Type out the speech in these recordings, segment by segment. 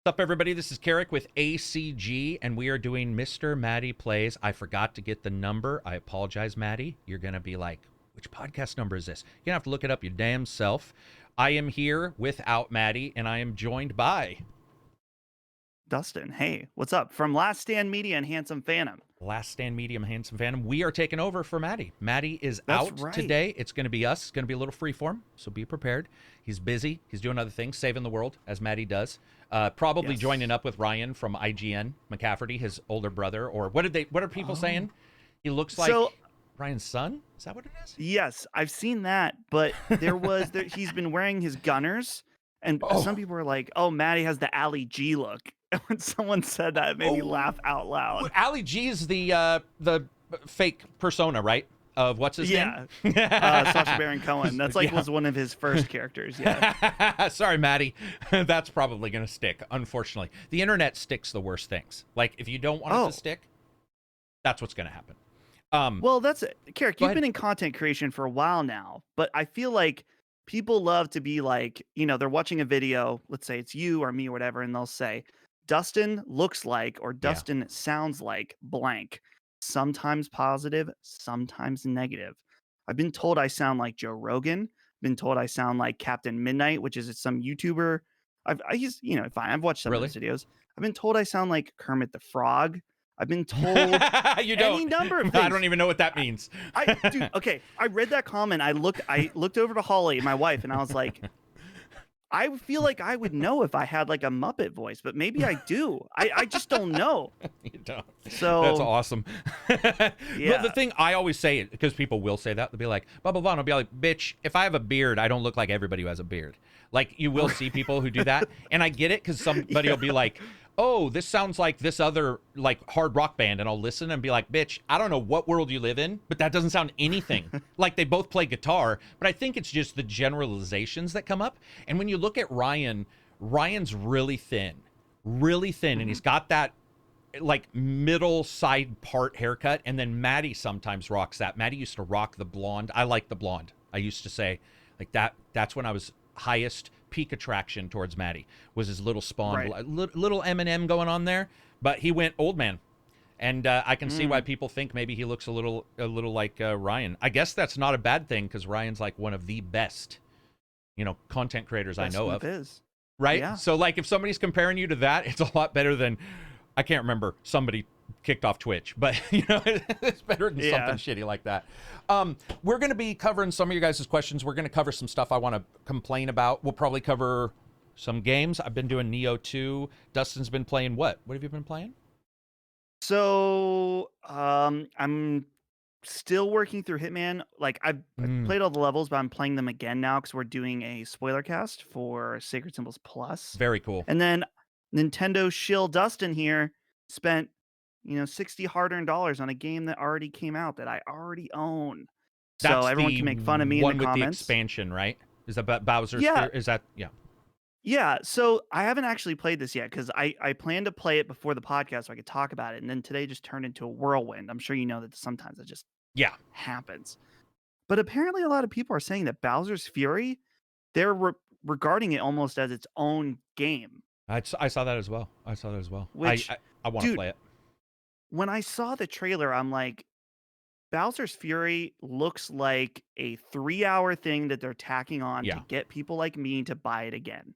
What's up, everybody? This is Karak with ACG, and we are doing Mr. Matty Plays. I forgot to get the number. I apologize, Matty. You're going to be like, which podcast number is this? You're going to have to look it up your damn self. I am here without Matty, and I am joined by... Dustin. Hey, what's up? From Last Stand Media and Handsome Phantom. Last Stand Medium, Handsome Phantom. We are taking over for Matty. Matty is That's out right. today. It's going to be us. It's going to be a little freeform, so be prepared. He's busy. He's doing other things, saving the world, as Matty does. Probably Yes. joining up with Ryan from IGN, McCafferty, his older brother, or what are people saying? He looks like Ryan's son? Is that what it is? Yes, I've seen that, but he's been wearing his gunners, and some people were like, "Oh, Matty has the Ali G look." And when someone said that, it made me laugh out loud. Ali G is the fake persona, right? Of what's his name? Sacha Baron Cohen. That's was one of his first characters. Yeah. Sorry, Matty. That's probably going to stick, unfortunately. The internet sticks the worst things. Like, if you don't want it to stick, that's what's going to happen. Well, that's it. Karak, you've been in content creation for a while now, but I feel like people love to be like, they're watching a video, let's say it's you or me or whatever, and they'll say, Dustin looks like, or Dustin sounds like blank. Sometimes positive, sometimes negative. I've been told I sound like Joe Rogan. Been told I sound like Captain Midnight, which is some YouTuber. I've watched some of his videos. I've been told I sound like Kermit the Frog. I've been told any number of things. I don't even know what that means. I read that comment. I looked over to Holly, my wife, and I was like, I feel like I would know if I had like a Muppet voice, but maybe I do. I just don't know. You don't. So that's awesome. But the thing I always say, because people will say that, they'll be like, blah, blah, blah. And I'll be like, bitch, if I have a beard, I don't look like everybody who has a beard. Like, you will see people who do that. And I get it, because somebody will be like, oh, this sounds like this other like hard rock band, and I'll listen and be like, bitch, I don't know what world you live in, but that doesn't sound anything like they both play guitar. But I think it's just the generalizations that come up. And when you look at Ryan's really thin, and he's got that like middle side part haircut. And then Matty sometimes rocks that. Matty used to rock the blonde. I like the blonde. I used to say like that's when I was highest peak attraction towards Matty, was his little spawn, little Eminem going on there, but he went old man, and I can see why people think maybe he looks a little like Ryan. I guess that's not a bad thing, because Ryan's like one of the best, content creators I know of. Right? Yeah. So like if somebody's comparing you to that, it's a lot better than, I can't remember, somebody kicked off Twitch, but it's better than something shitty like that. We're going to be covering some of your guys' questions. We're going to cover some stuff I want to complain about. We'll probably cover some games. I've been doing Neo 2. Dustin's been playing what? What have you been playing? So I'm still working through Hitman. Like I've played all the levels, but I'm playing them again now because we're doing a spoiler cast for Sacred Symbols Plus. Very cool. And then Nintendo shill Dustin here spent $60 hard-earned dollars on a game that already came out that I already own. That's so everyone can make fun of me in the comments. One with the expansion, right? Is that Bowser's? Is that Yeah, so I haven't actually played this yet because I plan to play it before the podcast so I could talk about it. And then today just turned into a whirlwind. I'm sure you know that sometimes it just happens. But apparently a lot of people are saying that Bowser's Fury, they're regarding it almost as its own game. I saw that as well. Which, I want to play it. When I saw the trailer, I'm like, Bowser's Fury looks like a 3-hour thing that they're tacking on to get people like me to buy it again.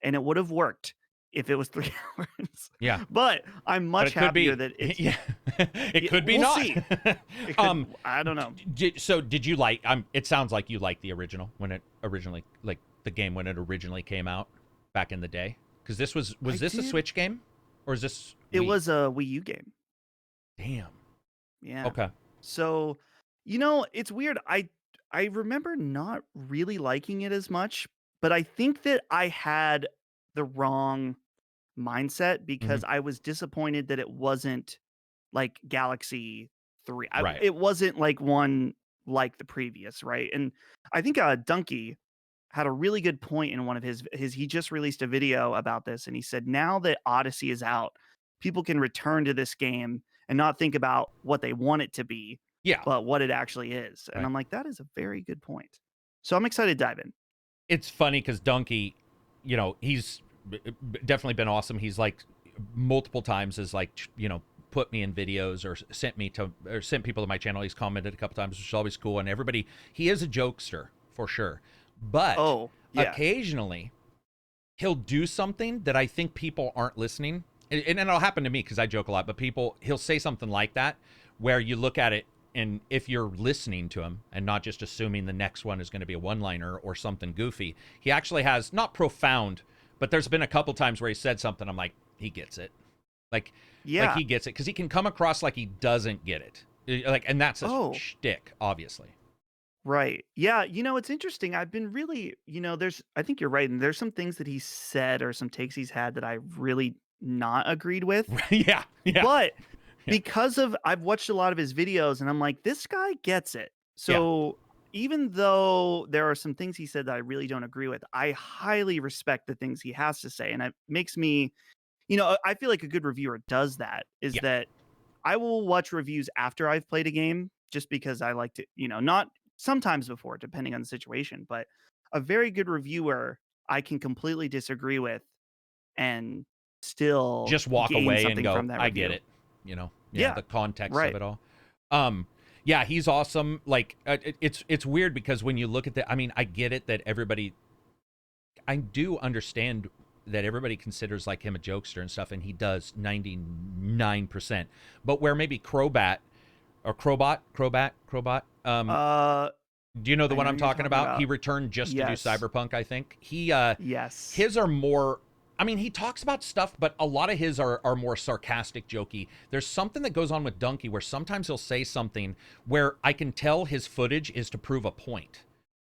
And it would have worked if it was 3 hours. Yeah. But I'm much happier that it's... It could be not. See. I don't know. So did you like... it sounds like you liked the original when it originally... Like the game when it originally came out back in the day? Because this was this a Switch game? Or is this... It was a Wii U game. Damn. Yeah. Okay. So, it's weird. I remember not really liking it as much, but I think that I had the wrong mindset because I was disappointed that it wasn't like Galaxy 3. It wasn't like one like the previous, right? And I think Dunkey had a really good point in one of his he just released a video about this, and he said now that Odyssey is out, people can return to this game and not think about what they want it to be, but what it actually is. And I'm like, that is a very good point. So I'm excited to dive in. It's funny because Dunkey, he's definitely been awesome. He's like multiple times has like, put me in videos or sent people to my channel. He's commented a couple times, which is always cool. And he is a jokester for sure. But occasionally he'll do something that I think people aren't listening. And it'll happen to me because I joke a lot, but he'll say something like that where you look at it, and if you're listening to him and not just assuming the next one is going to be a one-liner or something goofy, he actually has, not profound, but there's been a couple times where he said something, I'm like, he gets it. Like he gets it, because he can come across like he doesn't get it. And that's a shtick, obviously. Right. Yeah. It's interesting. I've been really, I think you're right. And there's some things that he said or some takes he's had that I really not agreed with. Yeah. But because I've watched a lot of his videos and I'm like, this guy gets it. So even though there are some things he said that I really don't agree with, I highly respect the things he has to say. And it makes me, I feel like a good reviewer does that, is that I will watch reviews after I've played a game just because I like to, not sometimes before, depending on the situation, but a very good reviewer I can completely disagree with and still just walk gain away something and go, from that I review. get it. The context of it all. He's awesome. Like it's weird because when you look at I get it that I do understand that everybody considers like him a jokester and stuff, and he does 99%. But where maybe Crowbat, do you know the one I'm talking about? He returned just to do Cyberpunk, I think. His are more, he talks about stuff, but a lot of his are more sarcastic, jokey. There's something that goes on with Donkey where sometimes he'll say something where I can tell his footage is to prove a point.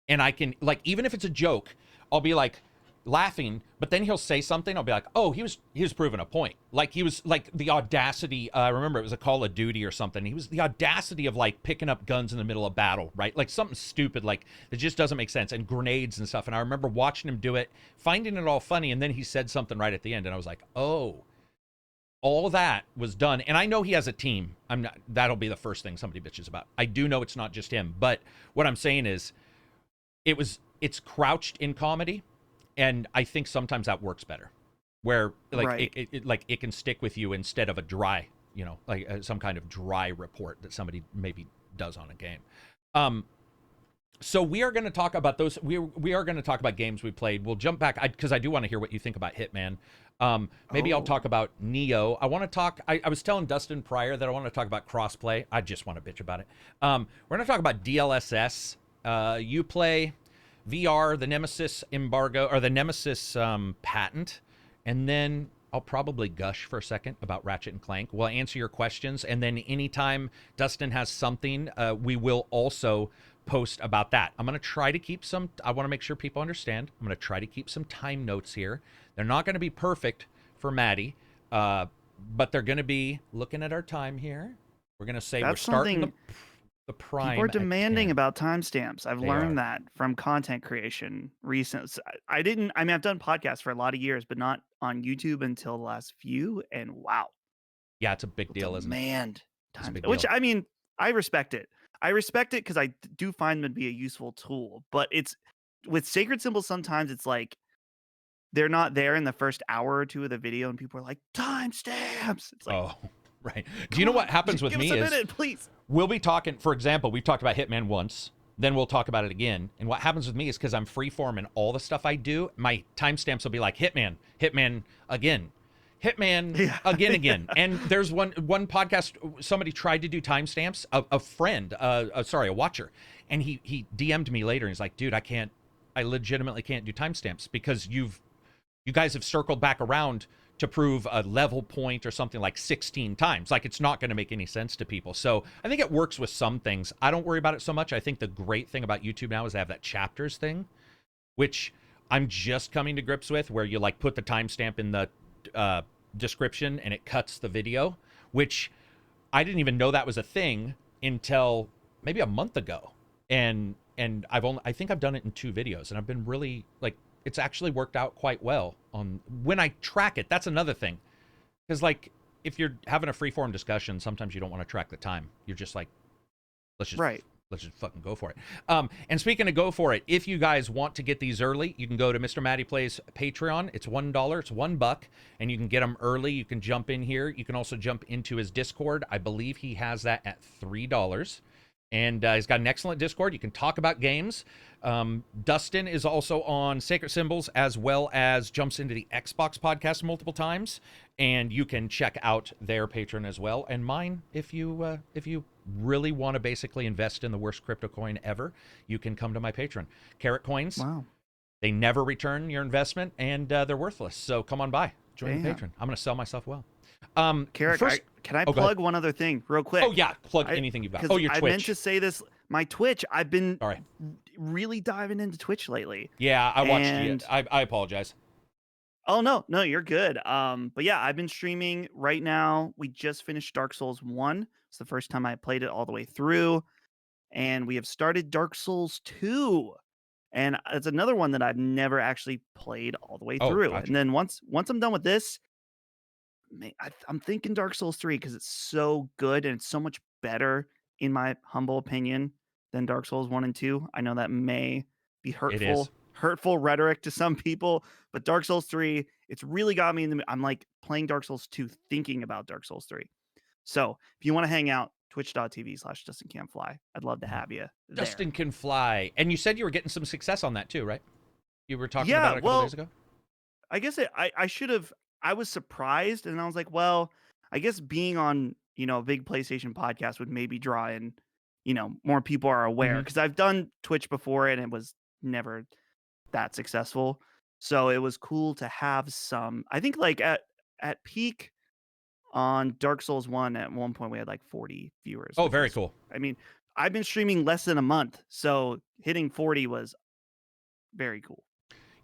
And I can, like, even if it's a joke, I'll be like laughing, but then he'll say something, I'll be like, oh, he was proving a point. Like, he was like the audacity, I remember it was a Call of Duty or something. He was the audacity of like picking up guns in the middle of battle, right? Like something stupid, like it just doesn't make sense, and grenades and stuff. And I remember watching him do it, finding it all funny, and then he said something right at the end, and I was like, oh, all that was done. And I know he has a team. That'll be the first thing somebody bitches about. I do know it's not just him, but what I'm saying is it's crouched in comedy. And I think sometimes that works better, where like it can stick with you instead of a dry, some kind of dry report that somebody maybe does on a game. So we are going to talk about those. We are going to talk about games we played. We'll jump back because I do want to hear what you think about Hitman. Maybe I'll talk about Neo. I want to talk. I was telling Dustin prior that I want to talk about crossplay. I just want to bitch about it. We're going to talk about DLSS, Uplay, VR, the Nemesis embargo, or the Nemesis patent, and then I'll probably gush for a second about Ratchet and Clank. We'll answer your questions, and then anytime Dustin has something, we will also post about that. I'm going to try to keep I want to make sure people understand. I'm going to try to keep some time notes here. They're not going to be perfect for Maddie, but they're going to be, looking at our time here, we're going to say we're starting the prime. People are demanding about timestamps. I've learned that from content creation recently. I've done podcasts for a lot of years, but not on YouTube until the last few. And wow. Yeah, it's a big deal, isn't it? Demand time. Which, I respect it. I respect it because I do find them to be a useful tool. But it's with Sacred Symbols, sometimes it's like they're not there in the first hour or two of the video, and people are like, timestamps. It's like, oh. Right. Do you know what happens with me is minute, please. We'll be talking, for example, we've talked about Hitman once, then we'll talk about it again. And what happens with me is because I'm freeform in all the stuff I do, my timestamps will be like Hitman again, Hitman again. And there's one podcast, somebody tried to do timestamps, a friend, a watcher. And he DM'd me later and he's like, dude, I legitimately can't do timestamps because you guys have circled back around to prove a level point or something like 16 times. Like, it's not going to make any sense to people. So I think it works with some things. I don't worry about it so much. I think the great thing about YouTube now is they have that chapters thing, which I'm just coming to grips with, where you like put the timestamp in the description and it cuts the video, which I didn't even know that was a thing until maybe a month ago. And I think I've done it in 2 videos, and I've been really like, it's actually worked out quite well on when I track it. That's another thing. Because like, if you're having a freeform discussion, sometimes you don't want to track the time. You're just like, let's let's just fucking go for it. And speaking of go for it, if you guys want to get these early, you can go to MrMattyPlays Patreon. It's $1. It's $1, and you can get them early. You can jump in here. You can also jump into his Discord. I believe he has that at $3. And he's got an excellent Discord. You can talk about games. Dustin is also on Sacred Symbols, as well as jumps into the Xbox podcast multiple times. And you can check out their Patreon as well. And mine, if you really want to basically invest in the worst crypto coin ever, you can come to my Patreon. Karak coins. Wow. They never return your investment, and they're worthless. So come on by. Join the Patreon. I'm going to sell myself well. Karak, can I plug one other thing real quick? Oh, yeah. Plug anything you've got. Oh, your Twitch. I meant to say this. My Twitch, I've been really diving into Twitch lately. Yeah, I watched it. I apologize. Oh, no, you're good. But yeah, I've been streaming right now. We just finished Dark Souls 1. It's the first time I played it all the way through. And we have started Dark Souls 2. And it's another one that I've never actually played all the way through. Gotcha. And then once I'm done with this, I'm thinking Dark Souls 3 because it's so good and it's so much better, in my humble opinion, than Dark Souls 1 and 2. I know that may be hurtful rhetoric to some people, but Dark Souls 3, it's really got me in the... I'm like playing Dark Souls 2 thinking about Dark Souls 3. So if you want to hang out, twitch.tv/DustinCanFly. I'd love to have you there. Dustin Can Fly. And you said you were getting some success on that too, right? You were talking about it a couple days ago? I guess I should have... I was surprised, and I was like, well, I guess being on, a big PlayStation podcast would maybe draw in, more people are aware. Because I've done Twitch before, and it was never that successful. So it was cool to have some... I think like at peak on Dark Souls 1, at one point we had like 40 viewers. Oh, very cool. I mean, I've been streaming less than a month, so hitting 40 was very cool.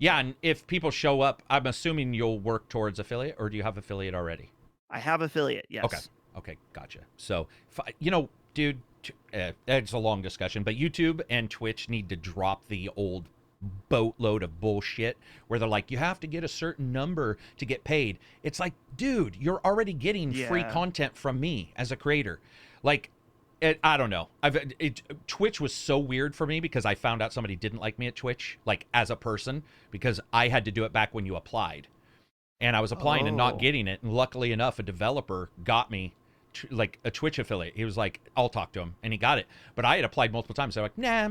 Yeah, and if people show up, I'm assuming you'll work towards affiliate, or do you have affiliate already? I have affiliate, yes. Okay, gotcha. So, dude, it's a long discussion, but YouTube and Twitch need to drop the old boatload of bullshit where they're like, you have to get a certain number to get paid. It's like, dude, you're already getting free content from me as a creator. Like, I don't know. Twitch was so weird for me because I found out somebody didn't like me at Twitch, like as a person, because I had to do it back when you applied. And I was applying and not getting it. And luckily enough, a developer got me like a Twitch affiliate. He was like, I'll talk to him. And he got it. But I had applied multiple times. So I'm like, nah,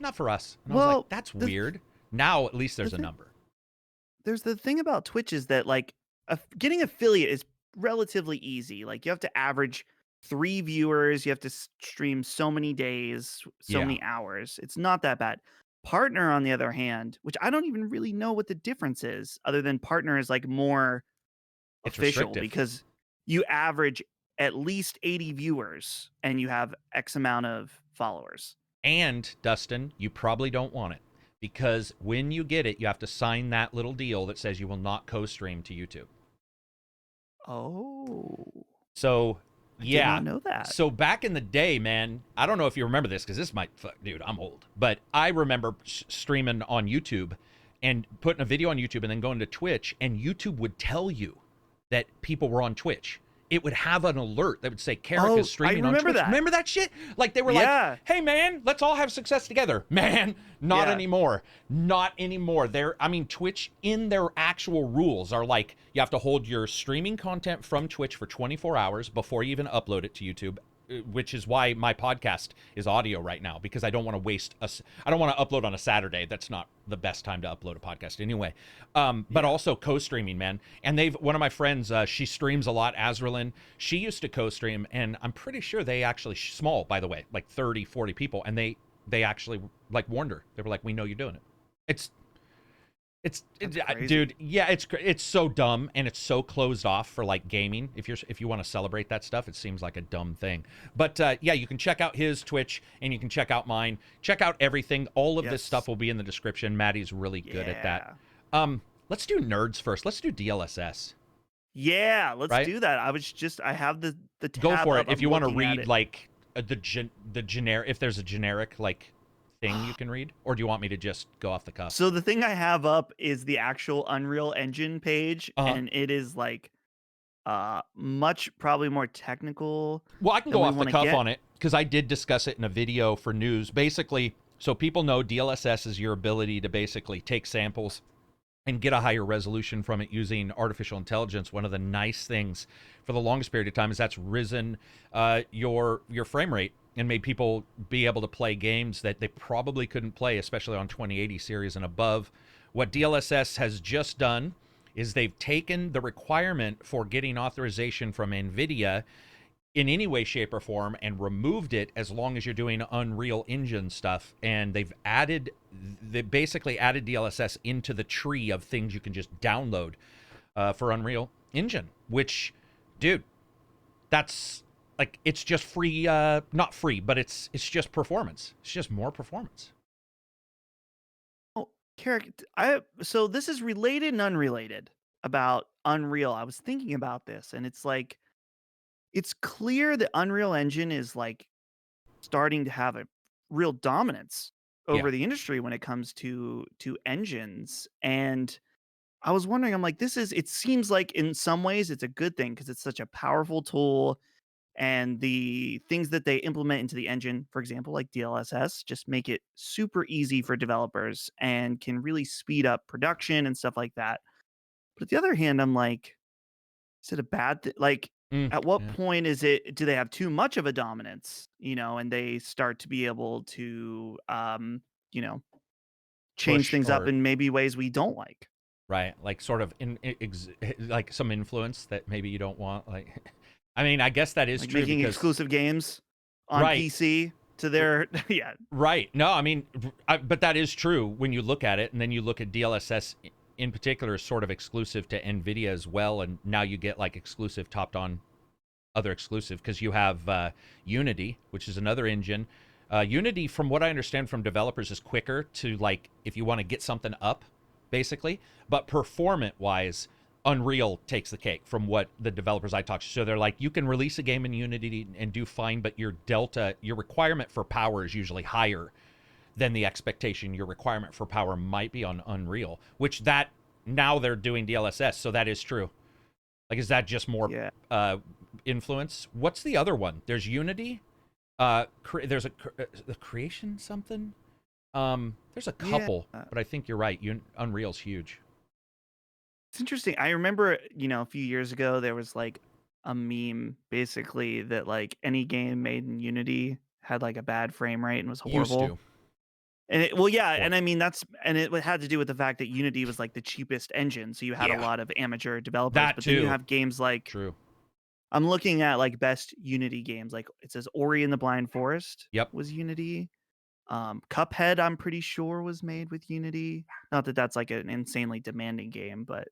not for us. And I was like, that's weird. Now at least there's a number. There's the thing about Twitch is that like getting affiliate is relatively easy. Like you have to average 3 viewers, you have to stream so many days, so many hours. It's not that bad. Partner, on the other hand, which I don't even really know what the difference is, other than partner is like more official because you average at least 80 viewers and you have X amount of followers. And Dustin, you probably don't want it because when you get it, you have to sign that little deal that says you will not co-stream to YouTube. Oh. So... I did not know that. So back in the day, man, I don't know if you remember this because this might, dude, I'm old. But I remember streaming on YouTube and putting a video on YouTube and then going to Twitch, and YouTube would tell you that people were on Twitch. It would have an alert that would say Karak is streaming on Twitch. Remember that shit? Like they were like, hey man, let's all have success together. Man, not anymore. Not anymore. Twitch in their actual rules are like, you have to hold your streaming content from Twitch for 24 hours before you even upload it to YouTube, which is why my podcast is audio right now, because I don't want to I don't want to upload on a Saturday. That's not the best time to upload a podcast anyway. But also co-streaming, man. And one of my friends, she streams a lot, Azralyn. She used to co-stream, and I'm pretty sure they actually, small, by the way, like 30, 40 people, and they actually like warned her. They were like, we know you're doing it. Dude, yeah, it's so dumb, and it's so closed off for like gaming. If you want to celebrate that stuff, it seems like a dumb thing. But yeah, you can check out his Twitch and you can check out mine. Check out everything. All of this stuff will be in the description. Maddie's really good at that. Let's do nerds first. Let's do DLSS. Yeah, let's do that. I have the tab Go for it. up. If you want to read like the generic, if there's a generic like thing you can read, or do you want me to just go off the cuff? So the thing I have up is the actual Unreal Engine page, and it is like much probably more technical Well, I can than go we off the want to cuff get. on it because I did discuss it in a video for news. Basically, so people know DLSS is your ability to basically take samples and get a higher resolution from it using artificial intelligence. One of the nice things for the longest period of time is that's risen your frame rate and made people be able to play games that they probably couldn't play, especially on 2080 series and above. What DLSS has just done is they've taken the requirement for getting authorization from NVIDIA in any way, shape, or form and removed it as long as you're doing Unreal Engine stuff. And they basically added DLSS into the tree of things you can just download for Unreal Engine, which, dude, that's like, it's just free, not free, but it's just performance. It's just more performance. Oh, Carrick, so this is related and unrelated about Unreal. I was thinking about this, and it's like it's clear that Unreal Engine is like starting to have a real dominance Yeah. over the industry when it comes to engines. And I was wondering, I'm like, it seems like in some ways it's a good thing because it's such a powerful tool. And the things that they implement into the engine, for example, like DLSS, just make it super easy for developers and can really speed up production and stuff like that. But on the other hand, I'm like, is it a bad thing? Like, at what Yeah. point do they have too much of a dominance, and they start to be able to, you know, change Push things up or in maybe ways we don't like? right, like sort of like some influence that maybe you don't want. Like, I mean, I guess that is Like true making because exclusive games on right, PC to their yeah. right. No, I mean, but that is true when you look at it, and then you look at DLSS in particular is sort of exclusive to NVIDIA as well, and now you get like exclusive topped on other exclusive because you have Unity, which is another engine. Unity, from what I understand from developers, is quicker to like if you want to get something up, basically. But performance wise, Unreal takes the cake from what the developers I talked to. So they're like, you can release a game in Unity and do fine, but your requirement for power is usually higher than the expectation your requirement for power might be on Unreal, which that now they're doing DLSS, so that is true. Like, is that just more Yeah. influence? What's the other one? There's Unity. There's the creation something. There's a Yeah. couple, but I think you're right. Unreal's huge. It's interesting. I remember, a few years ago there was like a meme basically that like any game made in Unity had like a bad frame rate and was Used horrible. to. And well, yeah, Or and I mean it had to do with the fact that Unity was like the cheapest engine, so you had a yeah, lot of amateur developers. that But then you too. have games like True. I'm looking at like best Unity games. Like it says Ori and the Blind Forest Yep. was Unity. Cuphead, I'm pretty sure was made with Unity. Not that that's like an insanely demanding game, but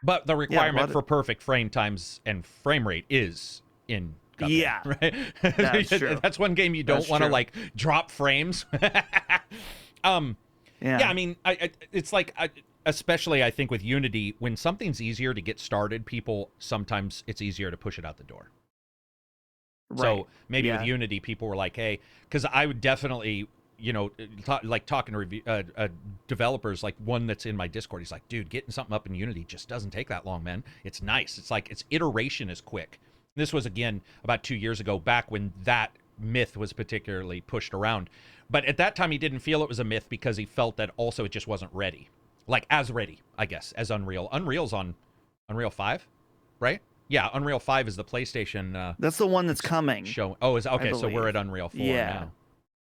But the yeah, a requirement lot of for perfect frame times and frame rate is in Cuphead, yeah, that's right? true. That's one game you That's don't want to true. like drop frames. Yeah, Yeah. I mean, it's like, especially I think with Unity, when something's easier to get started, people sometimes it's easier to push it out the door. Right. So maybe with Yeah. Unity, people were like, hey, because I would definitely, like talking to developers, like one that's in my Discord, he's like, dude, getting something up in Unity just doesn't take that long, man. It's nice. It's like its iteration is quick. This was, again, about 2 years ago, back when that myth was particularly pushed around. But at that time, he didn't feel it was a myth because he felt that also it just wasn't ready. Like, as ready, I guess, as Unreal. Unreal's on Unreal 5, right? Yeah, Unreal 5 is the PlayStation That's the one that's coming, show. Oh, is I okay. So we're believe. at Unreal 4 Yeah.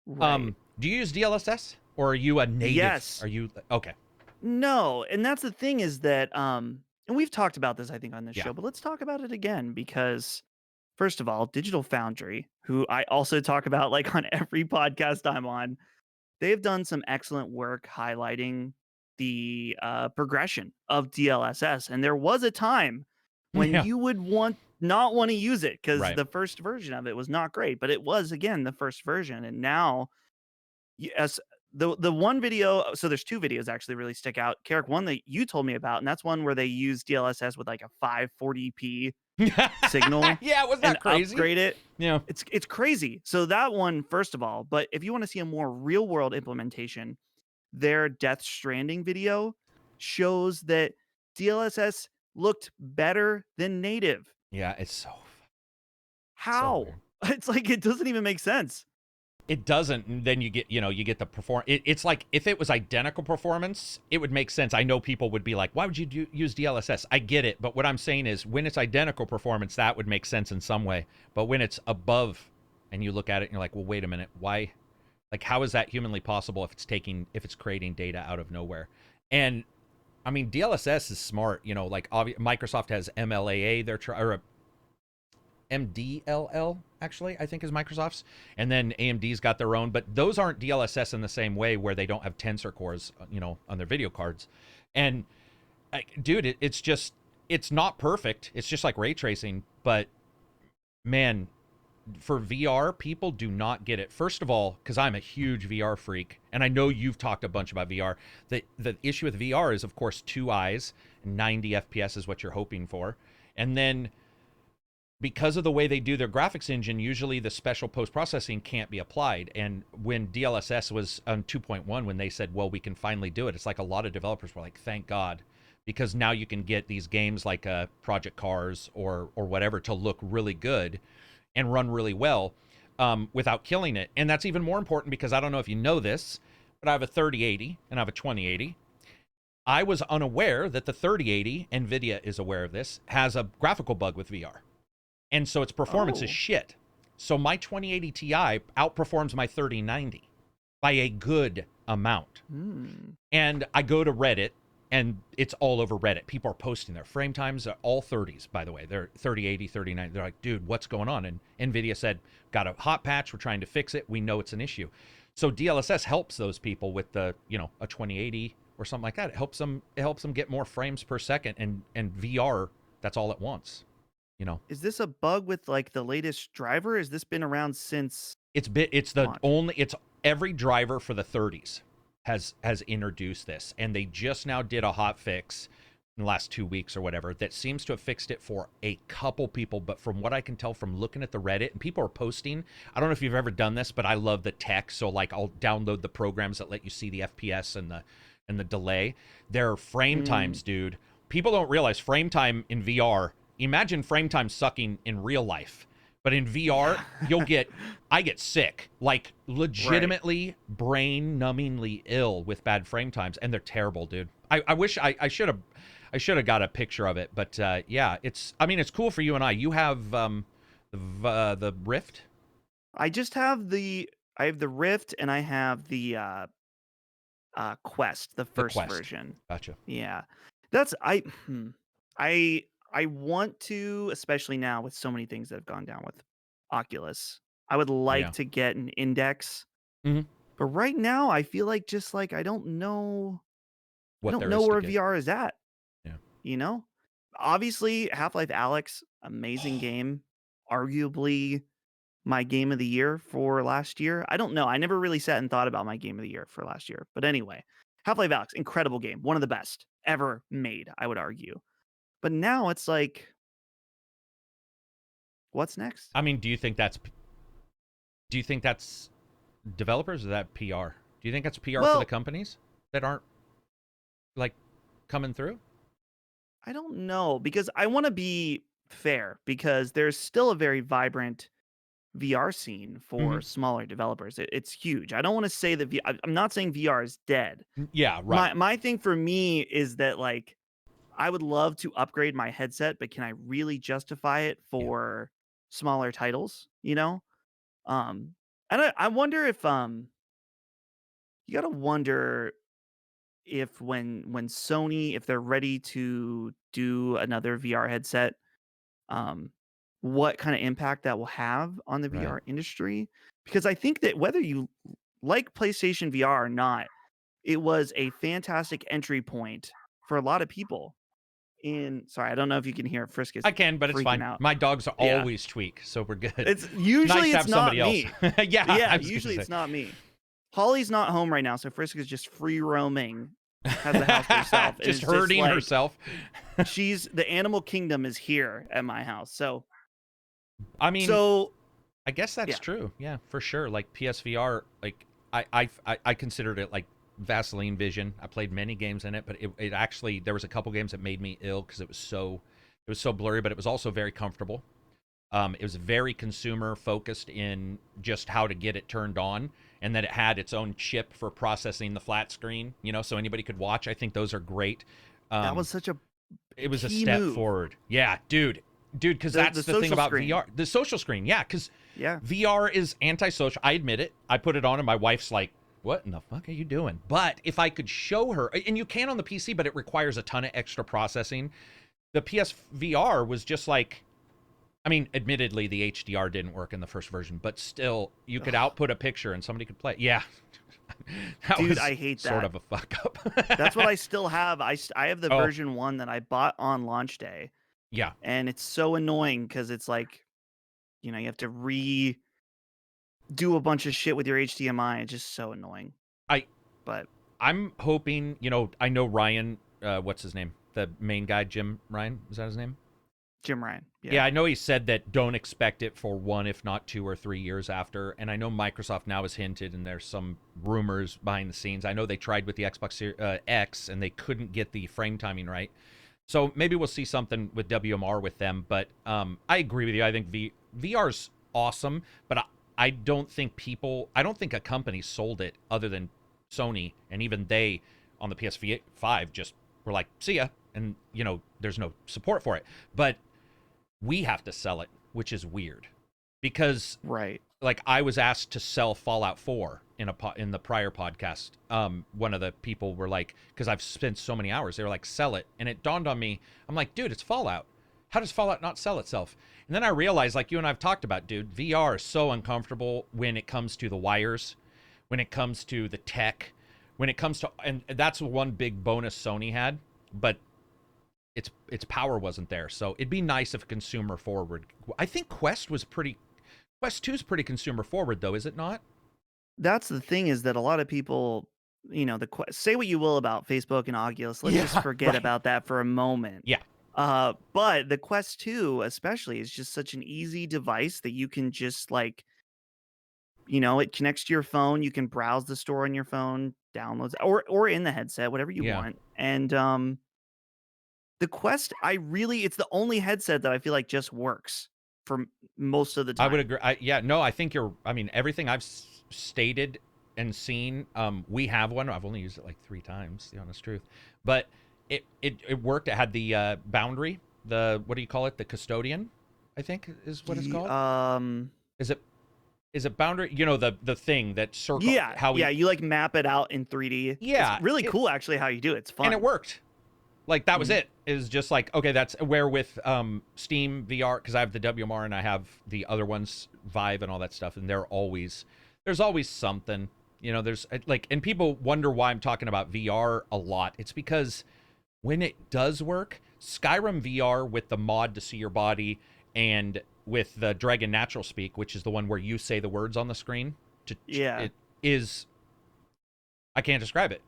Right. now. Do you use DLSS or are you a native? Yes. Are you okay? No, and that's the thing is that and we've talked about this I think on this Yeah. show, but let's talk about it again because first of all, Digital Foundry, who I also talk about like on every podcast I'm on, they've done some excellent work highlighting the progression of DLSS. And there was a time when Yeah. you would not want to use it because Right. the first version of it was not great, but it was again the first version. And now, yes, the one video, so there's two videos actually really stick out. Carrick, one that you told me about, and that's one where they use DLSS with like a 540p signal Yeah, wasn't and that crazy? upgrade it. Yeah. It's crazy. So that one, first of all, but if you want to see a more real world implementation, their Death Stranding video shows that DLSS looked better than native. Yeah, it's so How? weird. It's like it doesn't even make sense. It doesn't, and then you get the it's like if it was identical performance, it would make sense. I know people would be like, why would you use DLSS? I get it, but what I'm saying is when it's identical performance, that would make sense in some way. But when it's above and you look at it and you're like, well, wait a minute, why? Like, how is that humanly possible if it's creating data out of nowhere? And I mean, DLSS is smart, like Microsoft has MLAA, or MDLL, actually, I think is Microsoft's. And then AMD's got their own, but those aren't DLSS in the same way where they don't have tensor cores, on their video cards. And dude, it's not perfect. It's just like ray tracing, but man, for VR, people do not get it. First of all, because I'm a huge VR freak, and I know you've talked a bunch about VR. The issue with VR is, of course, 2 eyes, 90 FPS is what you're hoping for. And then because of the way they do their graphics engine, usually the special post-processing can't be applied. And when DLSS was on 2.1, when they said, well, we can finally do it, it's like a lot of developers were like, thank God. Because now you can get these games like Project Cars or whatever to look really good and run really well without killing it. And that's even more important because I don't know if you know this, but I have a 3080 and I have a 2080. I was unaware that the 3080, NVIDIA is aware of this, has a graphical bug with VR. And so its performance is shit. So my 2080 Ti outperforms my 3090 by a good amount. And I go to Reddit, and it's all over Reddit. People are posting their frame times, all 30s, by the way. They're 3080, 3090. They're like, dude, what's going on? And NVIDIA said, got a hot patch. We're trying to fix it. We know it's an issue. So DLSS helps those people with a 2080 or something like that. It helps them get more frames per second. And VR, that's all it wants. Is this a bug with like the latest driver? Has this been around since? It's every driver for the 30s has introduced this, and they just now did a hot fix in the last 2 weeks or whatever that seems to have fixed it for a couple people. But from what I can tell from looking at the Reddit, and people are posting, I don't know if you've ever done this, but I love the tech. So like I'll download the programs that let you see the FPS and the delay. Their frame times, dude. People don't realize frame time in VR. Imagine frame time sucking in real life, but in VR, I get sick, like legitimately brain-numbingly ill with bad frame times, and they're terrible, dude. I wish I should have got a picture of it, but yeah, it's cool for you and I. You have the Rift. I have the Rift, and I have the Quest, the first version. Gotcha. Yeah, I want to, especially now with so many things that have gone down with Oculus, I would like to get an Index. But right now, I feel like I don't know where VR is at. Yeah. Obviously, Half-Life Alyx, amazing game. Arguably my game of the year for last year. I don't know. I never really sat and thought about my game of the year for last year. But anyway, Half-Life Alyx, incredible game. One of the best ever made, I would argue. But now it's like, what's next? I mean, do you think that's developers or that PR? Do you think that's PR for the companies that aren't like coming through? I don't know, because I want to be fair, because there's still a very vibrant VR scene for smaller developers. It's huge. I don't want to say that I'm not saying VR is dead. Yeah, right. My thing for me is that like I would love to upgrade my headset, but can I really justify it for smaller titles? And I wonder if you gotta wonder if when Sony, if they're ready to do another VR headset, what kind of impact that will have on the VR industry. Because I think that whether you like PlayStation VR or not, it was a fantastic entry point for a lot of people. Sorry, I don't know if you can hear Frisk is I can, but it's fine. out. My dogs are always tweak, so we're good. It's usually nice to have not somebody me. Else. Yeah, usually it's not me. Holly's not home right now, so Frisk is just free roaming. Has the house to herself. Just hurting herself. The animal kingdom is here at my house. So I mean, I guess that's true. Yeah, for sure. Like PSVR, like I considered it like Vaseline Vision. I played many games in it, but it actually, there was a couple games that made me ill because it was so blurry, but it was also very comfortable. It was very consumer focused in just how to get it turned on, and that it had its own chip for processing the flat screen, so anybody could watch. I think those are great. That was such a it was a key step move. forward. Yeah, dude, because that's the thing about screen. VR. The social screen, yeah, because Yeah. VR is antisocial. I admit it. I put it on, and my wife's like, what in the fuck are you doing? But if I could show her, and you can on the PC, but it requires a ton of extra processing. The PSVR was just like, I mean, admittedly, the HDR didn't work in the first version, but still, you could output a picture and somebody could play it. Yeah. Dude, I hate that. Sort of a fuck up. That's what I still have. I have the version 1 that I bought on launch day. Yeah. And it's so annoying because it's like, you have to do a bunch of shit with your HDMI. It's just so annoying. But I'm hoping, I know Ryan, what's his name? The main guy, Jim Ryan, is that his name? Jim Ryan. Yeah, I know he said that don't expect it for 1, if not 2 or 3 years after. And I know Microsoft now has hinted, and there's some rumors behind the scenes. I know they tried with the Xbox X, and they couldn't get the frame timing right. So maybe we'll see something with WMR with them. But I agree with you. I think VR's awesome, but I don't think a company sold it other than Sony, and even they on the PS5 just were like, see ya, and there's no support for it. But we have to sell it, which is weird, because right, like I was asked to sell Fallout 4 in the prior podcast. One of the people were like, because I've spent so many hours, they were like, sell it, and it dawned on me, I'm like, dude, it's Fallout. How does Fallout not sell itself? And then I realized, like you and I've talked about, dude, VR is so uncomfortable when it comes to the wires, when it comes to the tech, when it comes to, and that's one big bonus Sony had, but its power wasn't there. So it'd be nice if consumer forward. I think Quest 2 is pretty consumer forward, though, is it not? That's the thing, is that a lot of people, say what you will about Facebook and Oculus. Let's just forget about that for a moment. Yeah. But the Quest 2 especially is just such an easy device that you can just it connects to your phone. You can browse the store on your phone, downloads, or in the headset, whatever you want. And the Quest, it's the only headset that I feel like just works for most of the time. I would agree. I think everything I've stated and seen, we have one. I've only used it like 3 times, the honest truth. But it worked. It had the boundary, what do you call it? The custodian, I think is what it's called. Is it boundary? The thing that circle. Yeah, you like map it out in 3D. Yeah. It's really cool actually how you do it. It's fun. And it worked. Like that was it. Is just like, okay, that's where with Steam VR, because I have the WMR and I have the other ones, Vive and all that stuff, and there's always something. There's like, and people wonder why I'm talking about VR a lot. It's because when it does work, Skyrim VR with the mod to see your body, and with the Dragon Natural Speak, which is the one where you say the words on the screen, it is, I can't describe it.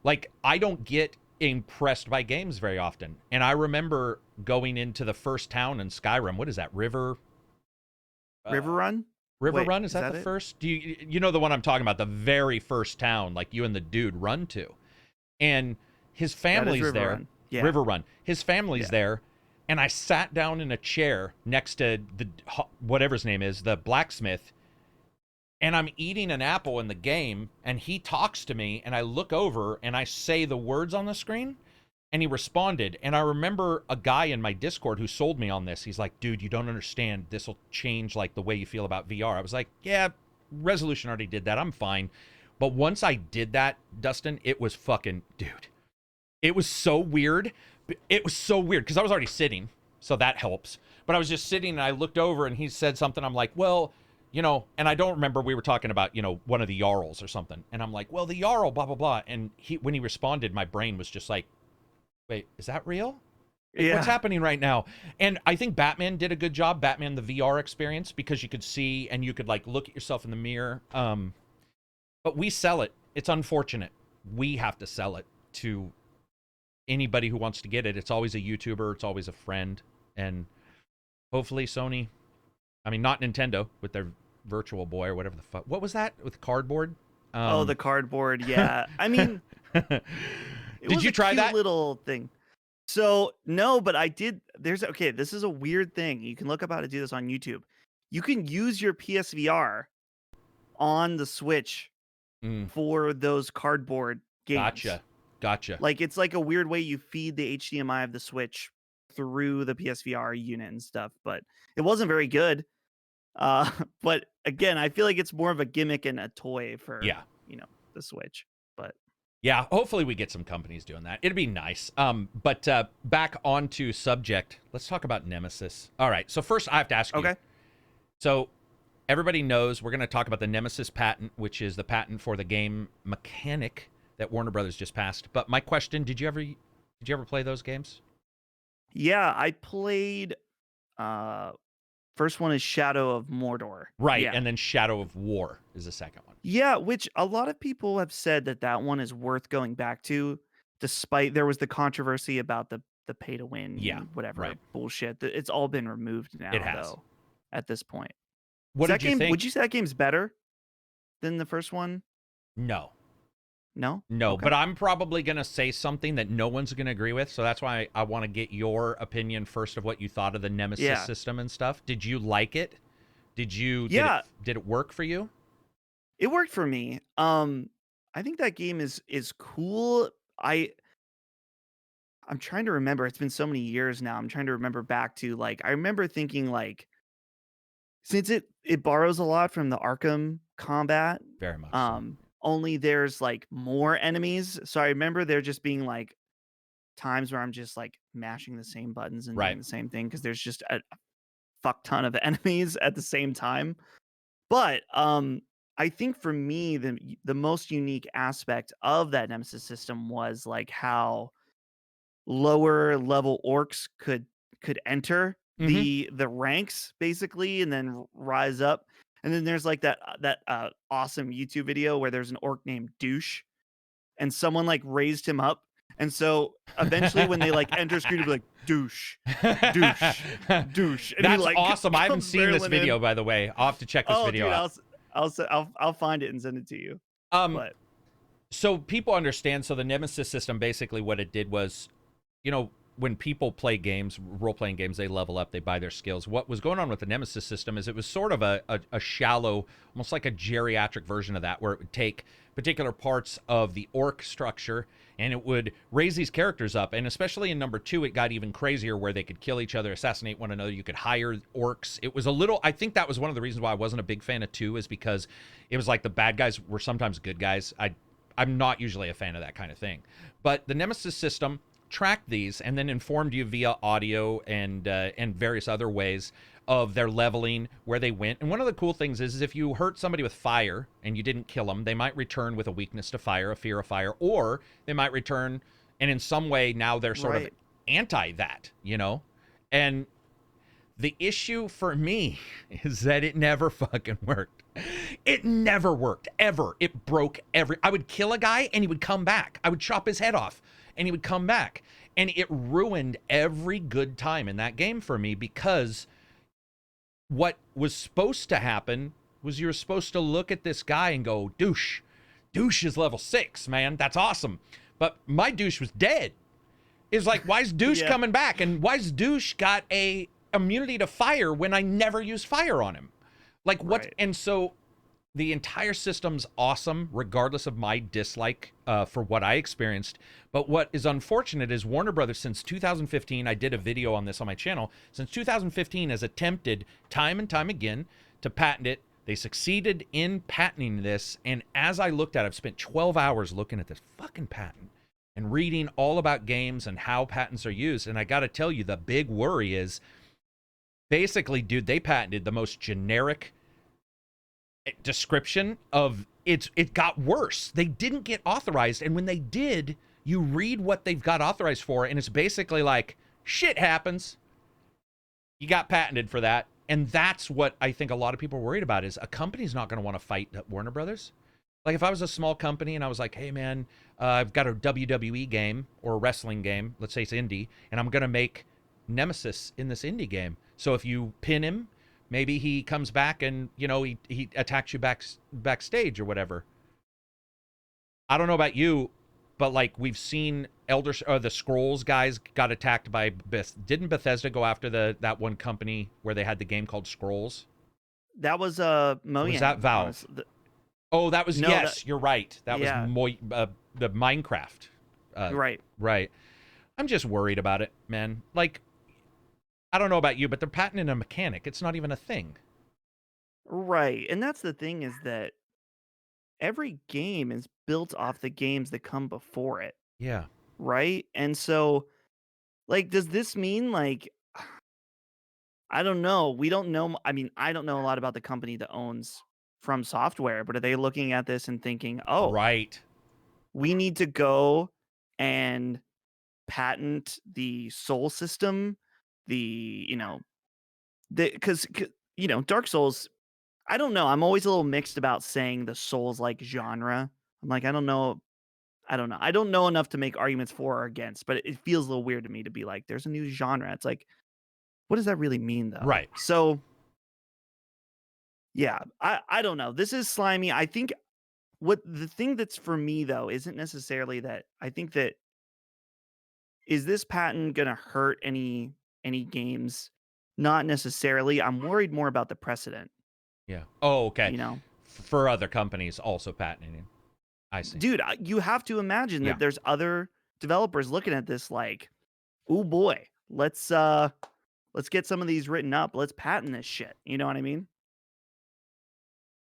Like, I don't get impressed by games very often. And I remember going into the first town in Skyrim. What is that? River Run? Run? Is that the first? Do you know the one I'm talking about? The very first town, like you and the dude run to. And his family's there. Run. Yeah. River Run. His family's there. And I sat down in a chair next to the whatever his name is, the blacksmith. And I'm eating an apple in the game, and he talks to me, and I look over, and I say the words on the screen, and he responded. And I remember a guy in my Discord who sold me on this. He's like, dude, you don't understand. This will change, like, the way you feel about VR. I was like, yeah, Resolution already did that. I'm fine. But once I did that, Dustin, it was fucking, dude. It was so weird. It was so weird, because I was already sitting, so that helps. But I was just sitting, and I looked over, and he said something. I'm like, well, and I don't remember, we were talking about, one of the Jarls or something. And I'm like, well, the Jarl, blah, blah, blah. And when he responded, my brain was just like, wait, is that real? Yeah. What's happening right now? And I think Batman did a good job, Batman, the VR experience, because you could see and you could like look at yourself in the mirror. But we sell it. It's unfortunate. We have to sell it to anybody who wants to get it. It's always a YouTuber. It's always a friend. And hopefully Sony, not Nintendo with their Virtual Boy or whatever the fuck. What was that with cardboard? Oh, the cardboard. Yeah. I mean, it Did was you a try cute that? little thing. So no, but I did. Okay. This is a weird thing. You can look up how to do this on YouTube. You can use your PSVR on the Switch Mm, for those cardboard games. gotcha. Like it's like a weird way you feed the HDMI of the Switch through the PSVR unit and stuff, but it wasn't very good. But again, I feel like it's more of a gimmick and a toy for Yeah. the Switch. But Yeah, hopefully we get some companies doing that. It'd be nice. But back onto subject. Let's talk about Nemesis. All right. So first, I have to ask you. okay, So everybody knows we're going to talk about the Nemesis patent, which is the patent for the game mechanic that Warner Brothers just passed. But my question: Did you ever play those games? yeah, I played. First one is Shadow of Mordor. Right, Yeah, and then Shadow of War is the second one. yeah, which a lot of people have said that one is worth going back to, despite there was the controversy about the pay to win, Yeah, whatever right. bullshit. It's all been removed now, It has. though. At this point, What did you think? Would you say that game's better than the first one? No. No, No, okay. but I'm probably going to say something that no one's going to agree with. So that's why I want to get your opinion first of what you thought of the Nemesis system and stuff. Did you like it? Yeah. Did it work for you? It worked for me. I think that game is cool. I'm trying to remember. It's been so many years now. I'm trying to remember back to like I remember thinking like since it borrows a lot from the Arkham combat. Very much so. Only there's like more enemies. So I remember there just being like times where I'm just like mashing the same buttons and doing the same thing because there's just a fuck ton of enemies at the same time. But I think for me the most unique aspect of that Nemesis system was like how lower level orcs could enter Mm-hmm. the ranks basically and then rise up. And then there's like that awesome YouTube video where there's an orc named Douche and someone like raised him up. And so eventually when they like enter screen, it'll be like douche, douche, douche. And That's he, like, awesome. I haven't comes seen this barreling video, in. by the way. I'll have to check this video Dude, out. I'll find it and send it to you. But So people understand. So the Nemesis system, basically what it did was, when people play games, role-playing games, they level up, they buy their skills. What was going on with the Nemesis system is it was sort of a shallow, almost like a geriatric version of that, where it would take particular parts of the orc structure and it would raise these characters up. And especially in number 2, it got even crazier where they could kill each other, assassinate one another. You could hire orcs. It was a little, I think that was one of the reasons why I wasn't a big fan of 2, is because it was like the bad guys were sometimes good guys. I'm not usually a fan of that kind of thing. But the Nemesis system tracked these and then informed you via audio and various other ways of their leveling, where they went. And one of the cool things is if you hurt somebody with fire and you didn't kill them, they might return with a weakness to fire, a fear of fire, or they might return and in some way now they're sort of anti that, And the issue for me is that it never fucking worked. It never worked, ever. It broke I would kill a guy and he would come back. I would chop his head off and he would come back. And it ruined every good time in that game for me, because what was supposed to happen was you were supposed to look at this guy and go, douche is level 6, man. That's awesome. But my douche was dead. It was like, why is douche coming back? And why is douche got a immunity to fire when I never use fire on him? Like what? Right. And so the entire system's awesome, regardless of my dislike for what I experienced. But what is unfortunate is Warner Brothers, since 2015, I did a video on this on my channel, since 2015 has attempted time and time again to patent it. They succeeded in patenting this. And as I looked at it, I've spent 12 hours looking at this fucking patent and reading all about games and how patents are used. And I got to tell you, the big worry is basically, dude, they patented the most generic description of it got worse. They didn't get authorized, and when they did, you read what they've got authorized for, and it's basically like, shit happens. You got patented for that. And that's what I think a lot of people are worried about, is a company's not going to want to fight Warner Brothers. Like if I was a small company and I was like, hey man, I've got a WWE game or a wrestling game, let's say it's indie, and I'm going to make Nemesis in this indie game. So if you pin him, maybe he comes back and, he attacks you backstage or whatever. I don't know about you, but like we've seen the Scrolls guys got attacked by didn't Bethesda go after that one company where they had the game called Scrolls? That was Mojang. Was that Valve? Honestly. Oh, that was No, yes. You're right. That was yeah. the Minecraft. Right. Right. I'm just worried about it, man. Like, I don't know about you, but they're patenting a mechanic. It's not even a thing. Right. And that's the thing, is that every game is built off the games that come before it, Yeah. right? And so, like, does this mean, like, I don't know. We don't know. I mean, I don't know a lot about the company that owns From Software, but are they looking at this and thinking, oh, Right. we need to go and patent the soul system, because, Dark Souls, I don't know. I'm always a little mixed about saying the Souls-like genre. I'm like, I don't know. I don't know. I don't know enough to make arguments for or against, but it feels a little weird to me to be like, there's a new genre. It's like, what does that really mean, though? Right. So, yeah, I don't know. This is slimy. I think what the thing that's for me, though, isn't necessarily that. I think that, is this patent gonna hurt any games? Not necessarily. I'm worried more about the precedent. Yeah. Oh, okay. You know, For other companies also patenting. I see. dude, you have to imagine Yeah. that there's other developers looking at this like, oh boy, let's get some of these written up. Let's patent this shit. You know what I mean?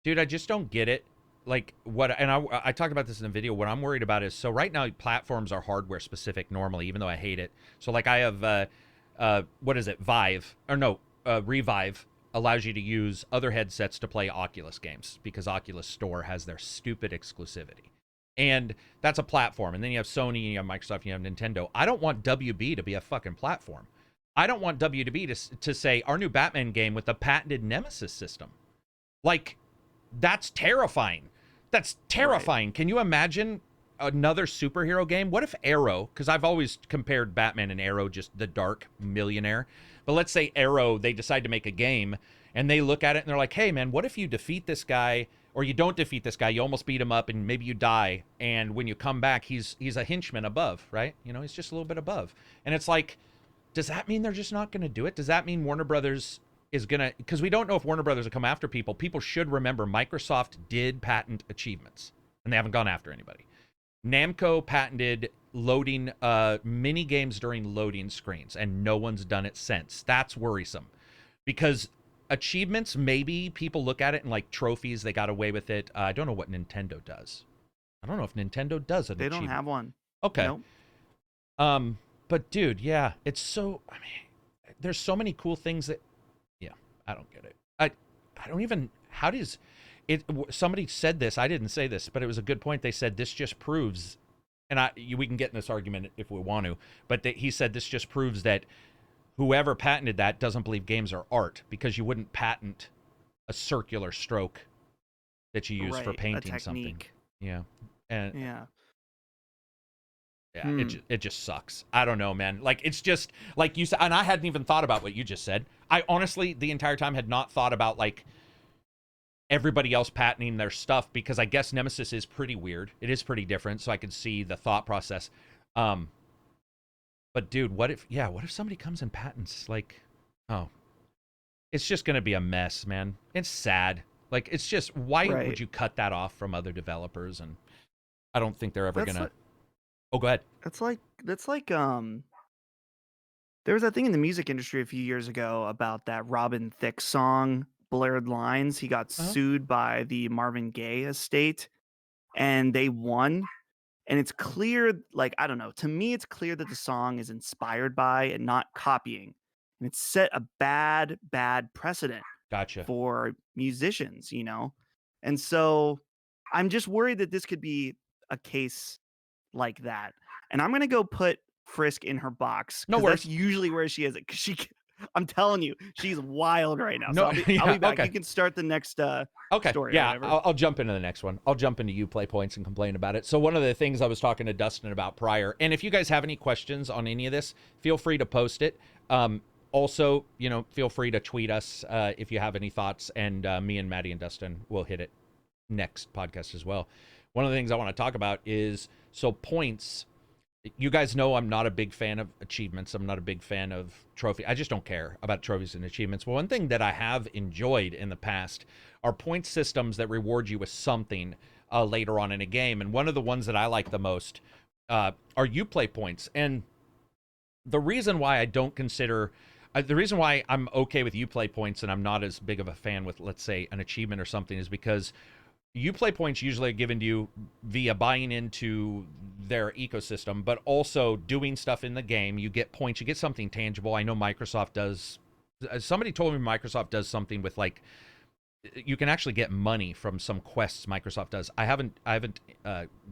Dude, I just don't get it. Like I talked about this in the video. What I'm worried about is, so right now platforms are hardware specific normally, even though I hate it. So like I have what is it, Revive allows you to use other headsets to play Oculus games because Oculus Store has their stupid exclusivity. And that's a platform. And then you have Sony, you have Microsoft, you have Nintendo. I don't want WB to be a fucking platform. I don't want WB to say our new Batman game with the patented Nemesis system. Like, that's terrifying. That's terrifying. Right. Can you imagine another superhero game? What if Arrow, because I've always compared Batman and Arrow, just the dark millionaire. But let's say Arrow, they decide to make a game, and they look at it and they're like, hey, man, what if you defeat this guy, or you don't defeat this guy, you almost beat him up, and maybe you die, and when you come back, he's a henchman above, right? You know, he's just a little bit above. And it's like, does that mean they're just not going to do it? Does that mean Warner Brothers is going to, because we don't know if Warner Brothers will come after people. People should remember Microsoft did patent achievements, and they haven't gone after anybody. Namco patented loading mini games during loading screens, and no one's done it since. That's worrisome, because achievements, maybe people look at it and like trophies, they got away with it. I don't know what Nintendo does. I don't know if Nintendo does an achievement. They don't have one. Okay. Nope. But dude, yeah, it's so, I mean, there's so many cool things that, yeah, I don't get it. I don't even, how does it, somebody said this, I didn't say this, but it was a good point. They said this just proves, and we can get in this argument if we want to, but he said this just proves that whoever patented that doesn't believe games are art, because you wouldn't patent a circular stroke that you use for painting something. Yeah. And yeah. Yeah, it just sucks. I don't know, man. Like, it's just, like you said, and I hadn't even thought about what you just said. I honestly, the entire time, had not thought about, like, everybody else patenting their stuff, because I guess Nemesis is pretty weird. It is pretty different, so I could see the thought process. But, dude, what if somebody comes and patents, like, oh, it's just going to be a mess, man. It's sad. Like, it's just, why would you cut that off from other developers? And I don't think they're ever going to. Oh, go ahead. That's like there was that thing in the music industry a few years ago about that Robin Thicke song, Blurred Lines. He got sued by the Marvin Gaye estate, and they won. And it's clear, like, I don't know, to me, it's clear that the song is inspired by and not copying. And it's set a bad precedent for musicians, you know? And so I'm just worried that this could be a case like that. And I'm gonna go put Frisk in her box. No worries. That's usually where she is. Because I'm telling you, she's wild right now. So No, I'll be back. okay. You can start the next story. Yeah, I'll jump into the next one. I'll jump into Uplay points and complain about it. So one of the things I was talking to Dustin about prior, and if you guys have any questions on any of this, feel free to post it. Also, you know, feel free to tweet us if you have any thoughts, and me and Maddie and Dustin will hit it next podcast as well. one of the things I want to talk about is, so points. You guys know I'm not a big fan of achievements. I'm not a big fan of trophy. I just don't care about trophies and achievements. But one thing that I have enjoyed in the past are point systems that reward you with something later on in a game. And one of the ones that I like the most are Uplay points. And the reason why I don't consider, the reason why I'm okay with Uplay points and I'm not as big of a fan with, let's say, an achievement or something is because Uplay points usually are given to you via buying into their ecosystem, but also doing stuff in the game. You get points, you get something tangible. I know Microsoft does. Somebody told me Microsoft does something with, like, you can actually get money from some quests Microsoft does. I haven't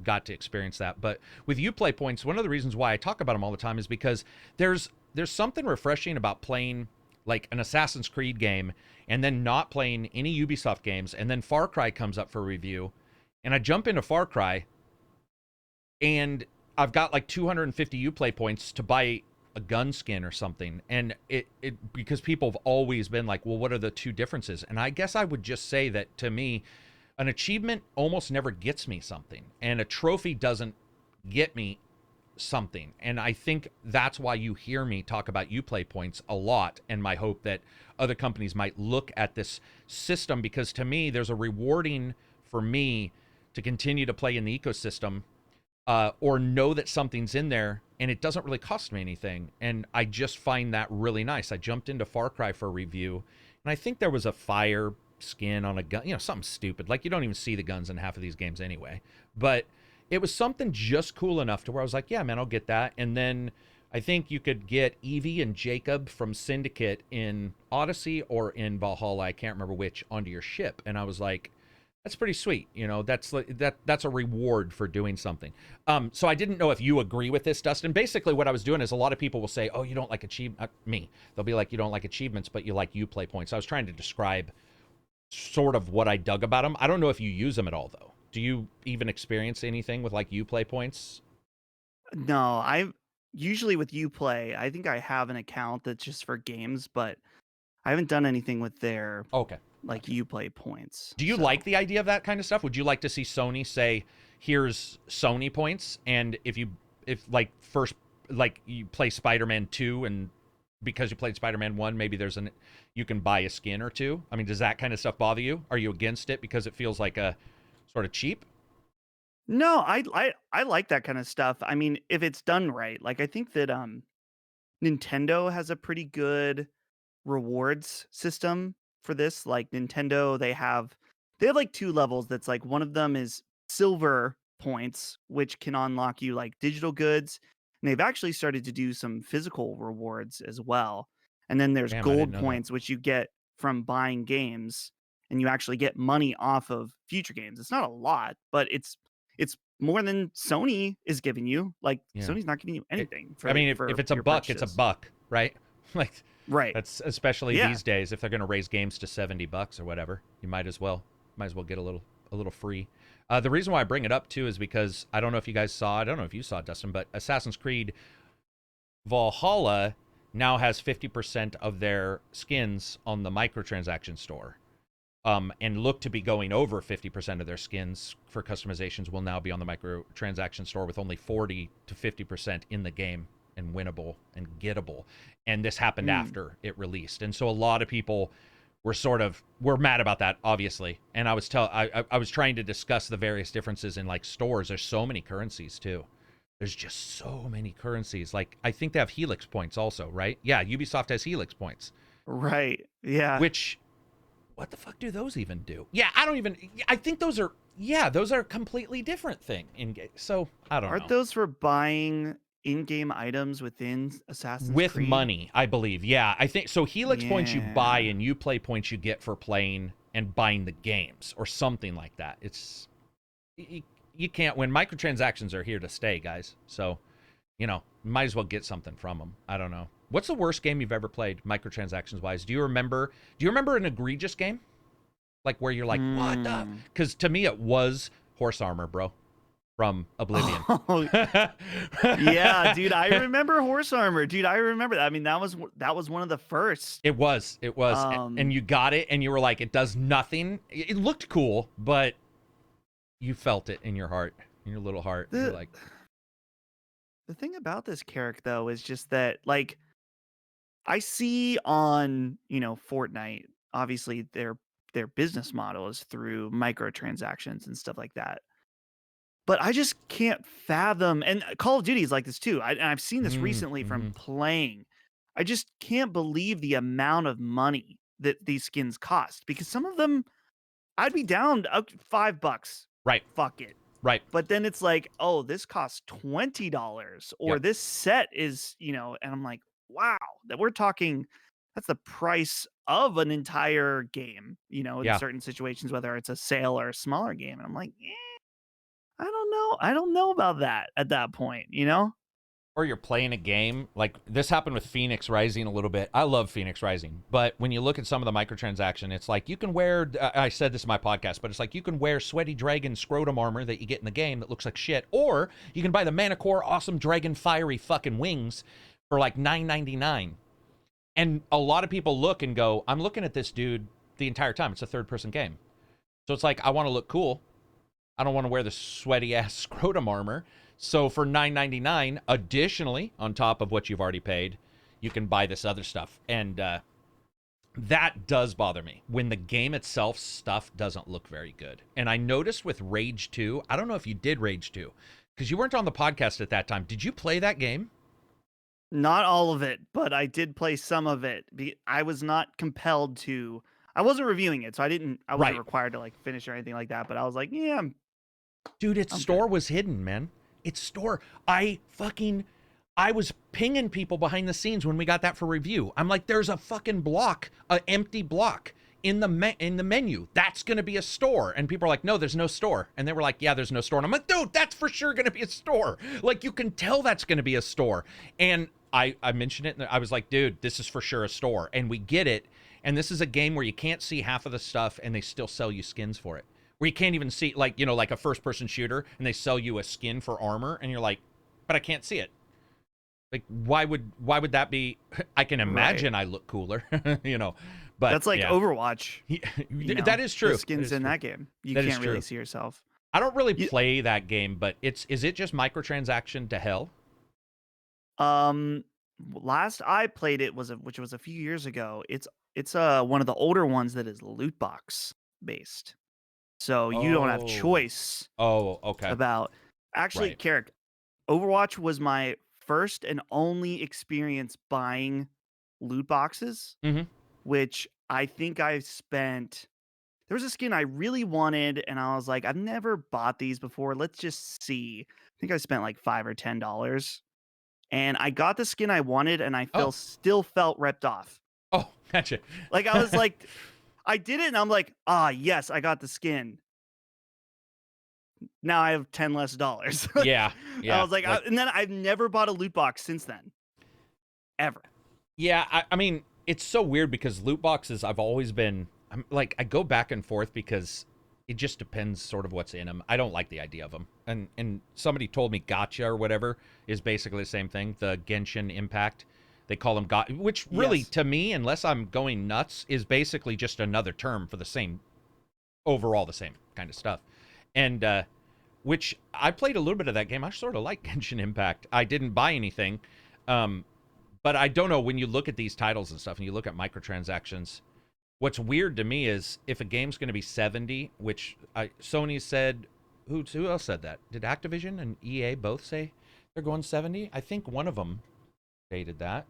got to experience that, but with Uplay points, one of the reasons why I talk about them all the time is because there's something refreshing about playing like an Assassin's Creed game and then not playing any Ubisoft games, and then Far Cry comes up for review, and I jump into Far Cry, and I've got like 250 Uplay points to buy a gun skin or something, and it because people have always been like, well, what are the two differences? And I guess I would just say that, to me, an achievement almost never gets me something, and a trophy doesn't get me something. And I think that's why you hear me talk about Uplay points a lot, and my hope that other companies might look at this system, because to me, there's a rewarding for me to continue to play in the ecosystem, or know that something's in there and it doesn't really cost me anything. And I just find that really nice. I jumped into Far Cry for a review, and I think there was a fire skin on a gun, something stupid. Like, you don't even see the guns in half of these games anyway. But it was something just cool enough to where I was like, yeah, man, I'll get that. And then I think you could get Evie and Jacob from Syndicate in Odyssey or in Valhalla, I can't remember which, onto your ship. And I was like, that's pretty sweet. That's a reward for doing something. So I didn't know if you agree with this, Dustin. Basically, what I was doing is, a lot of people will say, oh, you don't like me. They'll be like, you don't like achievements, but you like Uplay points. I was trying to describe sort of what I dug about them. I don't know if you use them at all, though. Do you even experience anything with like Uplay points? No, I usually with Uplay, I think I have an account that's just for games, but I haven't done anything with their Okay. like Uplay points. Do you like the idea of that kind of stuff? Would you like to see Sony say, here's Sony points, and if like first, like, you play Spider-Man 2, and because you played Spider-Man 1, maybe you can buy a skin or two? I mean, does that kind of stuff bother you? Are you against it because it feels like a sort of cheap? No, I like that kind of stuff. I mean, if it's done right. Like, I think that Nintendo has a pretty good rewards system for this. Like, Nintendo, they have like two levels. That's like, one of them is silver points, which can unlock you like digital goods, and they've actually started to do some physical rewards as well. And then there's Damn, I didn't gold know that. points, which you get from buying games, and you actually get money off of future games. It's not a lot, but it's more than Sony is giving you. Like, Yeah. Sony's not giving you anything I mean, if it's a your buck, it's a purchases. buck, right? Like, Right. that's, especially Yeah. these days, if they're going to raise games to $70 or whatever, you might as well get a little free. The reason why I bring it up too is because I don't know if you guys saw, I don't know if you saw it, Dustin, but Assassin's Creed Valhalla now has 50% of their skins on the microtransaction store. And look to be going over 50% of their skins for customizations will now be on the microtransaction store, with only 40 to 50% in the game and winnable and gettable. And this happened after it released. And so a lot of people were mad about that, obviously. And I was trying to discuss the various differences in like stores. There's so many currencies too. There's just so many currencies. Like, I think they have Helix points also, right? Yeah, Ubisoft has Helix points. Right. Yeah. Which, what the fuck do those even do? Yeah, I think those are a completely different thing so I don't know. Aren't those for buying in-game items within Assassin's With Creed? money, I believe. Yeah, I think so. Helix points you buy, Yeah. and Uplay points you get for playing and buying the games, or something like that. You can't win. Microtransactions are here to stay, guys. So, might as well get something from them. I don't know. What's the worst game you've ever played, microtransactions wise? Do you remember an egregious game? Like, where you're like, what the? Because to me, it was Horse Armor, bro, from Oblivion. Oh, yeah, dude, I remember Horse Armor. Dude, I remember that. I mean, that was one of the first. It was. And you got it, and you were like, it does nothing. It looked cool, but you felt it in your heart, in your little heart. You're like, The thing about this Karak though is just that like I see on, Fortnite, obviously their business model is through microtransactions and stuff like that. But I just can't fathom, and Call of Duty is like this too. And I've seen this recently from playing. I just can't believe the amount of money that these skins cost because some of them I'd be down $5. right, Fuck it. right. But then it's like, oh, this costs $20 or Yep. this set is, and I'm like, wow, that we're talking that's the price of an entire game, in certain situations, whether it's a sale or a smaller game. And I'm like, I don't know. I don't know about that at that point, Or you're playing a game like this happened with Phoenix Rising a little bit. I love Phoenix Rising, but when you look at some of the microtransaction, it's like you can wear. I said this in my podcast, but it's like you can wear sweaty dragon scrotum armor that you get in the game that looks like shit, or you can buy the Manicore awesome dragon fiery fucking wings for like $9.99. And a lot of people look and go, "I'm looking at this dude the entire time. It's a third-person game, so it's like I want to look cool. I don't want to wear the sweaty ass scrotum armor." So for $9.99, additionally, on top of what you've already paid, you can buy this other stuff. And that does bother me when the game itself stuff doesn't look very good. And I noticed with Rage 2, I don't know if you did Rage 2, because you weren't on the podcast at that time. Did you play that game? Not all of it, but I did play some of it. I was not compelled to. I wasn't reviewing it, so I wasn't required to like finish or anything like that. But I was like, yeah, dude, its store was hidden, man. Its store. I was pinging people behind the scenes when we got that for review. I'm like, there's a fucking block, an empty block in the menu. That's going to be a store. And people are like, no, there's no store. And they were like, yeah, there's no store. And I'm like, dude, that's for sure going to be a store. Like, you can tell that's going to be a store. And I mentioned it, and I was like, dude, this is for sure a store. And we get it. And this is a game where you can't see half of the stuff, and they still sell you skins for it. Where you can't even see, like, like a first-person shooter, and they sell you a skin for armor, and you're like, but I can't see it. Like, why would that be? I can imagine I look cooler, but that's like Overwatch. That is true. The skins in that game, you can't really see yourself. I don't really play that game, but is it just microtransaction to hell? Last I played it which was a few years ago. It's one of the older ones that is loot box based. So you don't have choice. Oh, okay. About actually, Karak, Overwatch was my first and only experience buying loot boxes, which I think I spent. There was a skin I really wanted, and I was like, I've never bought these before. Let's just see. I think I spent like $5 or $10, and I got the skin I wanted, and I still felt ripped off. Oh, gotcha. Like I was like. I did it, and I'm like, yes, I got the skin. Now I have $10 less. Yeah. I was like, and then I've never bought a loot box since then. Ever. Yeah, I mean, it's so weird because loot boxes, I've always been, I go back and forth because it just depends sort of what's in them. I don't like the idea of them. And somebody told me gacha or whatever is basically the same thing, the Genshin Impact. They call them gacha, which really, to me, unless I'm going nuts, is basically just another term for the same, overall the same kind of stuff. And which I played a little bit of that game. I sort of like Genshin Impact. I didn't buy anything. But I don't know, when you look at these titles and stuff and you look at microtransactions, what's weird to me is if a game's going to be 70, which Sony said, who else said that? Did Activision and EA both say they're going 70? I think one of them stated that.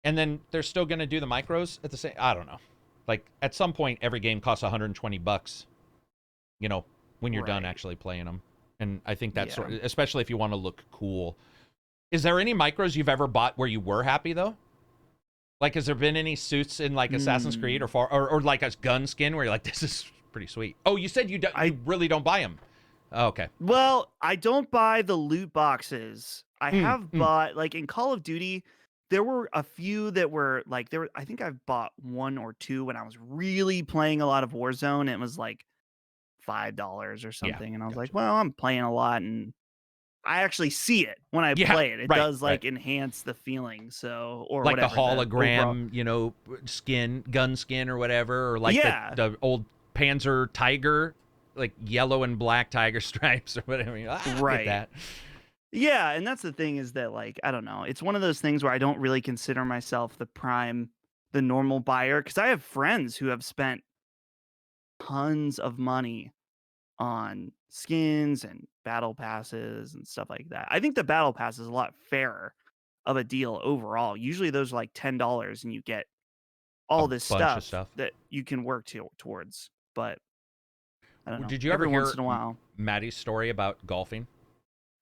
And then they're still going to do the micros at the same, I don't know. Like at some point, every game costs $120, when you're done actually playing them. And I think that's especially if you want to look cool. Is there any micros you've ever bought where you were happy though? Like, has there been any suits in like Assassin's Creed or like a gun skin where you're like, this is pretty sweet? Oh, you said you really don't buy them. Oh, okay. Well, I don't buy the loot boxes. I have bought, like in Call of Duty, there were a few that were like, I think I've bought one or two when I was really playing a lot of Warzone. And it was like $5 or something. And I was like, well, I'm playing a lot and I actually see it when I play it. It does like enhance the feeling. So, or like whatever, the hologram, gun skin or whatever, or like the old Panzer Tiger like yellow and black tiger stripes or whatever. I get Right. that. Yeah, and that's the thing is that, like, I don't know. It's one of those things where I don't really consider myself the normal buyer, because I have friends who have spent tons of money on skins and battle passes and stuff like that. I think the battle pass is a lot fairer of a deal overall. Usually those are like $10 and you get A all this bunch of stuff stuff. that you can work towards. But I don't know. Did you ever Every once hear in a while. Maddie's story about golfing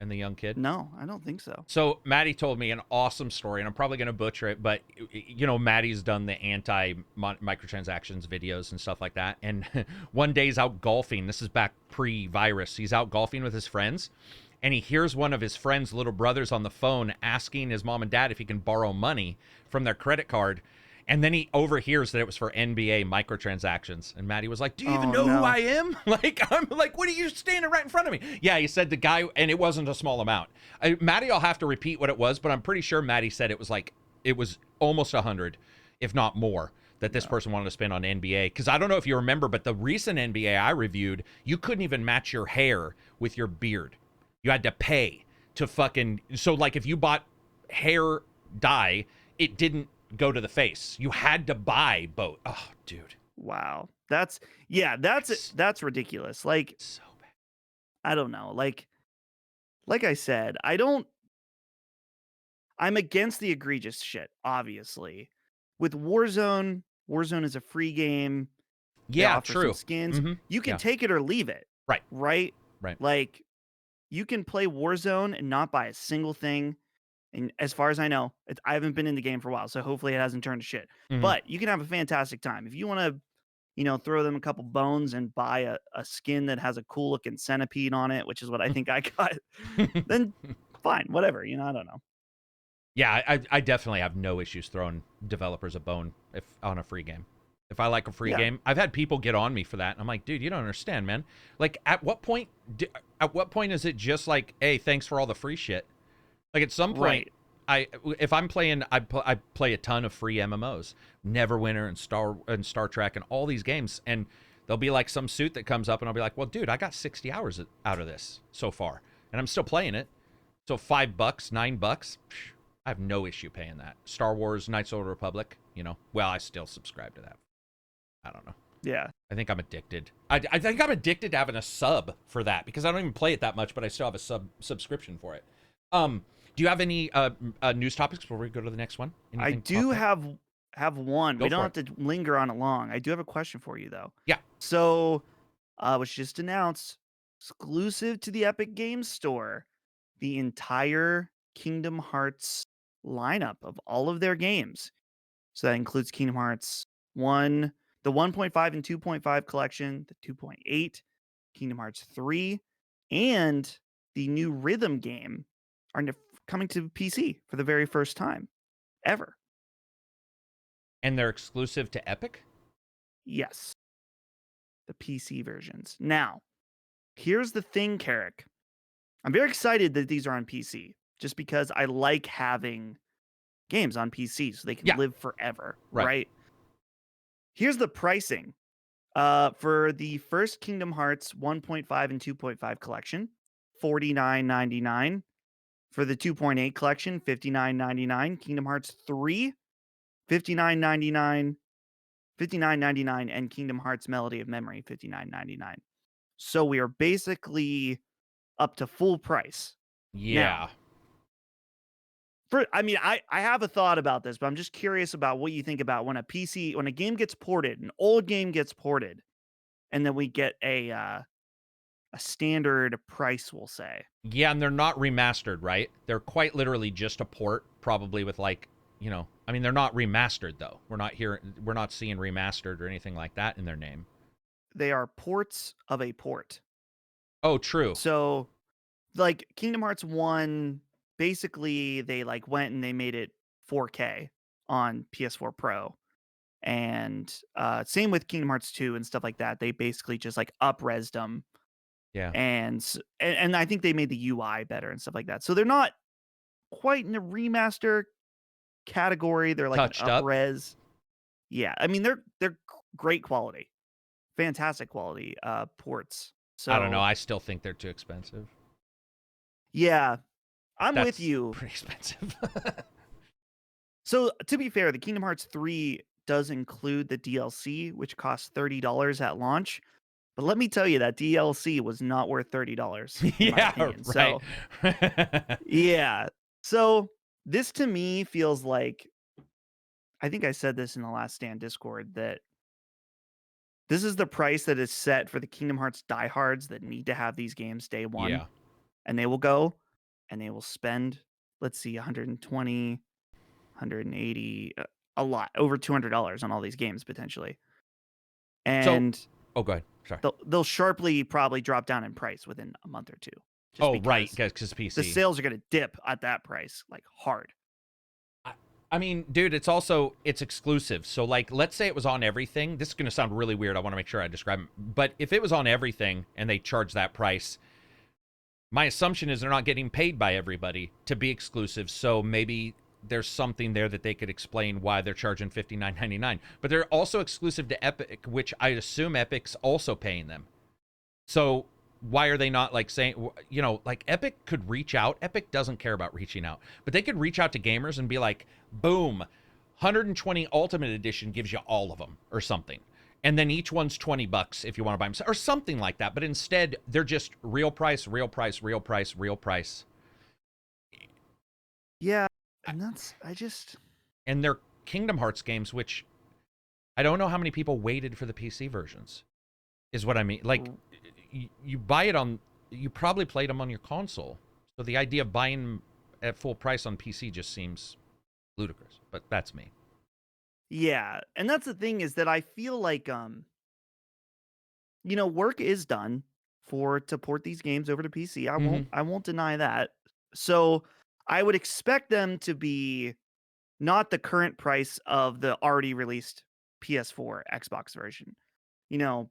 and the young kid? No, I don't think so. So Maddie told me an awesome story, and I'm probably going to butcher it, but you know, Maddie's done the anti-microtransactions videos and stuff like that. And one day he's out golfing. This is back pre-virus. He's out golfing with his friends, and he hears one of his friend's little brothers on the phone asking his mom and dad if he can borrow money from their credit card. And then he overhears that it was for NBA microtransactions. And Maddie was like, do you even know who I am? Like, I'm like, what are you standing right in front of me? Yeah, he said the guy, and it wasn't a small amount. Maddie, I'll have to repeat what it was, but I'm pretty sure Maddie said it was almost 100, if not more, that this person wanted to spend on NBA. Because I don't know if you remember, but the recent NBA I reviewed, you couldn't even match your hair with your beard. You had to pay to fucking, so like if you bought hair dye, it didn't go to the face. You had to buy both. Oh, dude. Wow. That's ridiculous. Like, So bad. I don't know. Like I said, I'm against the egregious shit, obviously. With Warzone is a free game. They Yeah, offer true. some skins. You can take it or leave it. Right. Right? Right. Like, you can play Warzone and not buy a single thing. And as far as I know, I haven't been in the game for a while, so hopefully it hasn't turned to shit. But you can have a fantastic time. If you want to, throw them a couple bones and buy a skin that has a cool looking centipede on it, which is what I think I got, then fine, whatever. I don't know. Yeah, I definitely have no issues throwing developers a bone if on a free game. If I like a free game, I've had people get on me for that. And I'm like, dude, you don't understand, man. Like, at what point is it just like, hey, thanks for all the free shit? Like at some point, if I'm playing, I play a ton of free MMOs, Neverwinter and Star Trek and all these games, and there'll be like some suit that comes up, and I'll be like, well, dude, I got 60 hours out of this so far, and I'm still playing it. So $5, $9, I have no issue paying that. Star Wars, Knights of the Old Republic, well, I still subscribe to that. I don't know. Yeah. I think I'm addicted. I think I'm addicted to having a sub for that because I don't even play it that much, but I still have a subscription for it. Do you have any news topics before we go to the next one? I do have one. We don't have to linger on it long. I do have a question for you though. Yeah. So, was just announced, exclusive to the Epic Games Store, the entire Kingdom Hearts lineup of all of their games. So that includes Kingdom Hearts 1, the 1.5 and 2.5 collection, the 2.8, Kingdom Hearts 3, and the new Rhythm game are coming to PC for the very first time ever. And they're exclusive to Epic? Yes. The PC versions. Now, here's the thing, Karak. I'm very excited that these are on PC, just because I like having games on PC so they can live forever, right? Here's the pricing. For the first Kingdom Hearts 1.5 and 2.5 collection, $49.99. For the 2.8 collection, $59.99. Kingdom Hearts 3, $59.99. $59.99, and Kingdom Hearts Melody of Memory, $59.99. So we are basically up to full price. Yeah. Now, I have a thought about this, but I'm just curious about what you think about when a game gets ported, an old game gets ported, and then we get a standard price, we'll say. Yeah, and they're not remastered, right? They're quite literally just a port, probably with like, they're not remastered though. We're not seeing remastered or anything like that in their name. They are ports of a port. Oh, true. So, like Kingdom Hearts 1, basically they like went and they made it 4K on PS4 Pro. And same with Kingdom Hearts 2 and stuff like that. They basically just like up-resed them. Yeah. And I think they made the UI better and stuff like that. So they're not quite in the remaster category. They're like Touched an up-res. Yeah. I mean, they're great quality. Fantastic quality ports So I don't know. I still think they're too expensive. yeah, I'm That's with you. Pretty expensive. So to be fair, the Kingdom Hearts 3 does include the DLC, which costs $30 at launch. But let me tell you, that DLC was not worth $30 in my opinion. Right. So yeah. So this to me feels like, I think I said this in the Last Stand Discord, that this is the price that is set for the Kingdom Hearts diehards that need to have these games day one. Yeah. And they will go and they will spend, let's see, 120, 180, a lot, over $200 on all these games potentially. And oh, go ahead. Sorry. they'll sharply probably drop down in price within a month or two. Oh, right, because PC. The sales are going to dip at that price, like hard. I mean, dude, it's exclusive. So, like, let's say it was on everything. This is going to sound really weird. I want to make sure I describe it. But if it was on everything and they charge that price, my assumption is they're not getting paid by everybody to be exclusive. So maybe there's something there that they could explain why they're charging $59.99. But they're also exclusive to Epic, which I assume Epic's also paying them. So why are they not like saying, you know, like Epic could reach out. Epic doesn't care about reaching out, but they could reach out to gamers and be like, boom, 120 Ultimate Edition gives you all of them or something. And then each one's $20 if you want to buy them or something like that. But instead, they're just real price, real price, real price, real price. Yeah, and And they're Kingdom Hearts games, which I don't know how many people waited for the PC versions, is what I mean. Like, you buy it on, you probably played them on your console. So the idea of buying them at full price on PC just seems ludicrous, but that's me. Yeah, and that's the thing, is that I feel like you know, work is done to port these games over to PC. I won't deny that. So I would expect them to be not the current price of the already released PS4 Xbox version. You know,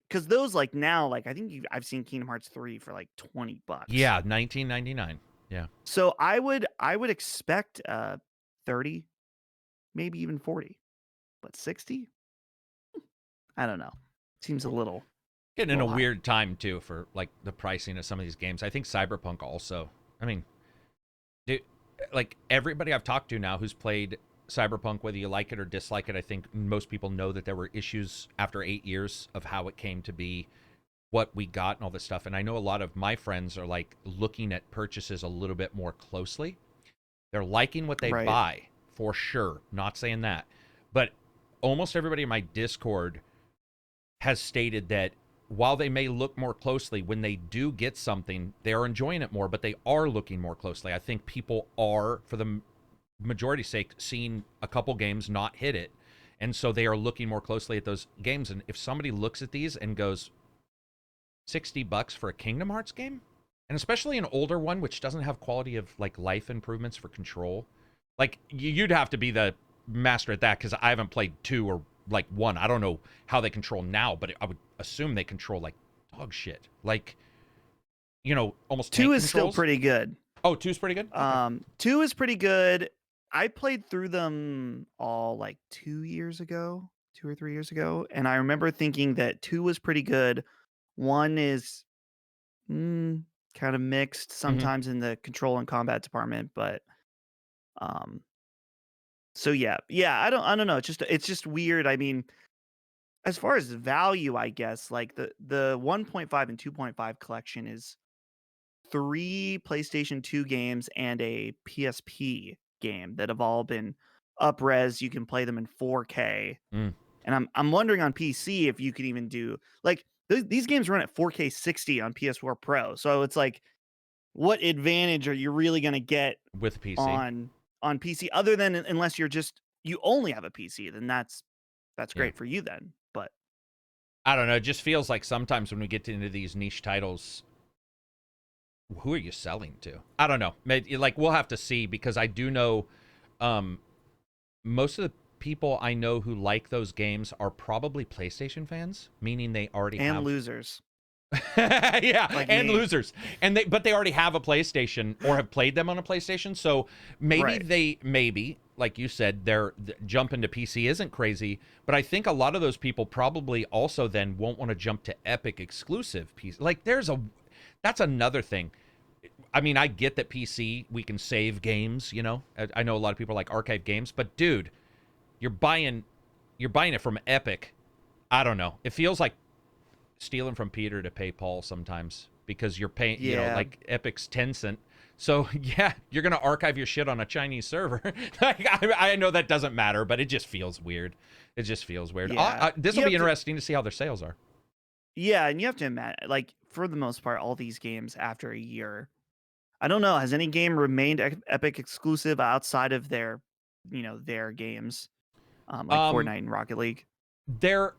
because those, like, now, like, I think I've seen Kingdom Hearts 3 for like $20. Yeah, $19.99. Yeah. So I would expect 30, maybe even 40. But 60? I don't know. Seems a little Getting in a high. weird time too for like the pricing of some of these games. I think Cyberpunk also. I mean, dude, like everybody I've talked to now who's played Cyberpunk, whether you like it or dislike it, I think most people know that there were issues after 8 years of how it came to be, what we got and all this stuff. And I know a lot of my friends are like looking at purchases a little bit more closely. They're liking what they buy for sure. Not saying that. But almost everybody in my Discord has stated that while they may look more closely, when they do get something, they are enjoying it more, but they are looking more closely. I think people are, for the majority's sake, seeing a couple games not hit it. And so they are looking more closely at those games. And if somebody looks at these and goes, $60 for a Kingdom Hearts game? And especially an older one, which doesn't have quality of like life improvements for control. Like, you'd have to be the master at that, because I haven't played 2 or like 1. I don't know how they control now, but I would assume they control like dog shit. Like, you know, almost 2 is controls. still pretty good. Oh, 2 is pretty good? Okay. 2 is pretty good. I played through them all like 2 years ago, 2 or 3 years ago, and I remember thinking that 2 was pretty good. 1 is kind of mixed sometimes in the control and combat department, but so yeah, I don't know. It's just weird. I mean, as far as value, I guess, like the 1.5 and 2.5 collection is 3 PlayStation 2 games and a PSP game that have all been up-res. You can play them in 4K. And I'm wondering on PC if you could even do, like, these games run at 4K 60 on PS4 Pro. So it's like, what advantage are you really going to get with PC on PC, other than unless you only have a PC, then that's great for you then. But I don't know. It just feels like sometimes when we get into these niche titles, who are you selling to? I don't know. Like, we'll have to see, because I do know most of the people I know who like those games are probably PlayStation fans, meaning they already have... losers. Yeah, Like and me. losers. But they already have a PlayStation or have played them on a PlayStation. So maybe like you said, their jump into PC isn't crazy. But I think a lot of those people probably also then won't want to jump to Epic exclusive PC. Like that's another thing. I mean, I get that PC we can save games. You know, I know a lot of people like archive games, but dude, you're buying it from Epic. I don't know. It feels like stealing from Peter to pay Paul sometimes because you're paying, Yeah. like Epic's Tencent. So yeah, you're gonna archive your shit on a Chinese server. Like, I know that doesn't matter, but it just feels weird. It just feels weird. Yeah. This will be interesting to see how their sales are. Yeah, and you have to imagine, like, for the most part, all these games after a year, I don't know, has any game remained Epic exclusive outside of their games, like Um, Fortnite and Rocket League? They're,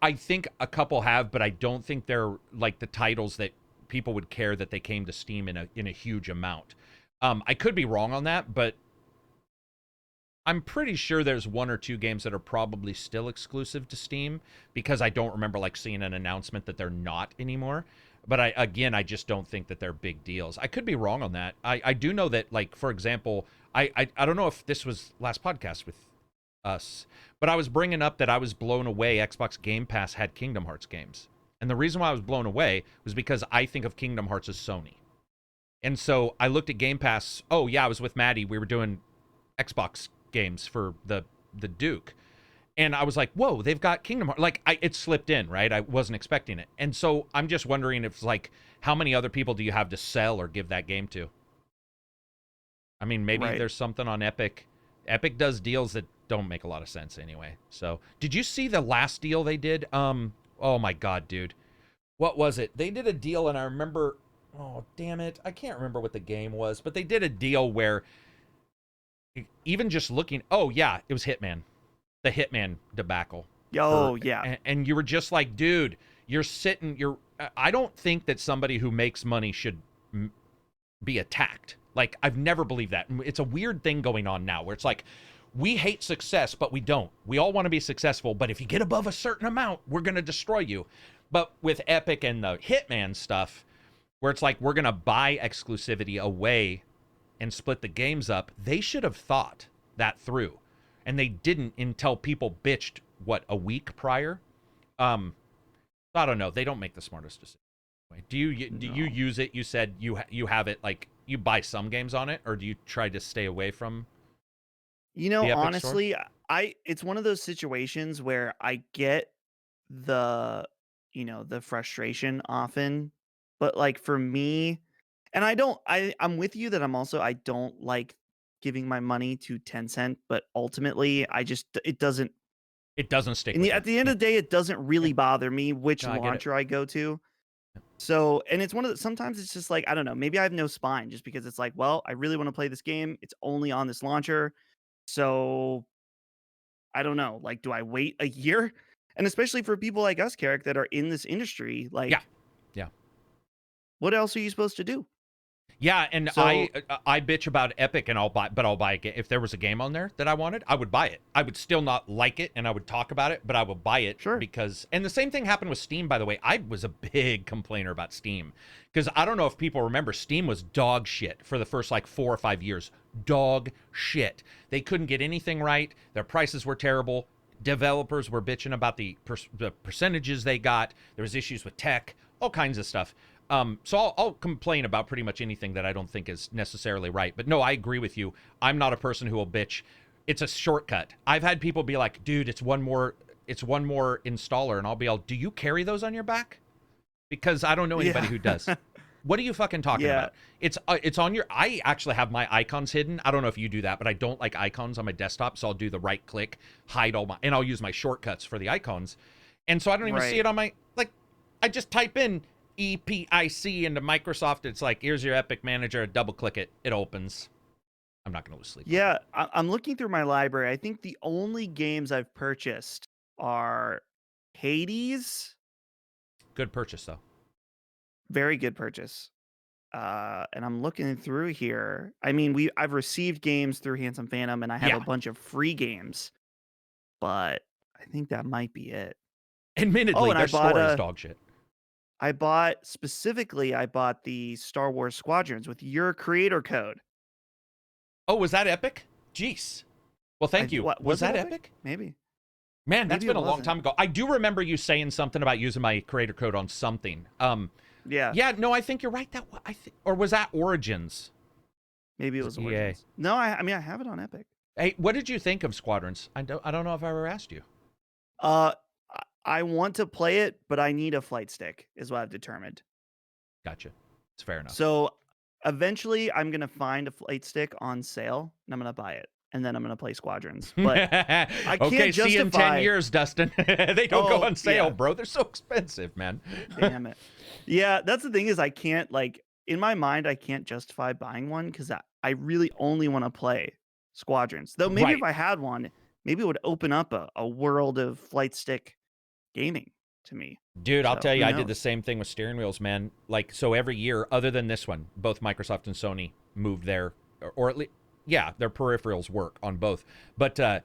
I think a couple have, but I don't think they're like the titles that people would care that they came to Steam in a huge amount. I could be wrong on that, but I'm pretty sure there's one or two games that are probably still exclusive to Steam because I don't remember like seeing an announcement that they're not anymore. But I just don't think that they're big deals. I could be wrong on that. I do know that, like, for example, I don't know if this was last podcast with us, but I was bringing up that I was blown away Xbox Game Pass had Kingdom Hearts games. And the reason why I was blown away was because I think of Kingdom Hearts as Sony. And so I looked at Game Pass. Oh, yeah, I was with Maddie. We were doing Xbox games for the Duke. And I was like, whoa, they've got Kingdom Hearts. Like, it slipped in, right? I wasn't expecting it. And so I'm just wondering if, like, how many other people do you have to sell or give that game to? I mean, maybe Right. there's something on Epic. Epic does deals that don't make a lot of sense anyway. So, did you see the last deal they did? Oh my God, dude. What was it? They did a deal, and I remember, oh, damn it. I can't remember what the game was, but they did a deal where even just looking, oh, yeah, it was Hitman. The Hitman debacle. Oh, yeah. And you were just like, dude, I don't think that somebody who makes money should be attacked. Like, I've never believed that. It's a weird thing going on now where it's like, we hate success, but we don't. We all want to be successful, but if you get above a certain amount, we're going to destroy you. But with Epic and the Hitman stuff, where it's like, we're going to buy exclusivity away and split the games up, they should have thought that through. And they didn't until people bitched, a week prior? I don't know. They don't make the smartest decision. Do you use it? You said you have it, like, you buy some games on it, or do you try to stay away from You the know, Epic Store? honestly, it's one of those situations where I get the, the frustration often, but like for me, and I'm with you that I don't like giving my money to Tencent, but ultimately it doesn't It doesn't stick with you. at the end Yeah. of the day, it doesn't really bother me which No, I get it. launcher I go to. So, and it's sometimes it's just like, I don't know, maybe I have no spine just because it's like, well, I really want to play this game. It's only on this launcher. So I don't know. Like, do I wait a year? And especially for people like us, Carrick, that are in this industry, Yeah. like, Yeah. what else are you supposed to do? Yeah, and So, I bitch about Epic, and I'll buy a game. If there was a game on there that I wanted, I would buy it. I would still not like it, and I would talk about it, but I would buy it sure. because. And the same thing happened with Steam, by the way. I was a big complainer about Steam because I don't know if people remember, Steam was dog shit for the first like 4 or 5 years. Dog shit. They couldn't get anything right. Their prices were terrible. Developers were bitching about the percentages they got. There was issues with tech, all kinds of stuff. So I'll complain about pretty much anything that I don't think is necessarily right. But no, I agree with you. I'm not a person who will bitch. It's a shortcut. I've had people be like, dude, it's one more installer. And I'll be all, do you carry those on your back? Because I don't know anybody who does. What are you fucking talking about? It's on your, I actually have my icons hidden. I don't know if you do that, but I don't like icons on my desktop. So I'll do the right click, hide and I'll use my shortcuts for the icons. And so I don't even see it on my, like, I just type in EPIC into Microsoft. It's like, here's your Epic Manager. Double click it. It opens. I'm not going to lose sleep. Yeah, I'm looking through my library. I think the only games I've purchased are Hades. Good purchase, though. Very good purchase. And I'm looking through here. I mean, I've received games through Handsome Phantom, and I have a bunch of free games, but I think that might be it. Admittedly, and their I bought store is dog shit. I bought the Star Wars Squadrons with your creator code. Oh, was that epic? Jeez. Well, thank you. What Was it that epic? Maybe. Man, that's Maybe been it a long wasn't. time ago. I do remember you saying something about using my creator code on something. Yeah. Yeah, no, I think you're right. Or was that Origins? Maybe it was EA. Origins. No, I mean I have it on Epic. Hey, what did you think of Squadrons? I don't know if I ever asked you. I want to play it, but I need a flight stick, is what I've determined. Gotcha. It's fair enough. So eventually I'm gonna find a flight stick on sale and I'm gonna buy it. And then I'm gonna play Squadrons. But I can't okay, see you in 10 years, Dustin. They don't go on sale, bro. They're so expensive, man. Damn it. Yeah, that's the thing is I can't in my mind I can't justify buying one because I really only want to play Squadrons. Though maybe if I had one, maybe it would open up a world of flight stick gaming to me. Dude, I'll tell you, I did the knows? same thing with steering wheels, man. Like, so every year, other than this one, both Microsoft and Sony moved or at least, yeah, their peripherals work on both. But I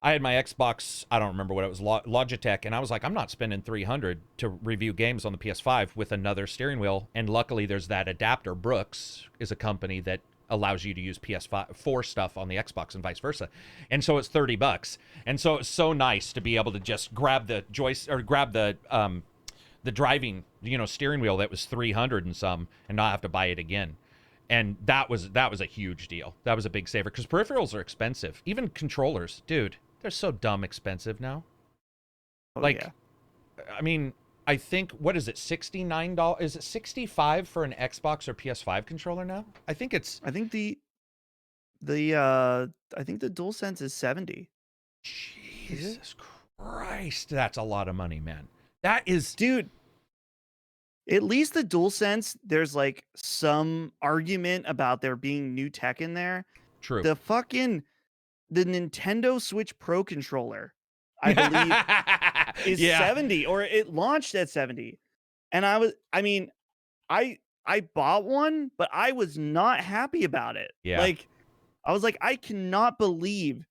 had my Xbox, I don't remember what it was, Logitech, and I was like, I'm not spending $300 to review games on the PS5 with another steering wheel. And luckily, there's that adapter. Brooks is a company that allows you to use PS4 stuff on the Xbox and vice versa. And so it's $30. And so it's so nice to be able to just grab the grab the driving, steering wheel that was $300 and some and not have to buy it again. And that was a huge deal. That was a big saver because peripherals are expensive. Even controllers, dude, they're so dumb expensive now. Oh, like, yeah. I mean, I think, what is it, $69? Is it $65 for an Xbox or PS5 controller now? I think the DualSense is 70. Jesus Christ, that's a lot of money, man. That is, dude. At least the DualSense, there's like some argument about there being new tech in there. True. The Nintendo Switch Pro controller, I believe, is 70, or it launched at 70. And I bought one, but I was not happy about it. Yeah. Like, I was like, I cannot believe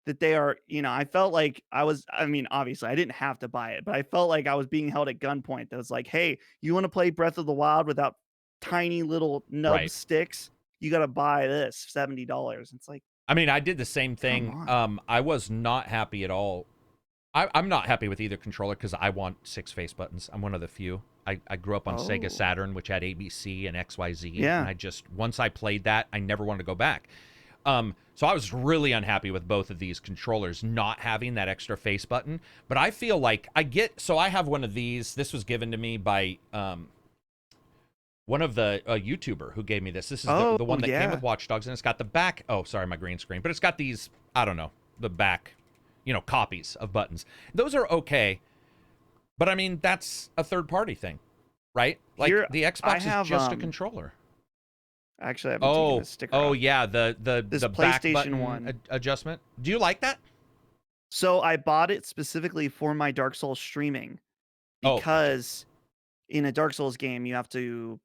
that they are, I felt like obviously I didn't have to buy it, but I felt like I was being held at gunpoint. That was like, hey, you want to play Breath of the Wild without tiny little nub sticks? You got to buy this $70. It's like, I mean, I did the same thing. I was not happy at all. I'm not happy with either controller because I want 6 face buttons. I'm one of the few. I grew up on Sega Saturn, which had ABC and XYZ. Yeah. And once I played that, I never wanted to go back. So I was really unhappy with both of these controllers not having that extra face button. But I feel like I have one of these. This was given to me by one of the YouTuber who gave me this. This is the one that came with Watch Dogs, and it's got the back. Oh, sorry, my green screen. But it's got these, I don't know, the back, copies of buttons. Those are okay. But I mean, that's a third-party thing, right? Like the Xbox is just a controller. Actually, I haven't taken this sticker off. Yeah, the PlayStation back button one adjustment. Do you like that? So I bought it specifically for my Dark Souls streaming because in a Dark Souls game you have to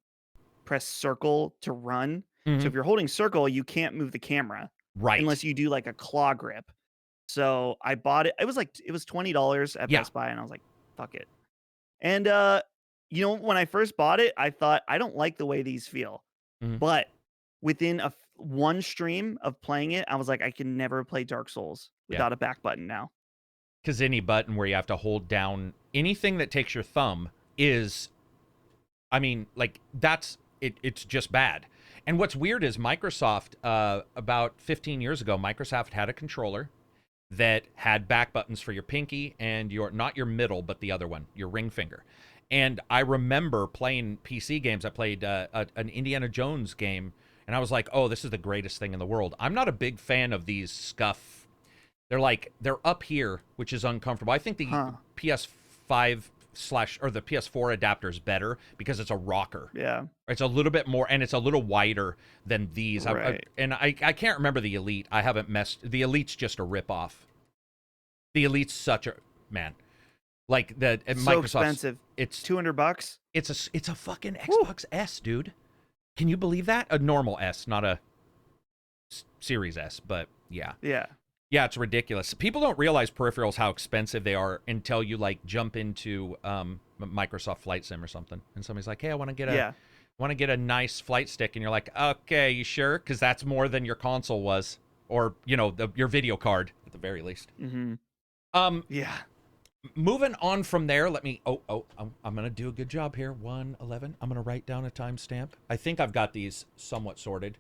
press circle to run. So if you're holding circle, you can't move the camera, right? Unless you do like a claw grip. So I bought it. It was $20 at Best Buy, and I was like, fuck it. And when I first bought it, I thought I don't like the way these feel. But within one stream of playing it, I was like, I can never play Dark Souls without a back button now. Because any button where you have to hold down anything that takes your thumb is, I mean, like it's just bad. And what's weird is Microsoft, about 15 years ago, Microsoft had a controller that had back buttons for your pinky and not your middle, but the other one, your ring finger. And I remember playing PC games. I played an Indiana Jones game, and I was like, oh, this is the greatest thing in the world. I'm not a big fan of these scuff. They're up here, which is uncomfortable. I think the PS5 or the PS4 adapter is better because it's a rocker. Yeah. It's a little bit more, and it's a little wider than these. Right. I can't remember the Elite. I haven't messed. The Elite's just a ripoff. The Elite's such a, man. Like Microsoft, expensive. It's $200. It's a fucking Xbox S, dude. Can you believe that? A normal S, not a Series S, but yeah. Yeah. Yeah, it's ridiculous. People don't realize peripherals how expensive they are until you jump into Microsoft Flight Sim or something, and somebody's like, "Hey, I want to get a nice flight stick," and you're like, "Okay, you sure?" Because that's more than your console was, or your video card at the very least. Yeah. Moving on from there, let me. I'm gonna do a good job here. 111. I'm gonna write down a timestamp. I think I've got these somewhat sorted.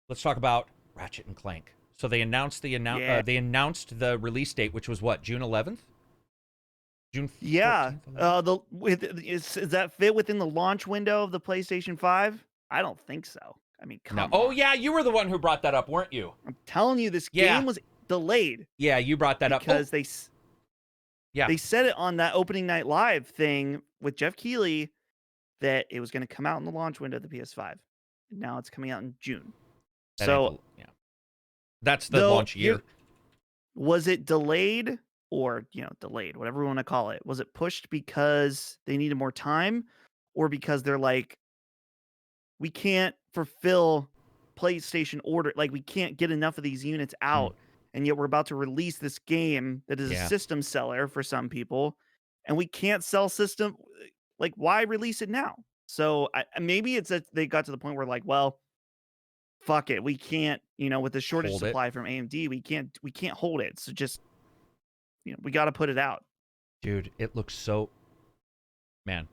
Let's talk about Ratchet and Clank. So they announced they announced the release date, which was what, June 11th? June 14th? Yeah. Does that fit within the launch window of the PlayStation 5? I don't think so. I mean, come on. Oh yeah, you were the one who brought that up, weren't you? I'm telling you, this game was delayed. Yeah, you brought that up because they said it on that opening night live thing with Jeff Keighley that it was going to come out in the launch window of the PS5. Now it's coming out in June. That's the launch year. Was it delayed or, delayed, whatever we want to call it? Was it pushed because they needed more time, or because they're like, we can't fulfill PlayStation order, like we can't get enough of these units out, and yet we're about to release this game that is a system seller for some people, and we can't sell system, like why release it now? So maybe it's that they got to the point where like, well, fuck it, we can't, with the shortage supply from AMD, we can't hold it. So just, we got to put it out. Dude, it looks so, man.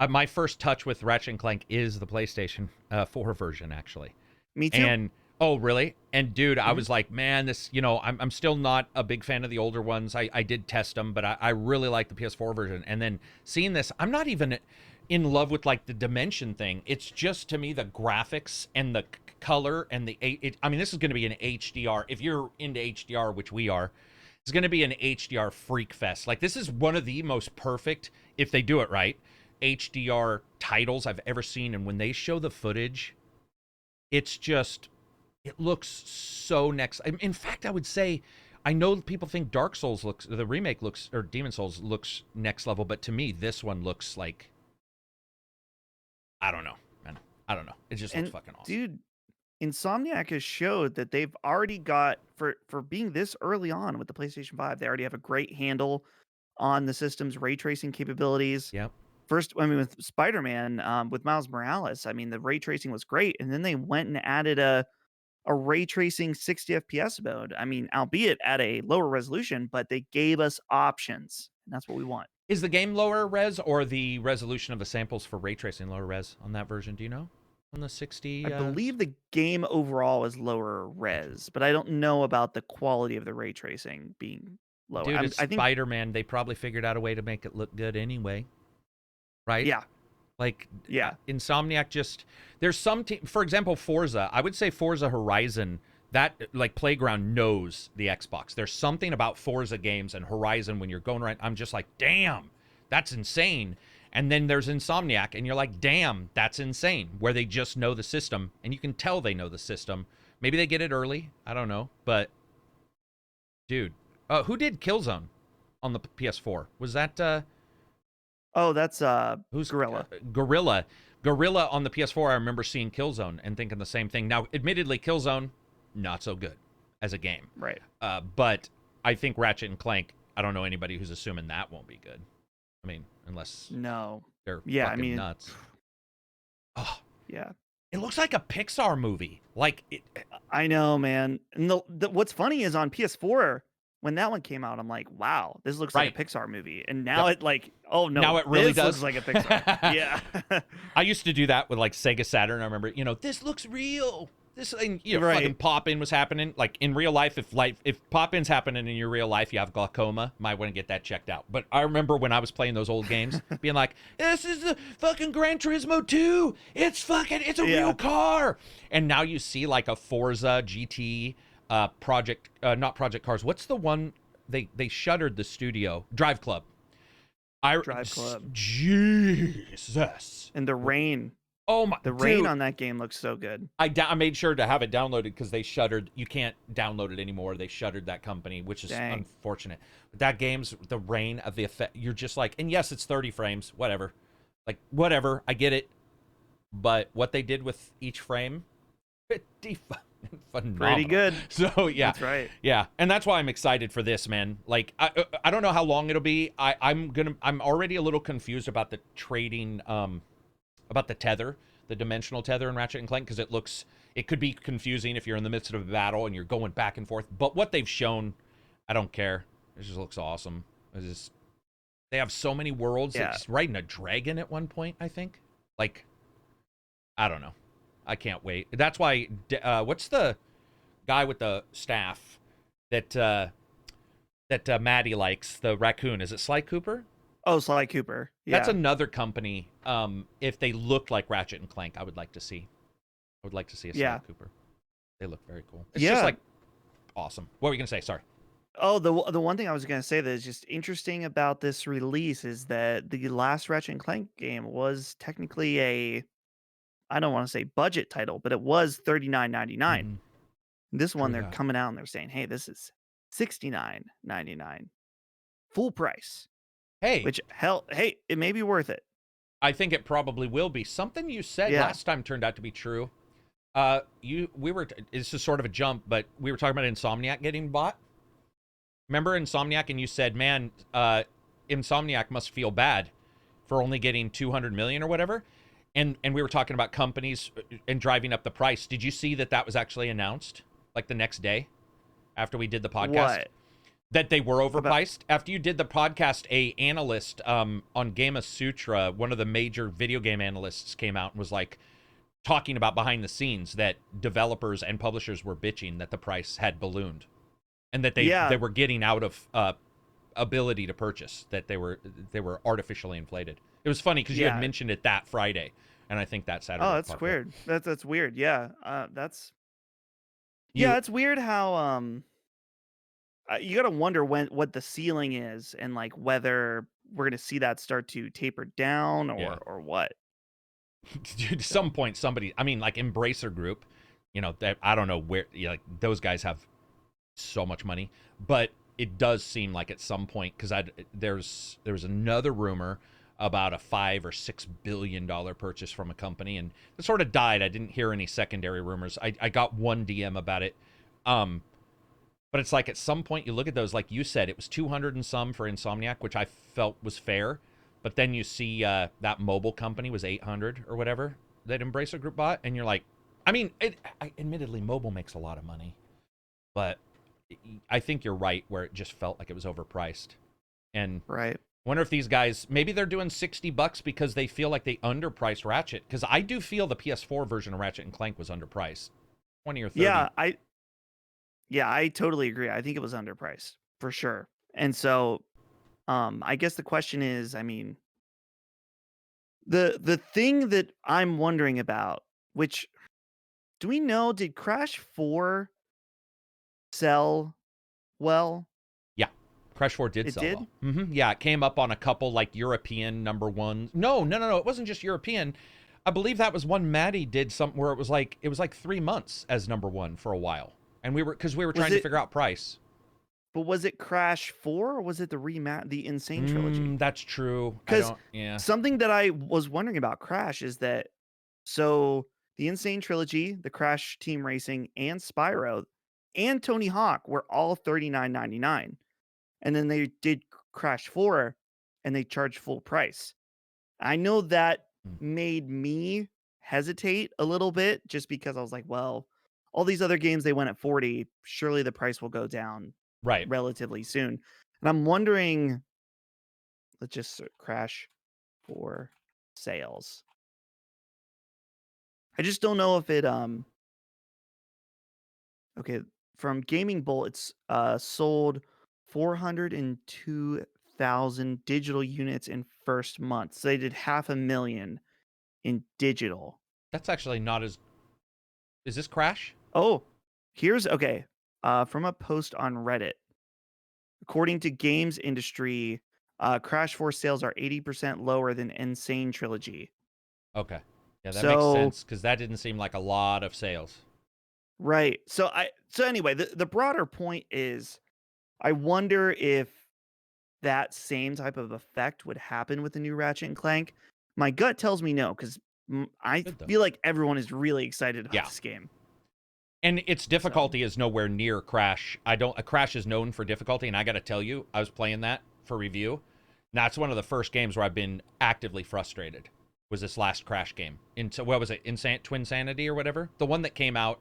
My first touch with Ratchet and Clank is the PlayStation 4 version, actually. Me too. And oh, really? And dude, I was like, man, this, I'm still not a big fan of the older ones. I did test them, but I really like the PS4 version. And then seeing this, I'm not even in love with like the dimension thing. It's just, to me, the graphics and the color and I mean, this is going to be an HDR. If you're into HDR, which we are, it's going to be an HDR freak fest. Like, this is one of the most perfect, if they do it right, HDR titles I've ever seen. And when they show the footage, it's just, it looks so next. In fact, I would say, I know people think Dark Souls the remake looks, or Demon Souls looks next level, but to me, this one looks like, I don't know, man. I don't know. It just looks fucking awesome. Dude, Insomniac has showed that they've already got, for being this early on with the PlayStation 5, they already have a great handle on the system's ray tracing capabilities. Yep. First, I mean, with Spider-Man, with Miles Morales, I mean, the ray tracing was great. And then they went and added a ray tracing 60 FPS mode. I mean, albeit at a lower resolution, but they gave us options. And that's what we want. Is the game lower res, or the resolution of the samples for ray tracing lower res on that version? Do you know? On the 60? I believe the game overall is lower res, but I don't know about the quality of the ray tracing being lower. Dude, it's Spider-Man. They probably figured out a way to make it look good anyway. Right? Yeah. Like, yeah. Insomniac just, there's some for example, Forza. I would say Forza Horizon, that, like, Playground knows the Xbox. There's something about Forza games and Horizon when you're going right, I'm just like, damn, that's insane. And then there's Insomniac, and you're like, damn, that's insane, where they just know the system, and you can tell they know the system. Maybe they get it early. I don't know. But, dude, who did Killzone on the PS4? Was that... Oh, that's who's Guerrilla. Guerrilla on the PS4, I remember seeing Killzone and thinking the same thing. Now, admittedly, Killzone, not so good as a game. Right. But I think Ratchet and Clank, I don't know anybody who's assuming that won't be good. I mean, unless they're fucking nuts. Oh, yeah. It looks like a Pixar movie. Like, I know, man. And what's funny is on PS4, when that one came out, I'm like, wow, this looks like a Pixar movie. And now it like, oh no, now it really does. Looks like a Pixar. Yeah. I used to do that with like Sega Saturn. I remember, this looks real. This, and fucking pop-in was happening. Like, in real life, if pop-in's happening in your real life, you have glaucoma, might want to get that checked out. But I remember when I was playing those old games, being like, this is the fucking Gran Turismo 2. It's a real car. And now you see like a Forza GT, not Project Cars. What's the one they shuttered the studio? Drive Club. Drive Club. Jesus. And the rain. Oh my! The rain on that game looks so good. I made sure to have it downloaded because they shuttered. You can't download it anymore. They shuttered that company, which is unfortunate. But that game's the rain of the effect. You're just like, and yes, it's 30 frames. Whatever, like whatever. I get it. But what they did with each frame, 50 Phenomenal. Pretty good. So yeah, That's right. yeah, and that's why I'm excited for this, man. Like I don't know how long it'll be. I'm already a little confused about the trading about the tether, the dimensional tether in Ratchet and Clank, because it could be confusing if you're in the midst of a battle and you're going back and forth. But what they've shown, I don't care. It just looks awesome. They have so many worlds. Yeah. It's riding a dragon at one point, I think. Like, I don't know. I can't wait. That's why. What's the guy with the staff that Maddie likes? The raccoon. Is it Sly Cooper? Oh, Sly Cooper. Yeah. That's another company. If they looked like Ratchet and Clank, I would like to see. I would like to see a Sly Cooper. They look very cool. It's just like awesome. What were you gonna say? Sorry. Oh, the one thing I was gonna say that is just interesting about this release is that the last Ratchet and Clank game was technically I don't want to say budget title, but it was $39.99. Mhm. This one True they're that. coming out and they're saying, "Hey, this is $69.99, full price." Hey, Which hell, hey, it may be worth it. I think it probably will be. Something you said Yeah. last time turned out to be true. This is sort of a jump, but we were talking about Insomniac getting bought. Remember Insomniac, and you said, "Man, Insomniac must feel bad for only getting 200 million or whatever." And we were talking about companies and driving up the price. Did you see that was actually announced like the next day after we did the podcast? What? That they were overpriced. After you did the podcast, a analyst on Gama Sutra, one of the major video game analysts, came out and was like talking about behind the scenes that developers and publishers were bitching that the price had ballooned, and that they were getting out of ability to purchase, that they were artificially inflated. It was funny because you had mentioned it that Friday, and I think that Saturday. Oh, that's weird. That's weird. Yeah, it's weird how you gotta wonder what the ceiling is and like whether we're gonna see that start to taper down or what. Dude, at some point, somebody, I mean, like Embracer Group, that I don't know where, like those guys have so much money, but it does seem like at some point, because there was another rumor about a $5 or $6 billion purchase from a company, and it sort of died. I didn't hear any secondary rumors. I got one DM about it, but it's like at some point you look at those, like you said, it was 200 and some for Insomniac, which I felt was fair. But then you see that mobile company was 800 or whatever that Embracer Group bought, and you're like, I mean, admittedly, mobile makes a lot of money, but I think you're right where it just felt like it was overpriced. And right. Wonder if these guys, maybe they're doing $60 because they feel like they underpriced Ratchet. Because I do feel the PS4 version of Ratchet and Clank was underpriced, 20 or 30. Yeah, I totally agree. I think it was underpriced for sure. And so, I guess the question is, I mean, the thing that I'm wondering about, which do we know, did Crash 4 sell well? Yeah, Crash 4 did It sell did? well. Mm-hmm. Yeah, it came up on a couple like European number ones. No, it wasn't just European. I believe that was one Maddie did something where it was like 3 months as number one for a while, and we were trying to figure out price. But was it Crash 4 or was it the Insane Trilogy? That's true. Because something that I was wondering about Crash is that, so the Insane Trilogy, the Crash Team Racing, and Spyro, and Tony Hawk were all $39.99. And then they did Crash 4 and they charged full price. I know that made me hesitate a little bit just because I was like, well, all these other games, they went at 40. Surely the price will go down relatively soon. And I'm wondering, let's just Crash 4 sales. I just don't know if it okay, from Gaming Bolt, it's sold 402,000 digital units in first month. So they did 500,000 in digital. That's actually not as. Is this Crash? Oh, here's from a post on Reddit. According to Games Industry, Crash 4 sales are 80% lower than Insane Trilogy. Okay. Yeah, that makes sense because that didn't seem like a lot of sales. Right. So anyway, the broader point is, I wonder if that same type of effect would happen with the new Ratchet and Clank. My gut tells me no, because I feel like everyone is really excited about this game. And its difficulty is nowhere near Crash. Crash is known for difficulty, and I got to tell you, I was playing that for review. And that's one of the first games where I've been actively frustrated. Was this last Crash game? What was it? Twinsanity or whatever? The one that came out,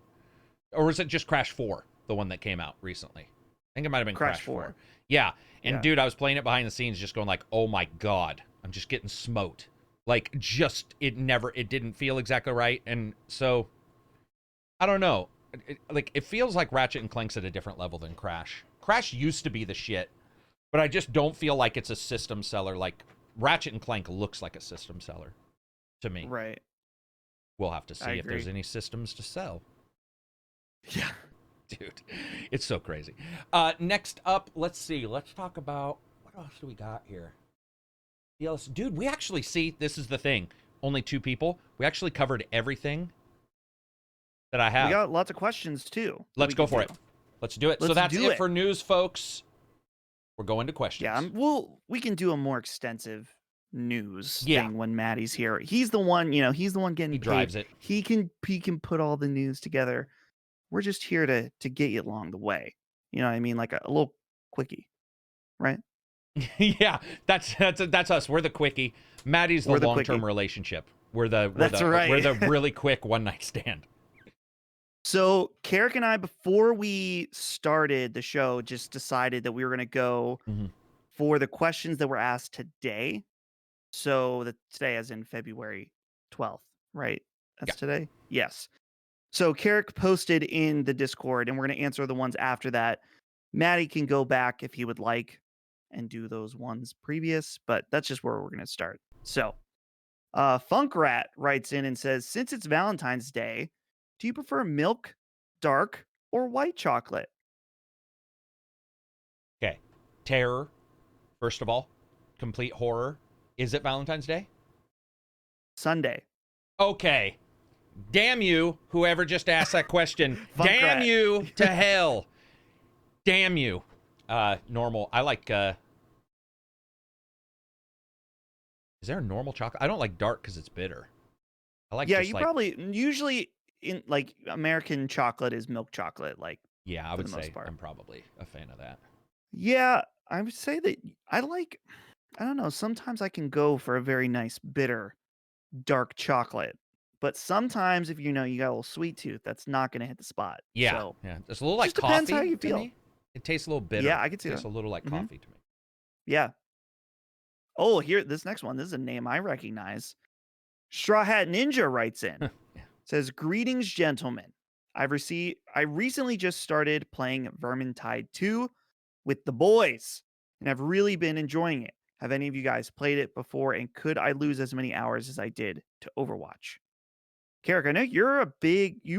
or was it just Crash 4? The one that came out recently. I think it might have been Crash 4. Yeah. And dude, I was playing it behind the scenes, just going like, "Oh my god, I'm just getting smote." Like, it didn't feel exactly right, and so I don't know. It feels like Ratchet and Clank's at a different level than Crash. Crash used to be the shit, but I just don't feel like it's a system seller. Like Ratchet and Clank looks like a system seller to me. Right. We'll have to see if there's any systems to sell. Yeah. Dude, it's so crazy. Next up, let's see. Let's talk about, what else do we got here? DLSS. Dude, we actually see, this is the thing. Only 2 people. We actually covered everything that I have. We got lots of questions too. Let's go for it. Let's do it. So that's it for news, folks. We're going to questions. Yeah, we can do a more extensive news thing when Maddie's here. He's the one, he's the one getting paid. Drives it. He can put all the news together. We're just here to get you along the way. You know what I mean? Like a little quickie, right? Yeah, that's us. We're the quickie. Maddie's the long-term relationship. We're the really quick one-night stand. So Karak and I, before we started the show, just decided that we were going to go for the questions that were asked today. So today, as in February 12th, right? That's today? Yes. So Karak posted in the Discord, and we're going to answer the ones after that. Maddie can go back if he would like and do those ones previous, but that's just where we're going to start. So Funkrat writes in and says, since it's Valentine's Day, do you prefer milk, dark, or white chocolate? Okay. Terror, first of all. Complete horror. Is it Valentine's Day? Sunday. Okay. Damn you, whoever just asked that question. Damn you to hell. Damn you. Normal. I like, is there a normal chocolate? I don't like dark because it's bitter. I like usually in like American chocolate is milk chocolate, like I would say I'm probably a fan of that. Yeah, I would say that I don't know, sometimes I can go for a very nice bitter dark chocolate, but sometimes if you got a little sweet tooth, that's not going to hit the spot. So, it's a little like coffee. Depends how you feel. Me. It tastes a little bitter. Yeah, I can see that. It tastes a little like coffee to me. Yeah. Oh, here, this next one. This is a name I recognize. Straw Hat Ninja writes in. Says, greetings, gentlemen. I recently just started playing Vermintide 2 with the boys, and I've really been enjoying it. Have any of you guys played it before, and could I lose as many hours as I did to Overwatch? Karak, I know you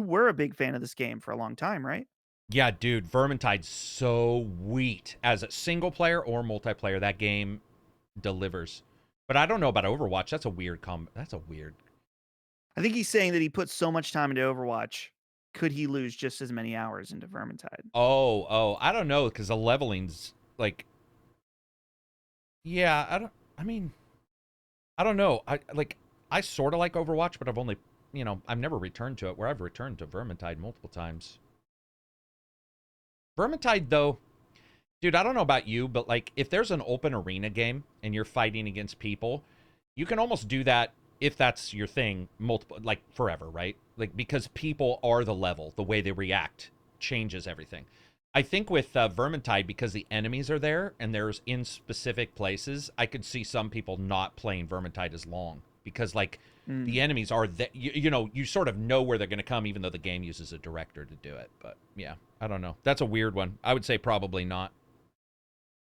were a big fan of this game for a long time, right? Yeah, dude, Vermintide's so sweet. As a single player or multiplayer, that game delivers. But I don't know about Overwatch. That's a weird I think he's saying that he put so much time into Overwatch. Could he lose just as many hours into Vermintide? Oh, I don't know, because the leveling's like, I don't know. I sort of like Overwatch, but I've only, I've never returned to it, where I've returned to Vermintide multiple times. Vermintide, though, dude, I don't know about you, but like, if there's an open arena game and you're fighting against people, you can almost do that if that's your thing, forever, right? Like, because people are the level, the way they react changes everything. I think with Vermintide, because the enemies are there and there's in specific places, I could see some people not playing Vermintide as long because, the enemies are you sort of know where they're going to come, even though the game uses a director to do it. But yeah, I don't know. That's a weird one. I would say probably not.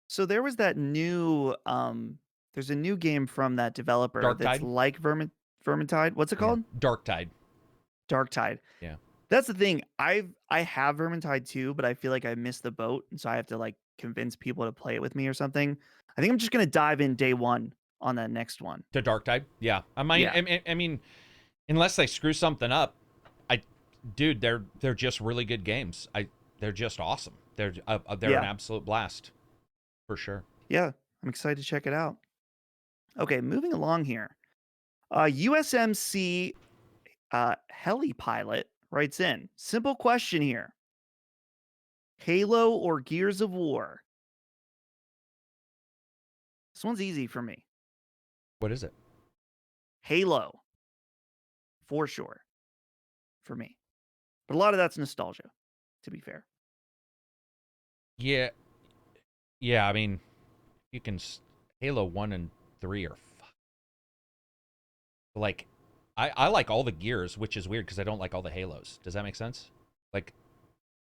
So there was that new there's a new game from that developer that's like Vermintide. What's it called? Darktide. Yeah. That's the thing. I have Vermintide too, but I feel like I missed the boat, and so I have to convince people to play it with me or something. I think I'm just gonna dive in day one on that next one. To Darktide? Yeah. I mean, unless they screw something up, they're just really good games. They're just awesome. They're an absolute blast. For sure. Yeah, I'm excited to check it out. Okay, moving along here. USMC Heli Pilot writes in, simple question here. Halo or Gears of War? This one's easy for me. What is it? Halo, for sure, for me. But a lot of that's nostalgia, to be fair. Yeah. Yeah, I mean, you can... Halo 1 and 3 are... Like, I like all the Gears, which is weird because I don't like all the Halos. Does that make sense? Like,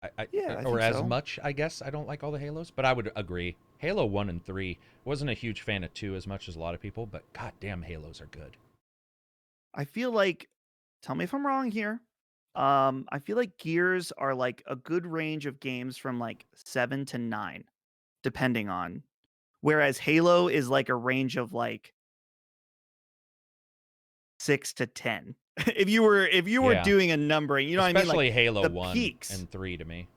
I think as so. much, I guess, I don't like all the Halos, but I would agree. Halo 1 and 3, wasn't a huge fan of 2 as much as a lot of people, but goddamn, Halos are good. I feel like, tell me if I'm wrong here. I feel like Gears are like a good range of games from like 7 to 9, depending on. Whereas Halo is like a range of like 6 to 10. if you were doing a numbering, you know what I mean? Especially Like Halo the 1 peaks. and 3 to me.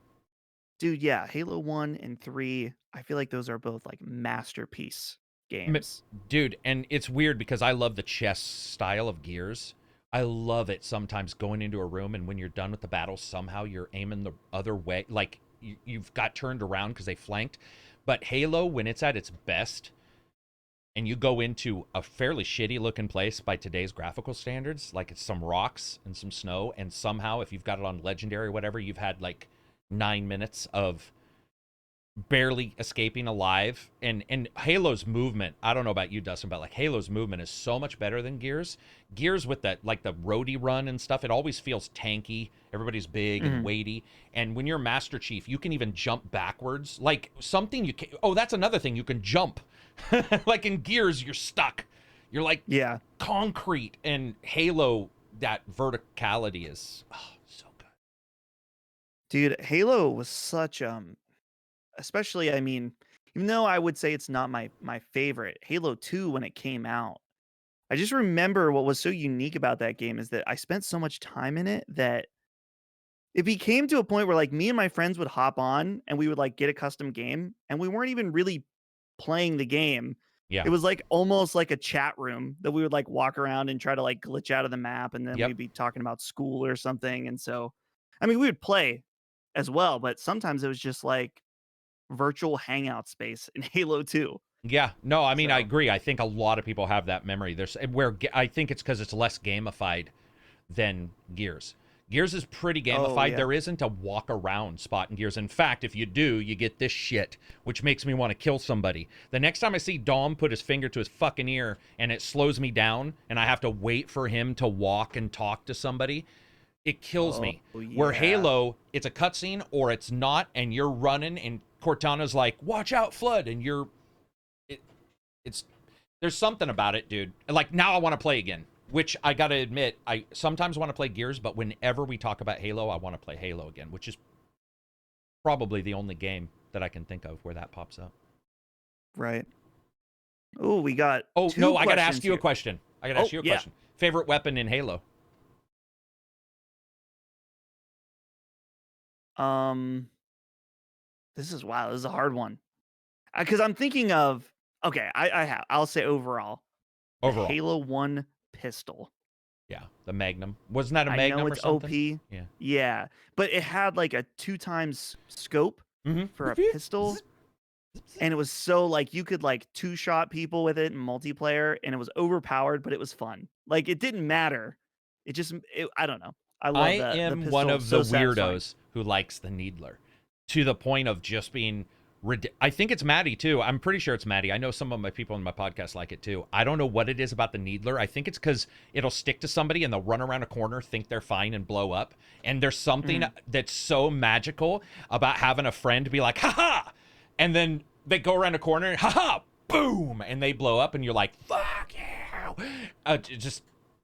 Dude, yeah, Halo 1 and 3, I feel like those are both like masterpiece games. Dude, and it's weird because I love the chess style of Gears. I love it sometimes going into a room and when you're done with the battle, somehow you're aiming the other way. Like you've got turned around because they flanked. But Halo, when it's at its best, and you go into a fairly shitty looking place by today's graphical standards, like it's some rocks and some snow, and somehow if you've got it on Legendary or whatever, you've had like 9 minutes of barely escaping alive. And Halo's movement, I don't know about you, Dustin, but like Halo's movement is so much better than Gears. Gears with that, like the roadie run and stuff, it always feels tanky. Everybody's big and weighty. And when you're Master Chief, you can even jump backwards. Like something you can, oh, that's another thing, you can jump. Like in Gears, you're stuck. You're like concrete. And Halo, that verticality is so good. Dude, Halo was such especially, I mean, even though I would say it's not my favorite, Halo 2 when it came out, I just remember what was so unique about that game is that I spent so much time in it that it became to a point where like me and my friends would hop on and we would like get a custom game and we weren't even really playing the game. Yeah. It was like almost like a chat room that we would like walk around and try to like glitch out of the map and then we'd be talking about school or something. And so, I mean, we would play as well, but sometimes it was just like virtual hangout space in Halo 2. Yeah, no, I mean, I agree. I think a lot of people have that memory. There's where I think it's because it's less gamified than Gears. Gears is pretty gamified. There isn't a walk around spot in Gears. In fact, if you do, you get this shit, which makes me want to kill somebody. The next time I see Dom put his finger to his fucking ear and it slows me down and I have to wait for him to walk and talk to somebody, it kills me. Where Halo, it's a cutscene or it's not, and you're running and Cortana's like, watch out, Flood, and you're there's something about it, dude. Like now I want to play again, which I gotta admit, I sometimes want to play Gears, but whenever we talk about Halo, I want to play Halo again, which is probably the only game that I can think of where that pops up. Right. Oh, we got no, I gotta ask you a question. I gotta ask you a question. Favorite weapon in Halo? This is a hard one. Because I'm thinking of I'll say overall. Halo 1 pistol. Yeah, the Magnum. Wasn't that a Magnum or something? OP. Yeah. But it had like a 2x scope for a pistol. And it was so like you could like 2-shot people with it in multiplayer and it was overpowered, but it was fun. Like it didn't matter. I don't know. I am one of the weirdos who likes the Needler to the point of just being I think it's Maddie too. I'm pretty sure it's Maddie. I know some of my people in my podcast like it too. I don't know what it is about the Needler. I think it's because it'll stick to somebody and they'll run around a corner, think they're fine, and blow up. And there's something that's so magical about having a friend be like, ha-ha! And then they go around a corner and ha-ha! Boom! And they blow up and you're like, fuck you!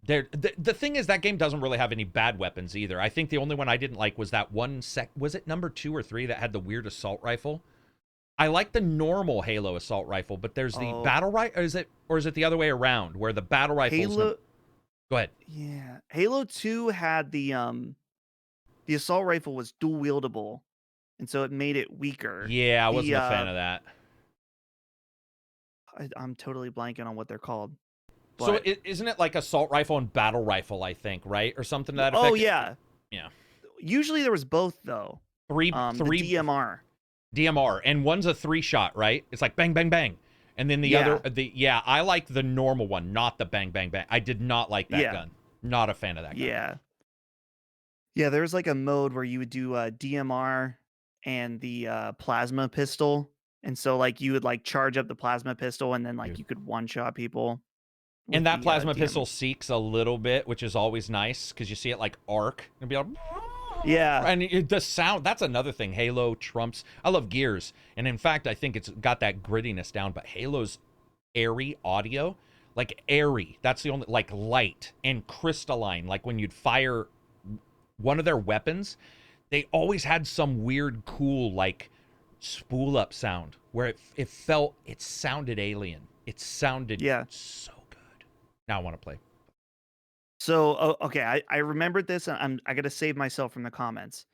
The thing is that game doesn't really have any bad weapons either. I think the only one I didn't like was that one was it number 2 or 3 that had the weird assault rifle? I like the normal Halo assault rifle, but there's the battle rifle. Or is it the other way around, where the battle rifle? Go ahead. Yeah, Halo 2 had the assault rifle was dual wieldable, and so it made it weaker. Yeah, I wasn't a fan of that. I'm totally blanking on what they're called. But... So isn't it like assault rifle and battle rifle? I think, right, or something to that effect? Oh yeah, yeah. usually there was both though. Three The DMR. DMR, and one's a 3-shot, right? It's like bang, bang, bang. And then the other, I like the normal one, not the bang, bang, bang. I did not like that gun. Not a fan of that gun. Yeah. Yeah, there's like a mode where you would do DMR and the plasma pistol. And so like you would like charge up the plasma pistol and then like you could one-shot people. And that plasma pistol seeks a little bit, which is always nice because you see it like arc and be like, yeah. And the sound, that's another thing. Halo trumps. I love Gears. And in fact, I think it's got that grittiness down, but Halo's airy audio, like airy, that's the only, like light and crystalline. Like when you'd fire one of their weapons, they always had some weird, cool, like spool up sound where it sounded alien. It sounded so good. Now I want to play. So, okay, I remembered this, and I got to save myself from the comments.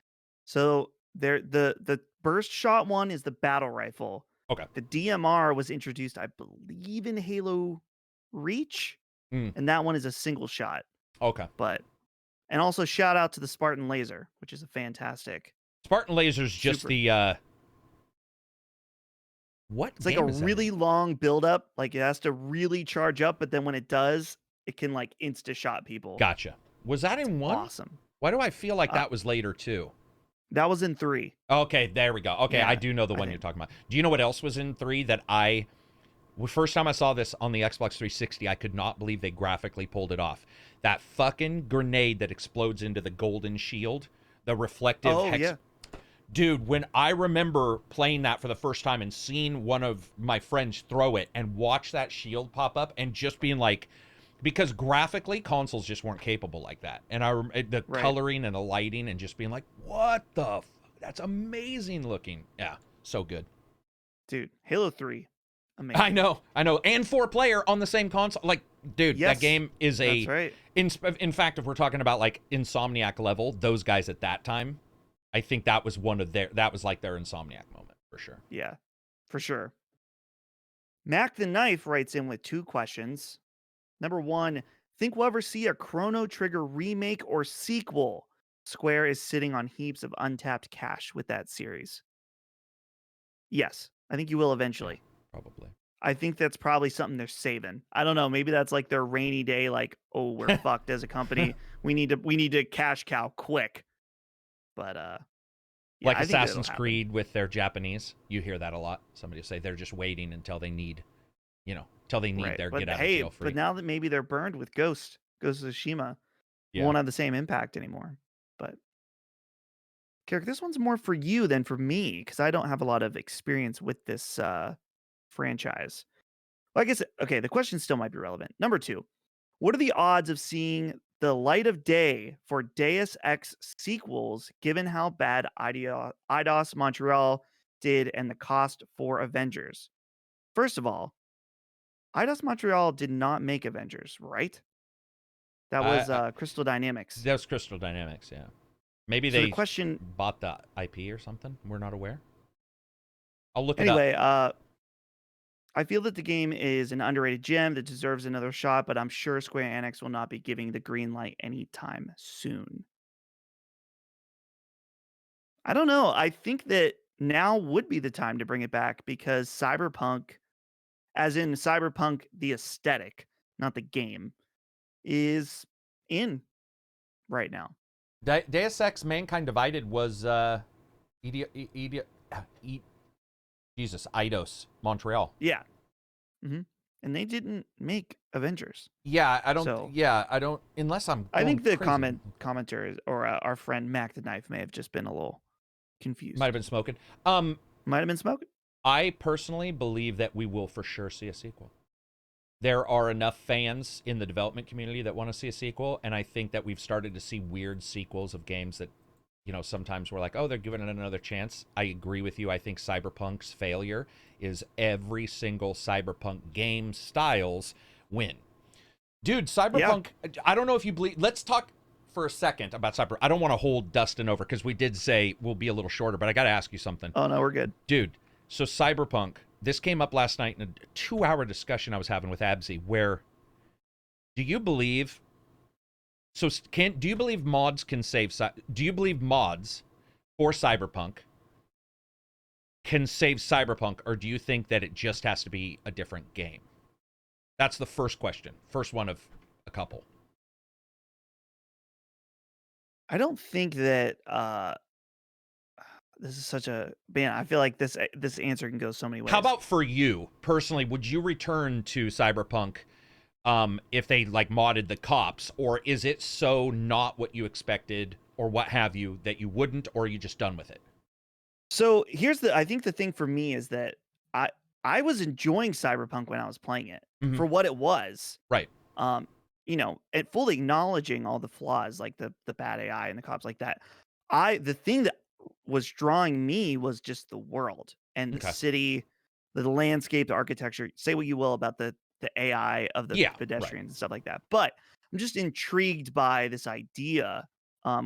So the burst shot one is the battle rifle. Okay. The DMR was introduced, I believe, in Halo Reach, and that one is a single shot. Okay. And also shout out to the Spartan Laser, which is a fantastic. Spartan Laser's just the what? It's like a really long build-up. Like it has to really charge up, but then when it does, it can like insta-shot people. Gotcha. Was that in 1? Awesome. Why do I feel like that was later too? That was in 3. Okay, there we go. Okay, yeah, I do know the one you're talking about. Do you know what else was in 3 that first time I saw this on the Xbox 360, I could not believe they graphically pulled it off. That fucking grenade that explodes into the golden shield, the reflective hex. Dude, when I remember playing that for the first time and seeing one of my friends throw it and watch that shield pop up and just being like, because graphically consoles just weren't capable like that. And the coloring and the lighting and just being like, what the fuck? That's amazing looking. Yeah, so good. Dude, Halo 3. Amazing. I know. And 4-player on the same console. Like, dude, that game is that's right. In fact, if we're talking about like Insomniac level, those guys at that time, I think that was that was like their Insomniac moment for sure. Yeah, for sure. Mac the Knife writes in with 2 questions. Number 1, think we'll ever see a Chrono Trigger remake or sequel? Square is sitting on heaps of untapped cash with that series. Yes, I think you will eventually. Yeah, probably. I think that's probably something they're saving. I don't know. Maybe that's like their rainy day. Like, oh, we're fucked as a company. We need to cash cow quick. But like Assassin's Creed with their Japanese, you hear that a lot. Somebody will say they're just waiting until they need, their get out of jail free. But now that maybe they're burned with Ghost of Tsushima, won't have the same impact anymore. But Karak, this one's more for you than for me because I don't have a lot of experience with this franchise. Well, I guess, okay, the question still might be relevant. Number 2, what are the odds of seeing the light of day for Deus Ex sequels, given how bad Eidos Montreal did and the cost for Avengers? First of all, Eidos Montreal did not make Avengers, right? That was Crystal Dynamics. That was Crystal Dynamics, yeah. Maybe they bought the IP or something. We're not aware. I'll look it up. Anyway, I feel that the game is an underrated gem that deserves another shot, but I'm sure Square Enix will not be giving the green light anytime soon. I don't know. I think that now would be the time to bring it back because Cyberpunk, as in Cyberpunk, the aesthetic, not the game, is in right now. Deus Ex Mankind Divided was Eidos Montreal. Yeah. Mm-hmm. And they didn't make Avengers. Yeah, I don't. Unless I think the crazy. Commentary or our friend Mac the Knife may have just been a little confused. Might have been smoking. Might have been smoking. I personally believe that we will for sure see a sequel. There are enough fans in the development community that want to see a sequel, and I think that we've started to see weird sequels of games that, sometimes we're like, oh, they're giving it another chance. I agree with you. I think Cyberpunk's failure is every single Cyberpunk game styles win. Dude, Cyberpunk, I don't know if you believe. Let's talk for a second about Cyberpunk. I don't want to hold Dustin over because we did say we'll be a little shorter, but I got to ask you something. Oh, no, we're good. Dude, so Cyberpunk, this came up last night in a 2-hour discussion I was having with Absy, where do you believe So do you believe mods can save? Do you believe mods for Cyberpunk can save Cyberpunk, or do you think that it just has to be a different game? That's the first question. First one of a couple. I don't think that this is such a man. I feel like this answer can go so many ways. How about for you personally? Would you return to Cyberpunk if they like modded the cops, or is it so not what you expected, or what have you, that you wouldn't, or are you just done with it? So I think the thing for me is that I was enjoying Cyberpunk when I was playing it for what it was. Right. You know, and fully acknowledging all the flaws, like the bad AI and the cops like that. The thing that was drawing me was just the world and the city, the landscape, the architecture. Say what you will about the AI of the pedestrians and stuff like that, but I'm just intrigued by this idea,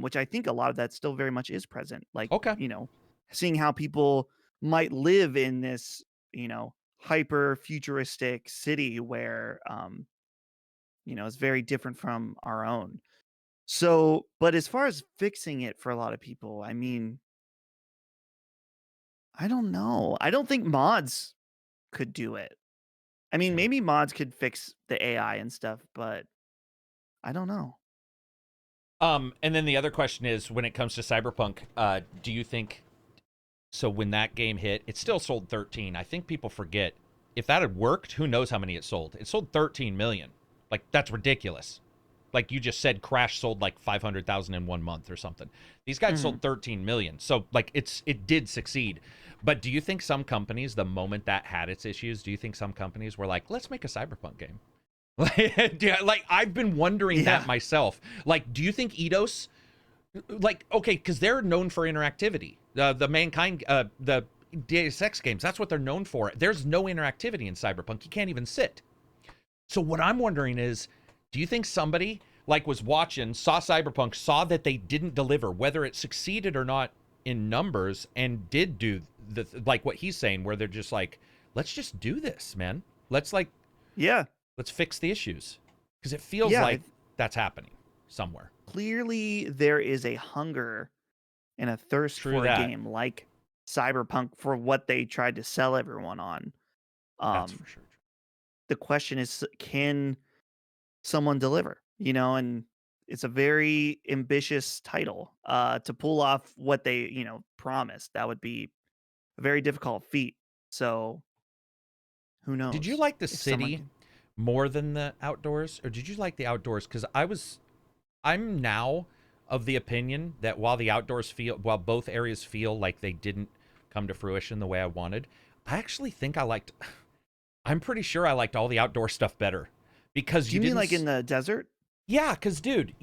which I think a lot of that still very much is present. Like, you know, seeing how people might live in this, you know, hyper futuristic city where, you know, it's very different from our own. So, but as far as fixing it for a lot of people, I mean, I don't know. I don't think mods could do it. I mean, maybe mods could fix the AI and stuff, but I don't know. And then the other question is, when it comes to Cyberpunk, do you think, so when that game hit, it still sold 13. I think people forget, if that had worked, who knows how many it sold. It sold 13 million. Like, that's ridiculous. Like you just said, Crash sold like 500,000 in 1 month or something. These guys sold 13 million. So like it did succeed. But do you think some companies, the moment that had its issues, do you think some companies were like, let's make a Cyberpunk game? Like I've been wondering that myself. Like, do you think Eidos, like, okay, because they're known for interactivity. The Mankind, the DLSS games, that's what they're known for. There's no interactivity in Cyberpunk. You can't even sit. So what I'm wondering is, do you think somebody like was watching, saw Cyberpunk, saw that they didn't deliver, whether it succeeded or not in numbers, and did do the like what he's saying, where they're just like, let's just do this, man. Let's like, let's fix the issues, because it feels like that's happening somewhere. Clearly, there is a hunger and a thirst for a game like Cyberpunk for what they tried to sell everyone on. That's for sure. The question is, can someone deliver? You know, and it's a very ambitious title to pull off what they, you know, promised. That would be a very difficult feat. So who knows? Did you like the city more than the outdoors, or did you like the outdoors? Because I'm now of the opinion that while both areas feel like they didn't come to fruition the way I wanted, I actually think I'm pretty sure I liked all the outdoor stuff better. Because you mean like in the desert? Yeah, because dude,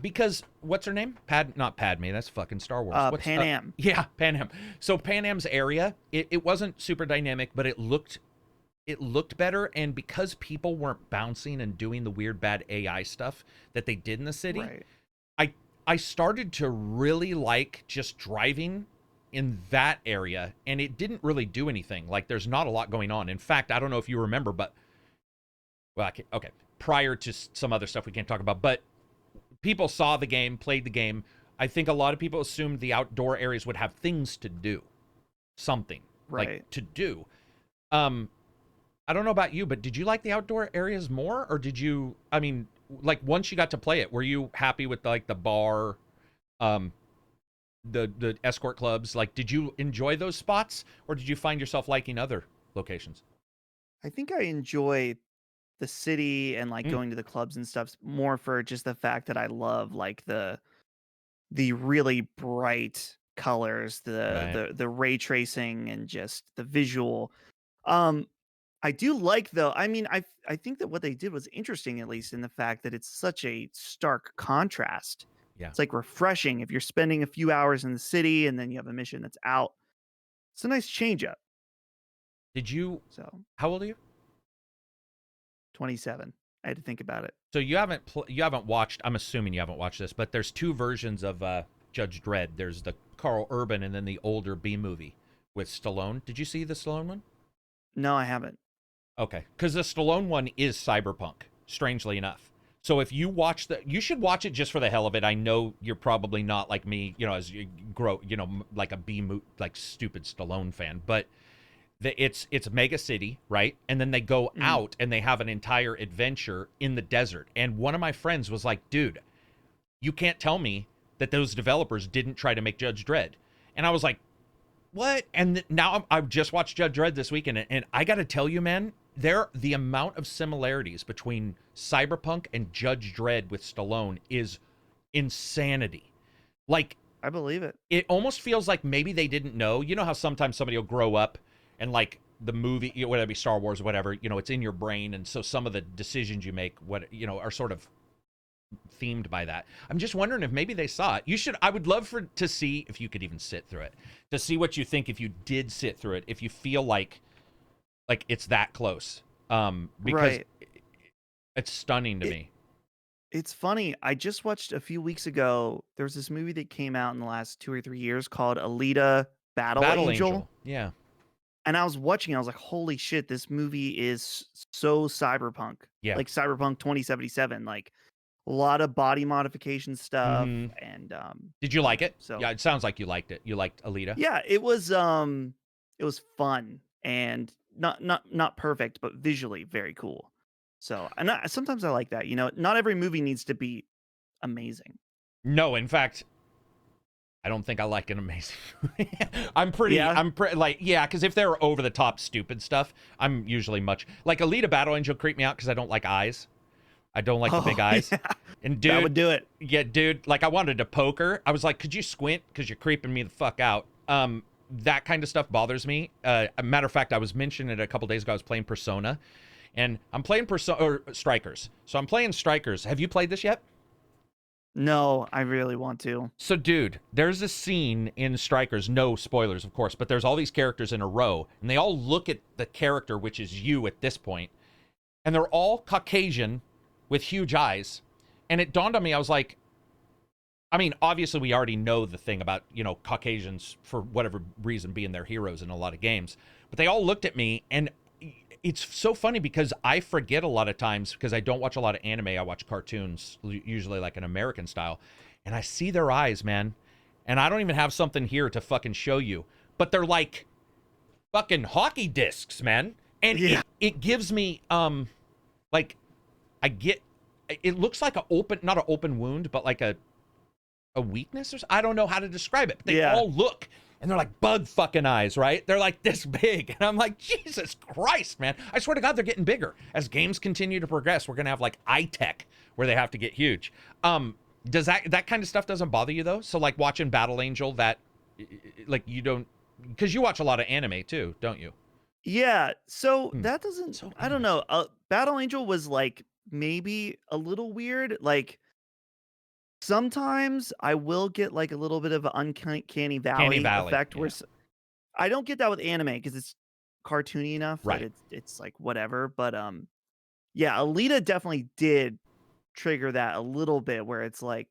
because what's her name? Not Padme, that's fucking Star Wars. Pan Am. Yeah, Pan Am. So Pan Am's area, it wasn't super dynamic, but it looked better, and because people weren't bouncing and doing the weird bad AI stuff that they did in the city, I started to really like just driving in that area, and it didn't really do anything. Like, there's not a lot going on. In fact, I don't know if you remember, but okay, prior to some other stuff we can't talk about, but people saw the game, played the game. I think a lot of people assumed the outdoor areas would have things to do, something like to do. I don't know about you, but did you like the outdoor areas more, or did you, I mean, like, once you got to play it, were you happy with like the bar, the escort clubs? Like, did you enjoy those spots, or did you find yourself liking other locations? I think I enjoy the city and like going to the clubs and stuff more for just the fact that I love like the really bright colors, the ray tracing, and just the visual. I do like, though, I mean, I think that what they did was interesting, at least in the fact that it's such a stark contrast. Yeah. It's like refreshing if you're spending a few hours in the city and then you have a mission that's out. It's a nice change up. How old are you? 27. I had to think about it. So you haven't watched, I'm assuming you haven't watched this, but there's two versions of Judge Dredd. There's the Carl Urban and then the older B movie with Stallone. Did you see the Stallone one? No, I haven't. Okay, because the Stallone one is Cyberpunk, strangely enough. So if you watch you should watch it just for the hell of it. I know you're probably not like me, as you grow, like a like stupid Stallone fan, but it's Mega City, right? And then they go out and they have an entire adventure in the desert. And one of my friends was like, dude, you can't tell me that those developers didn't try to make Judge Dredd. And I was like, what? And now I've just watched Judge Dredd this weekend, and I got to tell you, man, the amount of similarities between Cyberpunk and Judge Dredd with Stallone is insanity. Like, I believe it. It almost feels like maybe they didn't know. You know how sometimes somebody will grow up and like the movie, whether it be Star Wars or whatever, it's in your brain, and so some of the decisions you make, are sort of themed by that. I'm just wondering if maybe they saw it. I would love to see if you could even sit through it, to see what you think if you did sit through it, if you feel like it's that close. Because it's stunning to me. It's funny. I just watched a few weeks ago. There's this movie that came out in the last 2 or 3 years called Alita Battle Angel. Yeah. And I was watching, I was like, holy shit, this movie is so cyberpunk. Yeah. Like Cyberpunk 2077. Like a lot of body modification stuff. Mhm. And Did you like it? So Yeah, it sounds like you liked it. You liked Alita. yeah, it was fun and not perfect, but visually very cool. So, and sometimes I like that. Not every movie needs to be amazing. No, in fact, I don't think I like an amazing movie. Because if they're over the top stupid stuff, I'm usually much like Alita Battle Angel creep me out because I don't like eyes. I don't like the big eyes. Yeah. And dude, that would do it. Yeah, dude, like I wanted to poke her. I was like, could you squint? Because you're creeping me the fuck out. That kind of stuff bothers me. A matter of fact, I was mentioning it a couple days ago. I was playing Persona, and I'm playing Strikers. So I'm playing Strikers. Have you played this yet? No, I really want to. So, dude, there's a scene in Strikers, no spoilers, of course, but there's all these characters in a row, and they all look at the character, which is you at this point, and they're all Caucasian with huge eyes. And it dawned on me, I was like, I mean, obviously we already know the thing about, Caucasians, for whatever reason, being their heroes in a lot of games, but they all looked at me, and it's so funny because I forget a lot of times because I don't watch a lot of anime. I watch cartoons, usually like an American style, and I see their eyes, man. And I don't even have something here to fucking show you, but they're like fucking hockey discs, man. And it gives me, like, it looks like not an open wound, but like a weakness I don't know how to describe it. But they all look. And they're like bug fucking eyes, right? They're like this big. And I'm like, Jesus Christ, man. I swear to God, they're getting bigger. As games continue to progress, we're going to have like eye tech where they have to get huge. Does that kind of stuff doesn't bother you though? So like watching Battle Angel, that like you don't, because you watch a lot of anime too, don't you? Yeah. So that doesn't, I don't know. Battle Angel was like maybe a little weird. Like, sometimes I will get like a little bit of an uncanny valley effect where I don't get that with anime because it's cartoony enough that it's like whatever. But yeah, Alita definitely did trigger that a little bit where it's like